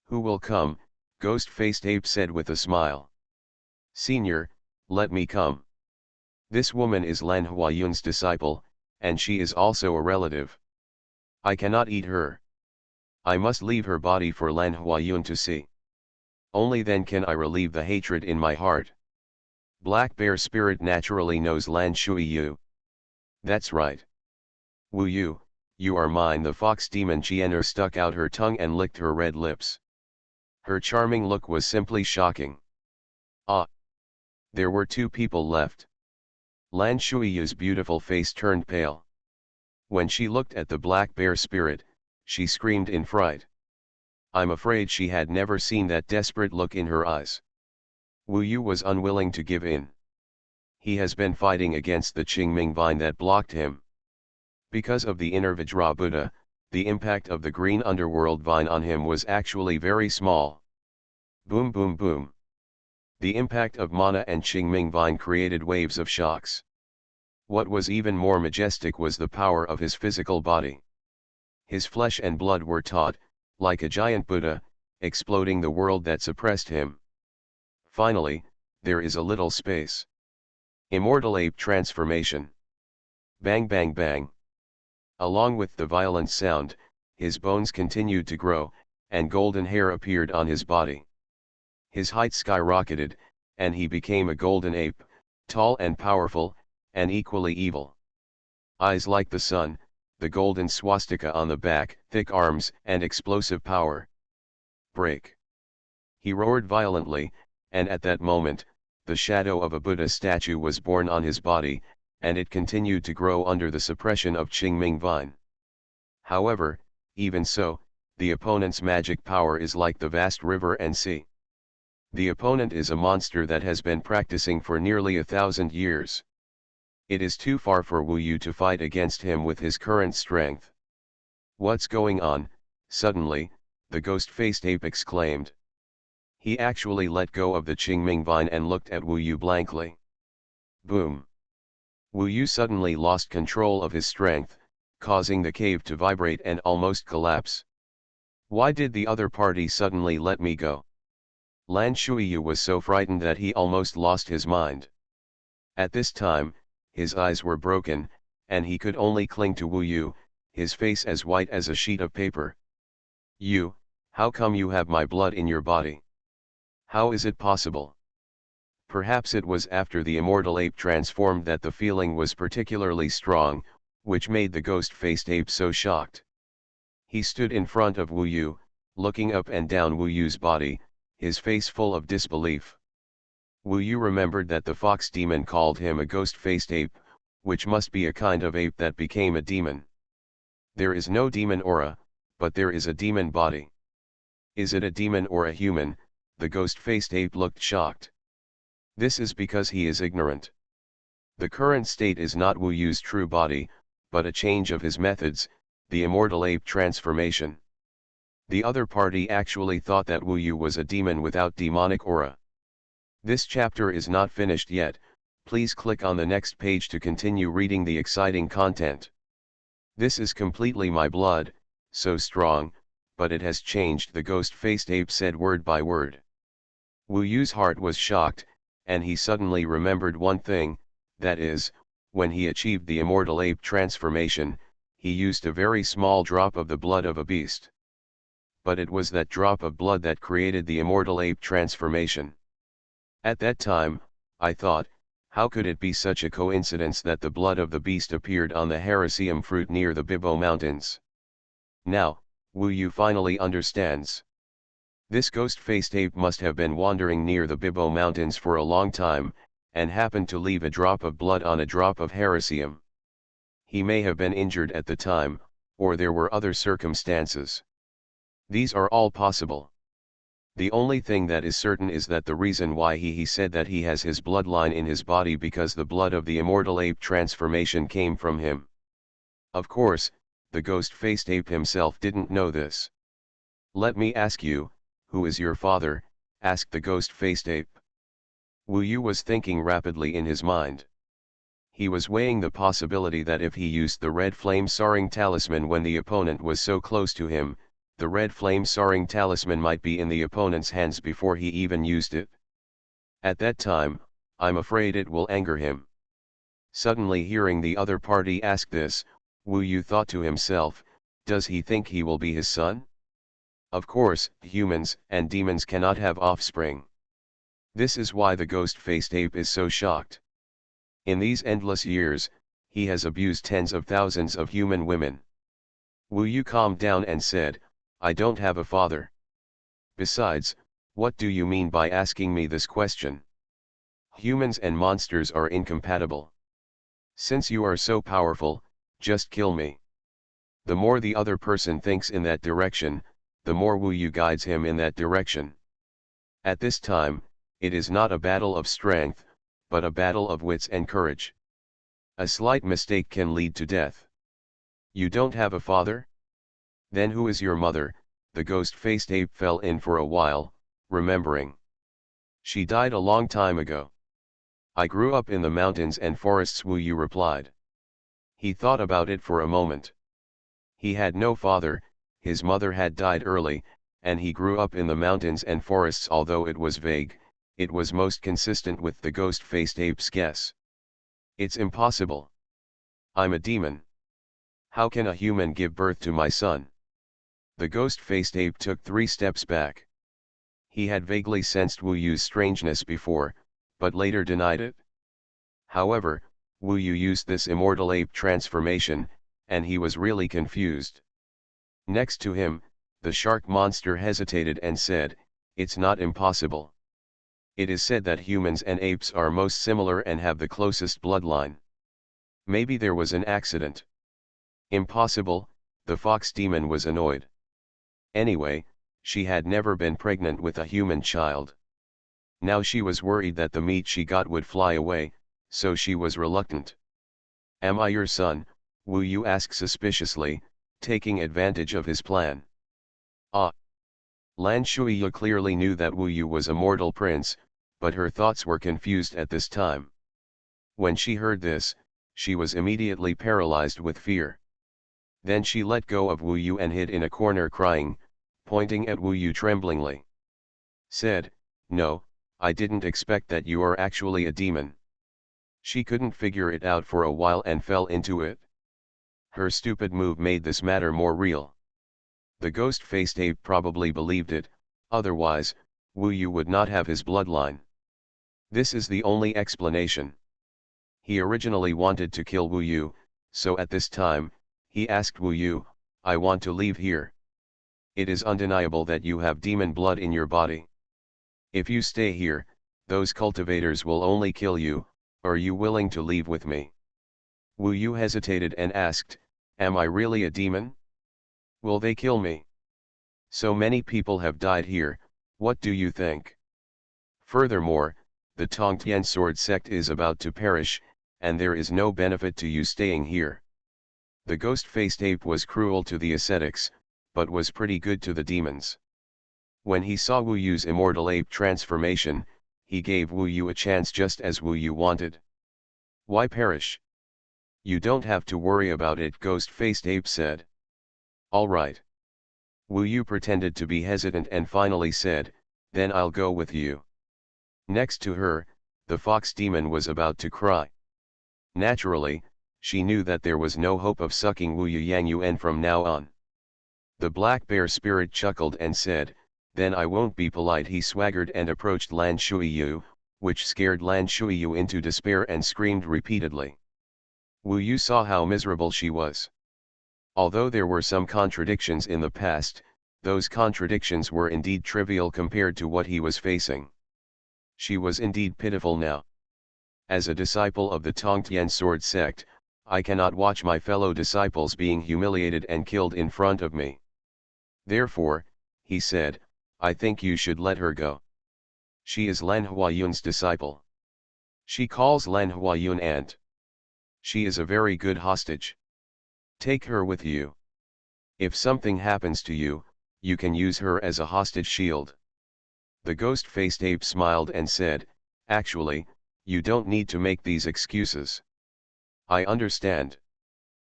Who will come? Ghost-faced ape said with a smile. Senior, let me come. This woman is Lan Huayun's disciple, and she is also a relative. I cannot eat her. I must leave her body for Lan Huayun to see. Only then can I relieve the hatred in my heart. Black Bear Spirit naturally knows Lan Shuiyu. That's right. Wu Yu, you are mine. The fox demon Qian'er stuck out her tongue and licked her red lips. Her charming look was simply shocking. Ah! There were 2 people left. Lan Shuiyu's beautiful face turned pale. When she looked at the black bear spirit, she screamed in fright. I'm afraid she had never seen that desperate look in her eyes. Wu Yu was unwilling to give in. He has been fighting against the Qingming vine that blocked him. Because of the inner Vajra Buddha, the impact of the green underworld vine on him was actually very small. Boom boom boom. The impact of mana and Qingming vine created waves of shocks. What was even more majestic was the power of his physical body. His flesh and blood were taut, like a giant Buddha, exploding the world that suppressed him. Finally, there is a little space. Immortal ape transformation. Bang bang bang. Along with the violent sound, his bones continued to grow, and golden hair appeared on his body. His height skyrocketed, and he became a golden ape, tall and powerful, and equally evil. Eyes like the sun, the golden swastika on the back, thick arms, and explosive power. Break. He roared violently, and at that moment, the shadow of a Buddha statue was born on his body, and it continued to grow under the suppression of Qingming vine. However, even so, the opponent's magic power is like the vast river and sea. The opponent is a monster that has been practicing for nearly 1,000 years. It is too far for Wu Yu to fight against him with his current strength. What's going on? Suddenly, the ghost-faced ape exclaimed. He actually let go of the Qingming vine and looked at Wu Yu blankly. Boom! Wu Yu suddenly lost control of his strength, causing the cave to vibrate and almost collapse. Why did the other party suddenly let me go? Lan Shuiyu was so frightened that he almost lost his mind. At this time, his eyes were broken, and he could only cling to Wu Yu, his face as white as a sheet of paper. You, how come you have my blood in your body? How is it possible? Perhaps it was after the immortal ape transformed that the feeling was particularly strong, which made the ghost-faced ape so shocked. He stood in front of Wu Yu, looking up and down Wu Yu's body, his face full of disbelief. Wu Yu remembered that the fox demon called him a ghost-faced ape, which must be a kind of ape that became a demon. There is no demon aura, but there is a demon body. Is it a demon or a human? The ghost-faced ape looked shocked. This is because he is ignorant. The current state is not Wu Yu's true body, but a change of his methods, the immortal ape transformation. The other party actually thought that Wu Yu was a demon without demonic aura. This chapter is not finished yet, please click on the next page to continue reading the exciting content. This is completely my blood, so strong, but it has changed, the ghost-faced ape said word by word. Wu Yu's heart was shocked, and he suddenly remembered one thing, that is, when he achieved the immortal ape transformation, he used a very small drop of the blood of a beast. but it was that drop of blood that created the immortal ape transformation. At that time, I thought, how could it be such a coincidence that the blood of the beast appeared on the Hericium fruit near the Bibo Mountains? Now, Wu Yu finally understands. This ghost-faced ape must have been wandering near the Bibo Mountains for a long time, and happened to leave a drop of blood on a drop of Hericium. He may have been injured at the time, or there were other circumstances. These are all possible. The only thing that is certain is that the reason why he said that he has his bloodline in his body because the blood of the immortal ape transformation came from him. Of course, the ghost-faced ape himself didn't know this. "Let me ask you, who is your father?" asked the ghost-faced ape. Wu Yu was thinking rapidly in his mind. He was weighing the possibility that if he used the red flame soaring talisman when the opponent was so close to him, the red flame soaring talisman might be in the opponent's hands before he even used it. At that time, I'm afraid it will anger him. Suddenly hearing the other party ask this, Wu Yu thought to himself, does he think he will be his son? Of course, humans and demons cannot have offspring. This is why the ghost-faced ape is so shocked. In these endless years, he has abused tens of thousands of human women. Wu Yu calmed down and said, I don't have a father. Besides, what do you mean by asking me this question? Humans and monsters are incompatible. Since you are so powerful, just kill me. The more the other person thinks in that direction, the more Wu Yu guides him in that direction. At this time, it is not a battle of strength, but a battle of wits and courage. A slight mistake can lead to death. You don't have a father? Then who is your mother? The ghost-faced ape fell in for a while, remembering. She died a long time ago. I grew up in the mountains and forests, Wu Yu replied. He thought about it for a moment. He had no father, his mother had died early, and he grew up in the mountains and forests. Although it was vague, it was most consistent with the ghost-faced ape's guess. It's impossible. I'm a demon. How can a human give birth to my son? The ghost-faced ape took 3 steps back. He had vaguely sensed Wu Yu's strangeness before, but later denied it. However, Wu Yu used this immortal ape transformation, and he was really confused. Next to him, the shark monster hesitated and said, it's not impossible. It is said that humans and apes are most similar and have the closest bloodline. Maybe there was an accident. Impossible, the fox demon was annoyed. Anyway, she had never been pregnant with a human child. Now she was worried that the meat she got would fly away, so she was reluctant. Am I your son? Wu Yu asked suspiciously, taking advantage of his plan. Ah! Lan Shuiya clearly knew that Wu Yu was a mortal prince, but her thoughts were confused at this time. When she heard this, she was immediately paralyzed with fear. Then she let go of Wu Yu and hid in a corner crying, pointing at Wu Yu tremblingly. Said, no, I didn't expect that you are actually a demon. She couldn't figure it out for a while and fell into it. Her stupid move made this matter more real. The ghost-faced ape probably believed it, otherwise, Wu Yu would not have his bloodline. This is the only explanation. He originally wanted to kill Wu Yu, so at this time, he asked Wu Yu, I want to leave here. It is undeniable that you have demon blood in your body. If you stay here, those cultivators will only kill you. Are you willing to leave with me? Wu Yu hesitated and asked, am I really a demon? Will they kill me? So many people have died here, what do you think? Furthermore, the Tongtian sword sect is about to perish, and there is no benefit to you staying here. The ghost-faced ape was cruel to the ascetics, but was pretty good to the demons. When he saw Wu Yu's immortal ape transformation, he gave Wu Yu a chance just as Wu Yu wanted. Why perish? You don't have to worry about it, ghost-faced ape said. All right. Wu Yu pretended to be hesitant and finally said, then I'll go with you. Next to her, the fox demon was about to cry. Naturally, she knew that there was no hope of sucking Wu Yu Yang Yuan from now on. The black bear spirit chuckled and said, "Then I won't be polite." He swaggered and approached Lan Shuiyu, which scared Lan Shuiyu into despair and screamed repeatedly. Wu Yu saw how miserable she was. Although there were some contradictions in the past, those contradictions were indeed trivial compared to what he was facing. She was indeed pitiful now. As a disciple of the Tongtian sword sect, I cannot watch my fellow disciples being humiliated and killed in front of me. Therefore, he said, I think you should let her go. She is Lan Huayun's disciple. She calls Lan Huayun aunt. She is a very good hostage. Take her with you. If something happens to you, you can use her as a hostage shield. The ghost-faced ape smiled and said, actually, you don't need to make these excuses. I understand.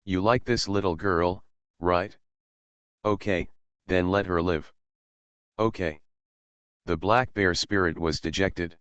You like this little girl, right? Okay, then let her live. Okay. The black bear spirit was dejected.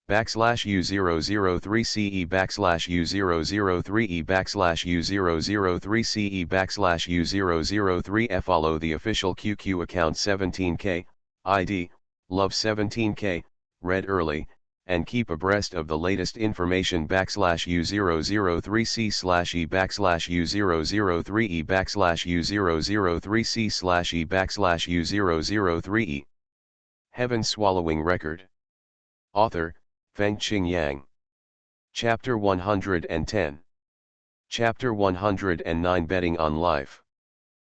/U003CE /U003E /U003CE /U003F. Follow the official QQ account 17K, ID, Love 17K, read early, and keep abreast of the latest information. /U003C /E /U003E /U003C /E /U003E. Heaven Swallowing Record. Author, Fengqing Yang. Chapter 110. Chapter 109. Betting on Life.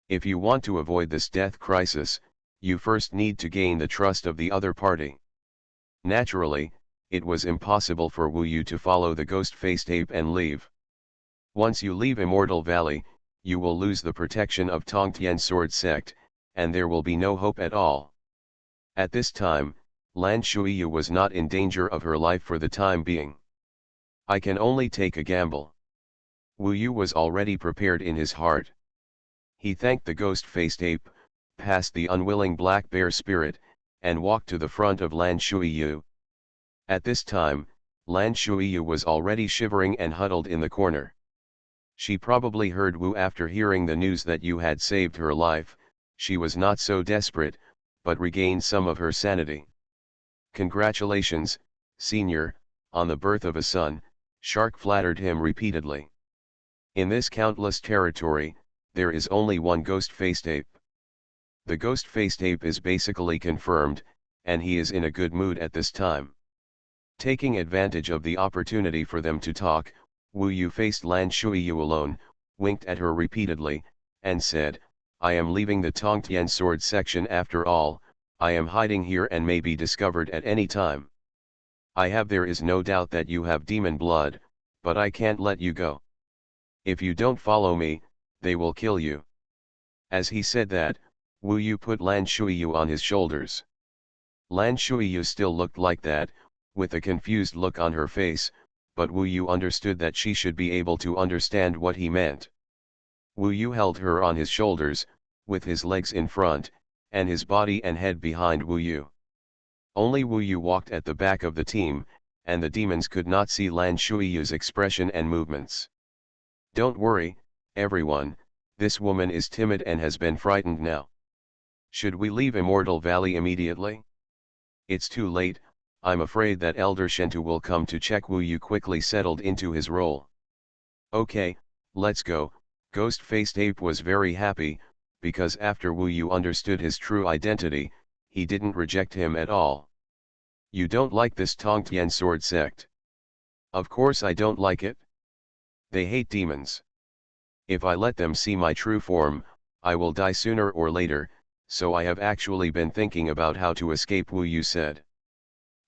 If you want to avoid this death crisis, you first need to gain the trust of the other party. Naturally, it was impossible for Wu Yu to follow the ghost-faced ape and leave. Once you leave Immortal Valley, you will lose the protection of Tongtian sword sect, and there will be no hope at all. At this time, Lan Shuiyu was not in danger of her life for the time being. I can only take a gamble. Wu Yu was already prepared in his heart. He thanked the ghost-faced ape, passed the unwilling black bear spirit, and walked to the front of Lan Shuiyu. At this time, Lan Shuiyu was already shivering and huddled in the corner. She probably heard Wu after hearing the news that you had saved her life. She was not so desperate, but regained some of her sanity. Congratulations, senior, on the birth of a son, Shark flattered him repeatedly. In this countless territory, there is only one ghost-faced ape. The ghost-faced ape is basically confirmed, and he is in a good mood at this time. Taking advantage of the opportunity for them to talk, Wu Yu faced Lan Shuiyu alone, winked at her repeatedly, and said, I am leaving the Tongtian sword section after all. I am hiding here and may be discovered at any time. There is no doubt that you have demon blood, but I can't let you go. If you don't follow me, they will kill you. As he said that, Wu Yu put Lan Shuiyu on his shoulders. Lan Shuiyu still looked like that, with a confused look on her face, but Wu Yu understood that she should be able to understand what he meant. Wu Yu held her on his shoulders, with his legs in front, and his body and head behind Wu Yu. Only Wu Yu walked at the back of the team, and the demons could not see Lan Shuiyu's expression and movements. Don't worry, everyone, this woman is timid and has been frightened now. Should we leave Immortal Valley immediately? It's too late, I'm afraid that Elder Shentu will come to check. Wu Yu quickly settled into his role. Okay, let's go. Ghost-faced ape was very happy, because after Wu Yu understood his true identity, he didn't reject him at all. You don't like this Tongtian sword sect? Of course I don't like it. They hate demons. If I let them see my true form, I will die sooner or later, so I have actually been thinking about how to escape. Wu Yu said.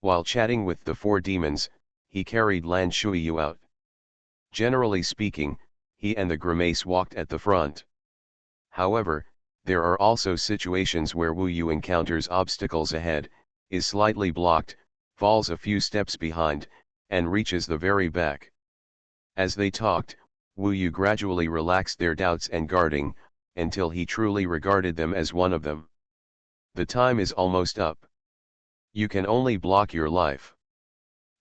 While chatting with the four demons, he carried Lan Shuiyu out. Generally speaking, he and the grimace walked at the front. However, there are also situations where Wu Yu encounters obstacles ahead, is slightly blocked, falls a few steps behind, and reaches the very back. As they talked, Wu Yu gradually relaxed their doubts and guarding, until he truly regarded them as one of them. The time is almost up. You can only block your life.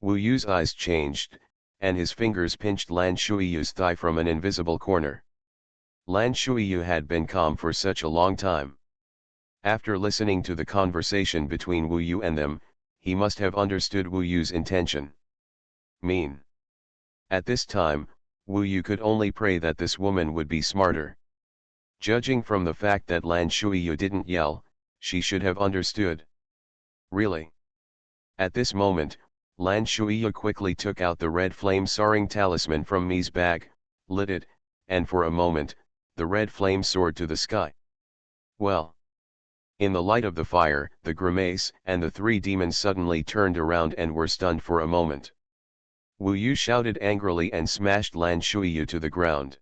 Wu Yu's eyes changed, and his fingers pinched Lan Shuiyu's thigh from an invisible corner. Lan Shuiyu had been calm for such a long time. After listening to the conversation between Wu Yu and them, he must have understood Wu Yu's intention. Mean. At this time, Wu Yu could only pray that this woman would be smarter. Judging from the fact that Lan Shuiyu didn't yell, she should have understood. Really? At this moment, Lan Shuiyu quickly took out the red flame soaring talisman from Mi's bag, lit it, and for a moment, the red flame soared to the sky. Well. In the light of the fire, the grimace and the three demons suddenly turned around and were stunned for a moment. Wu Yu shouted angrily and smashed Lan Shuiyu to the ground.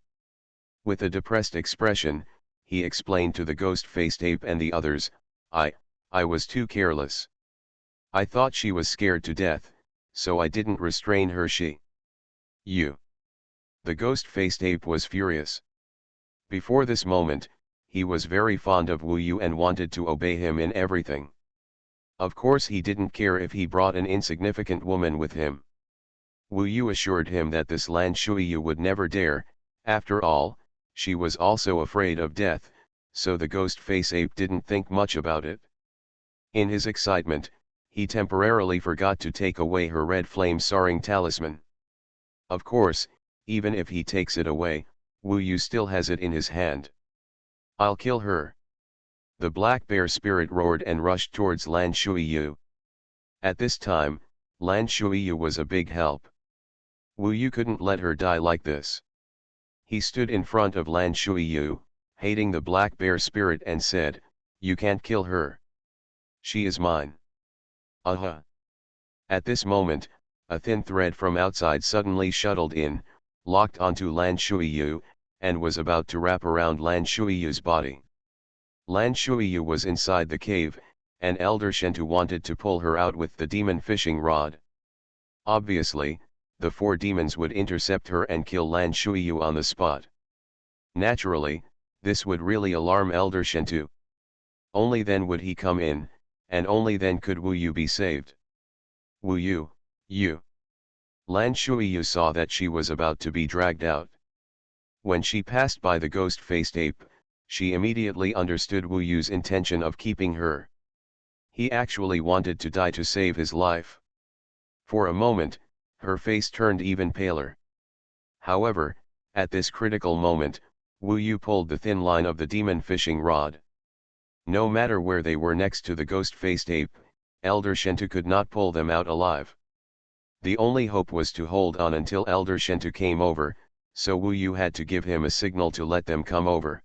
With a depressed expression, he explained to the ghost-faced ape and the others, I was too careless. I thought she was scared to death, so I didn't restrain her. You. The ghost-faced ape was furious. Before this moment, he was very fond of Wu Yu and wanted to obey him in everything. Of course he didn't care if he brought an insignificant woman with him. Wu Yu assured him that this Lan Shuiyu would never dare, after all, she was also afraid of death, so the ghost-face ape didn't think much about it. In his excitement, he temporarily forgot to take away her red flame soaring talisman. Of course, even if he takes it away, Wu Yu still has it in his hand. I'll kill her. The black bear spirit roared and rushed towards Lan Shuiyu. At this time, Lan Shuiyu was a big help. Wu Yu couldn't let her die like this. He stood in front of Lan Shuiyu, hating the black bear spirit, and said, "You can't kill her. She is mine." Aha! At this moment, a thin thread from outside suddenly shuttled in, locked onto Lan Shuiyu, and was about to wrap around Lan Shuiyu's body. Lan Shuiyu was inside the cave, and Elder Shentu wanted to pull her out with the demon fishing rod. Obviously, the four demons would intercept her and kill Lan Shuiyu on the spot. Naturally, this would really alarm Elder Shentu. Only then would he come in, and only then could Wu Yu be saved. Wu Yu, you. Lan Shuiyu saw that she was about to be dragged out. When she passed by the ghost-faced ape, she immediately understood Wu Yu's intention of keeping her. He actually wanted to die to save his life. For a moment, her face turned even paler. However, at this critical moment, Wu Yu pulled the thin line of the demon fishing rod. No matter where they were next to the ghost-faced ape, Elder Shentu could not pull them out alive. The only hope was to hold on until Elder Shentu came over, so Wu Yu had to give him a signal to let them come over.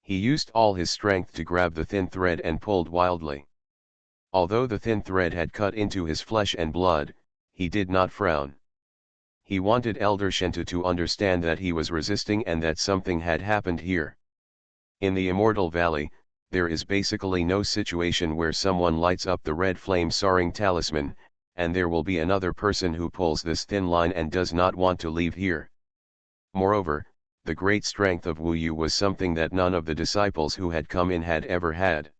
He used all his strength to grab the thin thread and pulled wildly. Although the thin thread had cut into his flesh and blood, he did not frown. He wanted Elder Shentu to understand that he was resisting and that something had happened here. In the Immortal Valley, there is basically no situation where someone lights up the red flame soaring talisman, and there will be another person who pulls this thin line and does not want to leave here. Moreover, the great strength of Wu Yu was something that none of the disciples who had come in had ever had.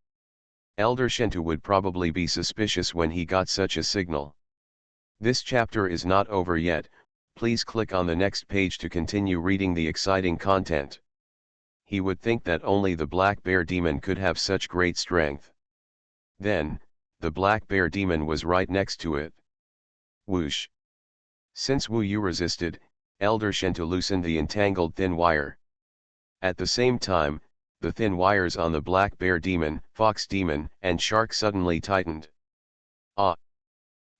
Elder Shentu would probably be suspicious when he got such a signal. This chapter is not over yet, please click on the next page to continue reading the exciting content. He would think that only the black bear demon could have such great strength. Then, the black bear demon was right next to it. Whoosh! Since Wu Yu resisted, Elder Shentu loosened the entangled thin wire. At the same time, the thin wires on the black bear demon, fox demon, and shark suddenly tightened. Ah!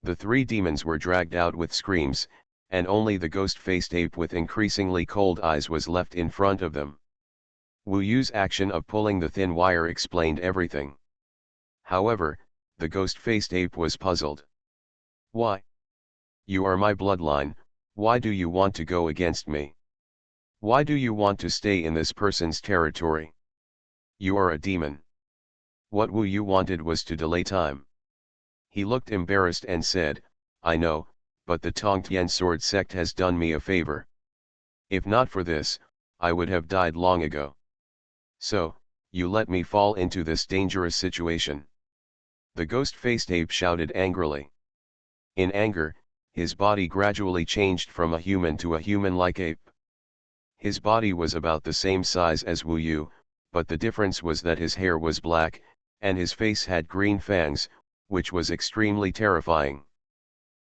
The three demons were dragged out with screams, and only the ghost-faced ape with increasingly cold eyes was left in front of them. Wu Yu's action of pulling the thin wire explained everything. However, the ghost-faced ape was puzzled. Why? You are my bloodline. Why do you want to go against me? Why do you want to stay in this person's territory? You are a demon. What Wu Yu wanted was to delay time. He looked embarrassed and said, I know, but the Tongtian sword sect has done me a favor. If not for this, I would have died long ago. So, you let me fall into this dangerous situation. The ghost-faced ape shouted angrily. In anger, his body gradually changed from a human to a human-like ape. His body was about the same size as Wu Yu, but the difference was that his hair was black, and his face had green fangs, which was extremely terrifying.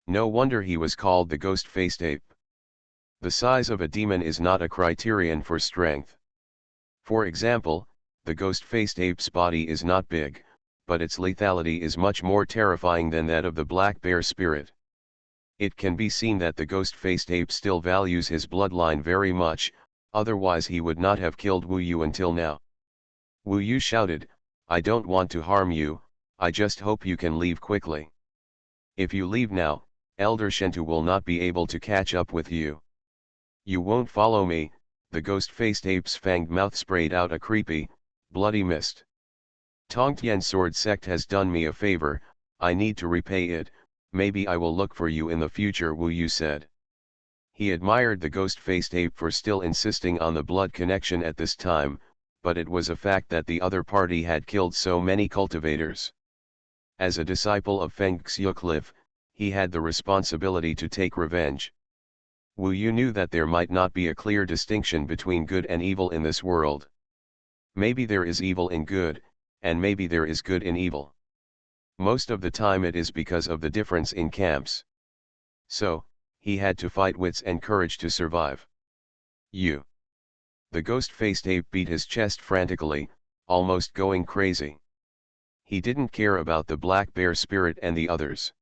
No wonder he was called the ghost-faced ape. The size of a demon is not a criterion for strength. For example, the ghost-faced ape's body is not big, but its lethality is much more terrifying than that of the black bear spirit. It can be seen that the ghost-faced ape still values his bloodline very much, otherwise he would not have killed Wu Yu until now. Wu Yu shouted, "I don't want to harm you, I just hope you can leave quickly. If you leave now, Elder Shentu will not be able to catch up with you. You won't follow me." The ghost-faced ape's fanged mouth sprayed out a creepy, bloody mist. "Tongtian Sword Sect has done me a favor, I need to repay it, maybe I will look for you in the future," Wu Yu said. He admired the ghost-faced ape for still insisting on the blood connection at this time, but it was a fact that the other party had killed so many cultivators. As a disciple of Feng Xiucliffe, he had the responsibility to take revenge. Wu Yu knew that there might not be a clear distinction between good and evil in this world. Maybe there is evil in good, and maybe there is good in evil. Most of the time it is because of the difference in camps. So, he had to fight wits and courage to survive. The ghost-faced ape beat his chest frantically, almost going crazy. He didn't care about the black bear spirit and the others.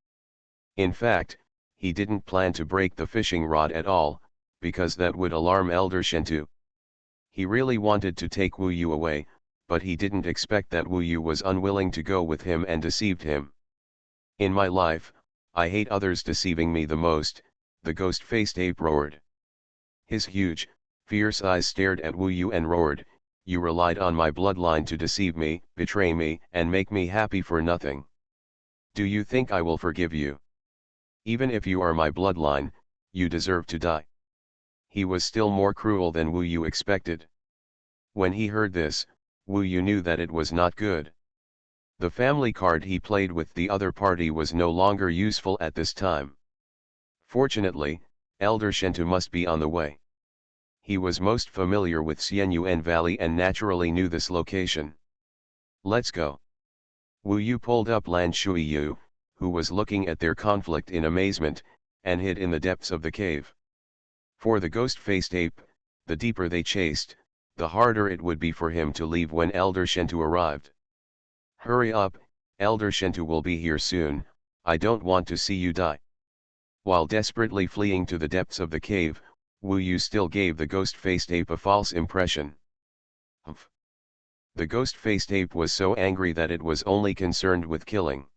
In fact, he didn't plan to break the fishing rod at all, because that would alarm Elder Shentu. He really wanted to take Wu Yu away, but he didn't expect that Wu Yu was unwilling to go with him and deceived him. "In my life, I hate others deceiving me the most," the ghost-faced ape roared. His huge, fierce eyes stared at Wu Yu and roared, "You relied on my bloodline to deceive me, betray me, and make me happy for nothing. Do you think I will forgive you? Even if you are my bloodline, you deserve to die." He was still more cruel than Wu Yu expected. When he heard this, Wu Yu knew that it was not good. The family card he played with the other party was no longer useful at this time. Fortunately, Elder Shentu must be on the way. He was most familiar with Xuanhuan Valley and naturally knew this location. "Let's go." Wu Yu pulled up Lan Shuiyu, who was looking at their conflict in amazement, and hid in the depths of the cave. For the ghost-faced ape, the deeper they chased, the harder it would be for him to leave when Elder Shentu arrived. "Hurry up, Elder Shentu will be here soon, I don't want to see you die." While desperately fleeing to the depths of the cave, Wu Yu still gave the ghost-faced ape a false impression. Humph. The ghost-faced ape was so angry that it was only concerned with killing.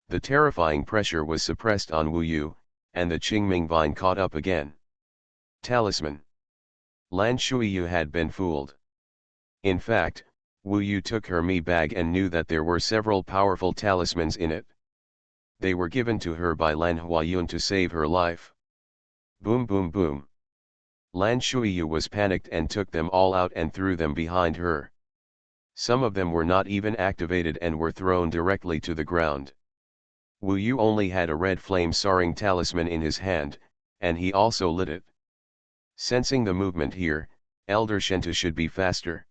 The terrifying pressure was suppressed on Wu Yu, and the Qingming vine caught up again. Talisman. Lan Shuiyu had been fooled. In fact, Wu Yu took her bag and knew that there were several powerful talismans in it. They were given to her by Lan Huayun to save her life. Boom boom boom. Lan Shuiyu was panicked and took them all out and threw them behind her. Some of them were not even activated and were thrown directly to the ground. Wu Yu only had a red flame-soaring talisman in his hand, and he also lit it. Sensing the movement here, Elder Shentu should be faster.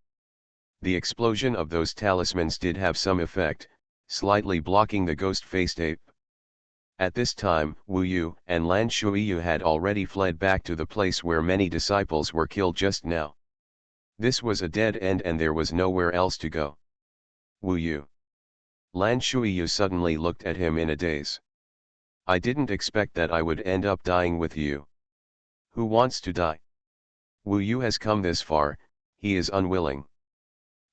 The explosion of those talismans did have some effect, slightly blocking the ghost-faced ape. At this time, Wu Yu and Lan Shuiyu had already fled back to the place where many disciples were killed just now. This was a dead end and there was nowhere else to go. "Wu Yu." Lan Shuiyu suddenly looked at him in a daze. "I didn't expect that I would end up dying with you. Who wants to die? Wu Yu has come this far, he is unwilling.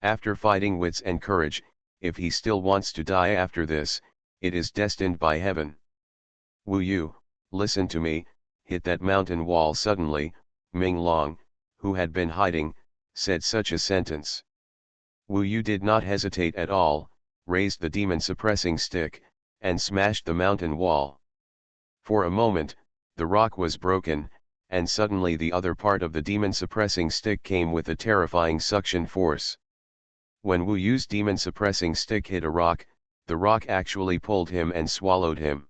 After fighting wits and courage, if he still wants to die after this, it is destined by heaven." "Wu Yu, listen to me," hit that mountain wall suddenly. Ming Long, who had been hiding, said such a sentence. Wu Yu did not hesitate at all, raised the demon-suppressing stick, and smashed the mountain wall. For a moment, the rock was broken, and suddenly the other part of the demon-suppressing stick came with a terrifying suction force. When Wu Yu's demon-suppressing stick hit a rock, the rock actually pulled him and swallowed him.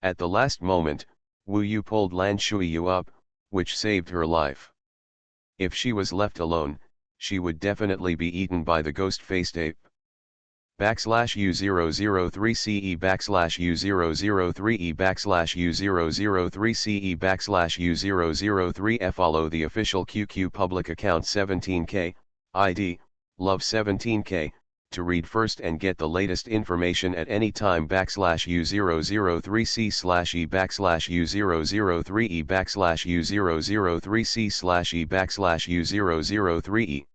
At the last moment, Wu Yu pulled Lan Shuiyu up, which saved her life. If she was left alone, she would definitely be eaten by the ghost-faced ape. \U003CE \U003E \U003CE \U003F. Follow the official QQ public account 17K, ID, Love 17K, to read first and get the latest information at any time \U003C/E \U003E \U003C/E \U003E.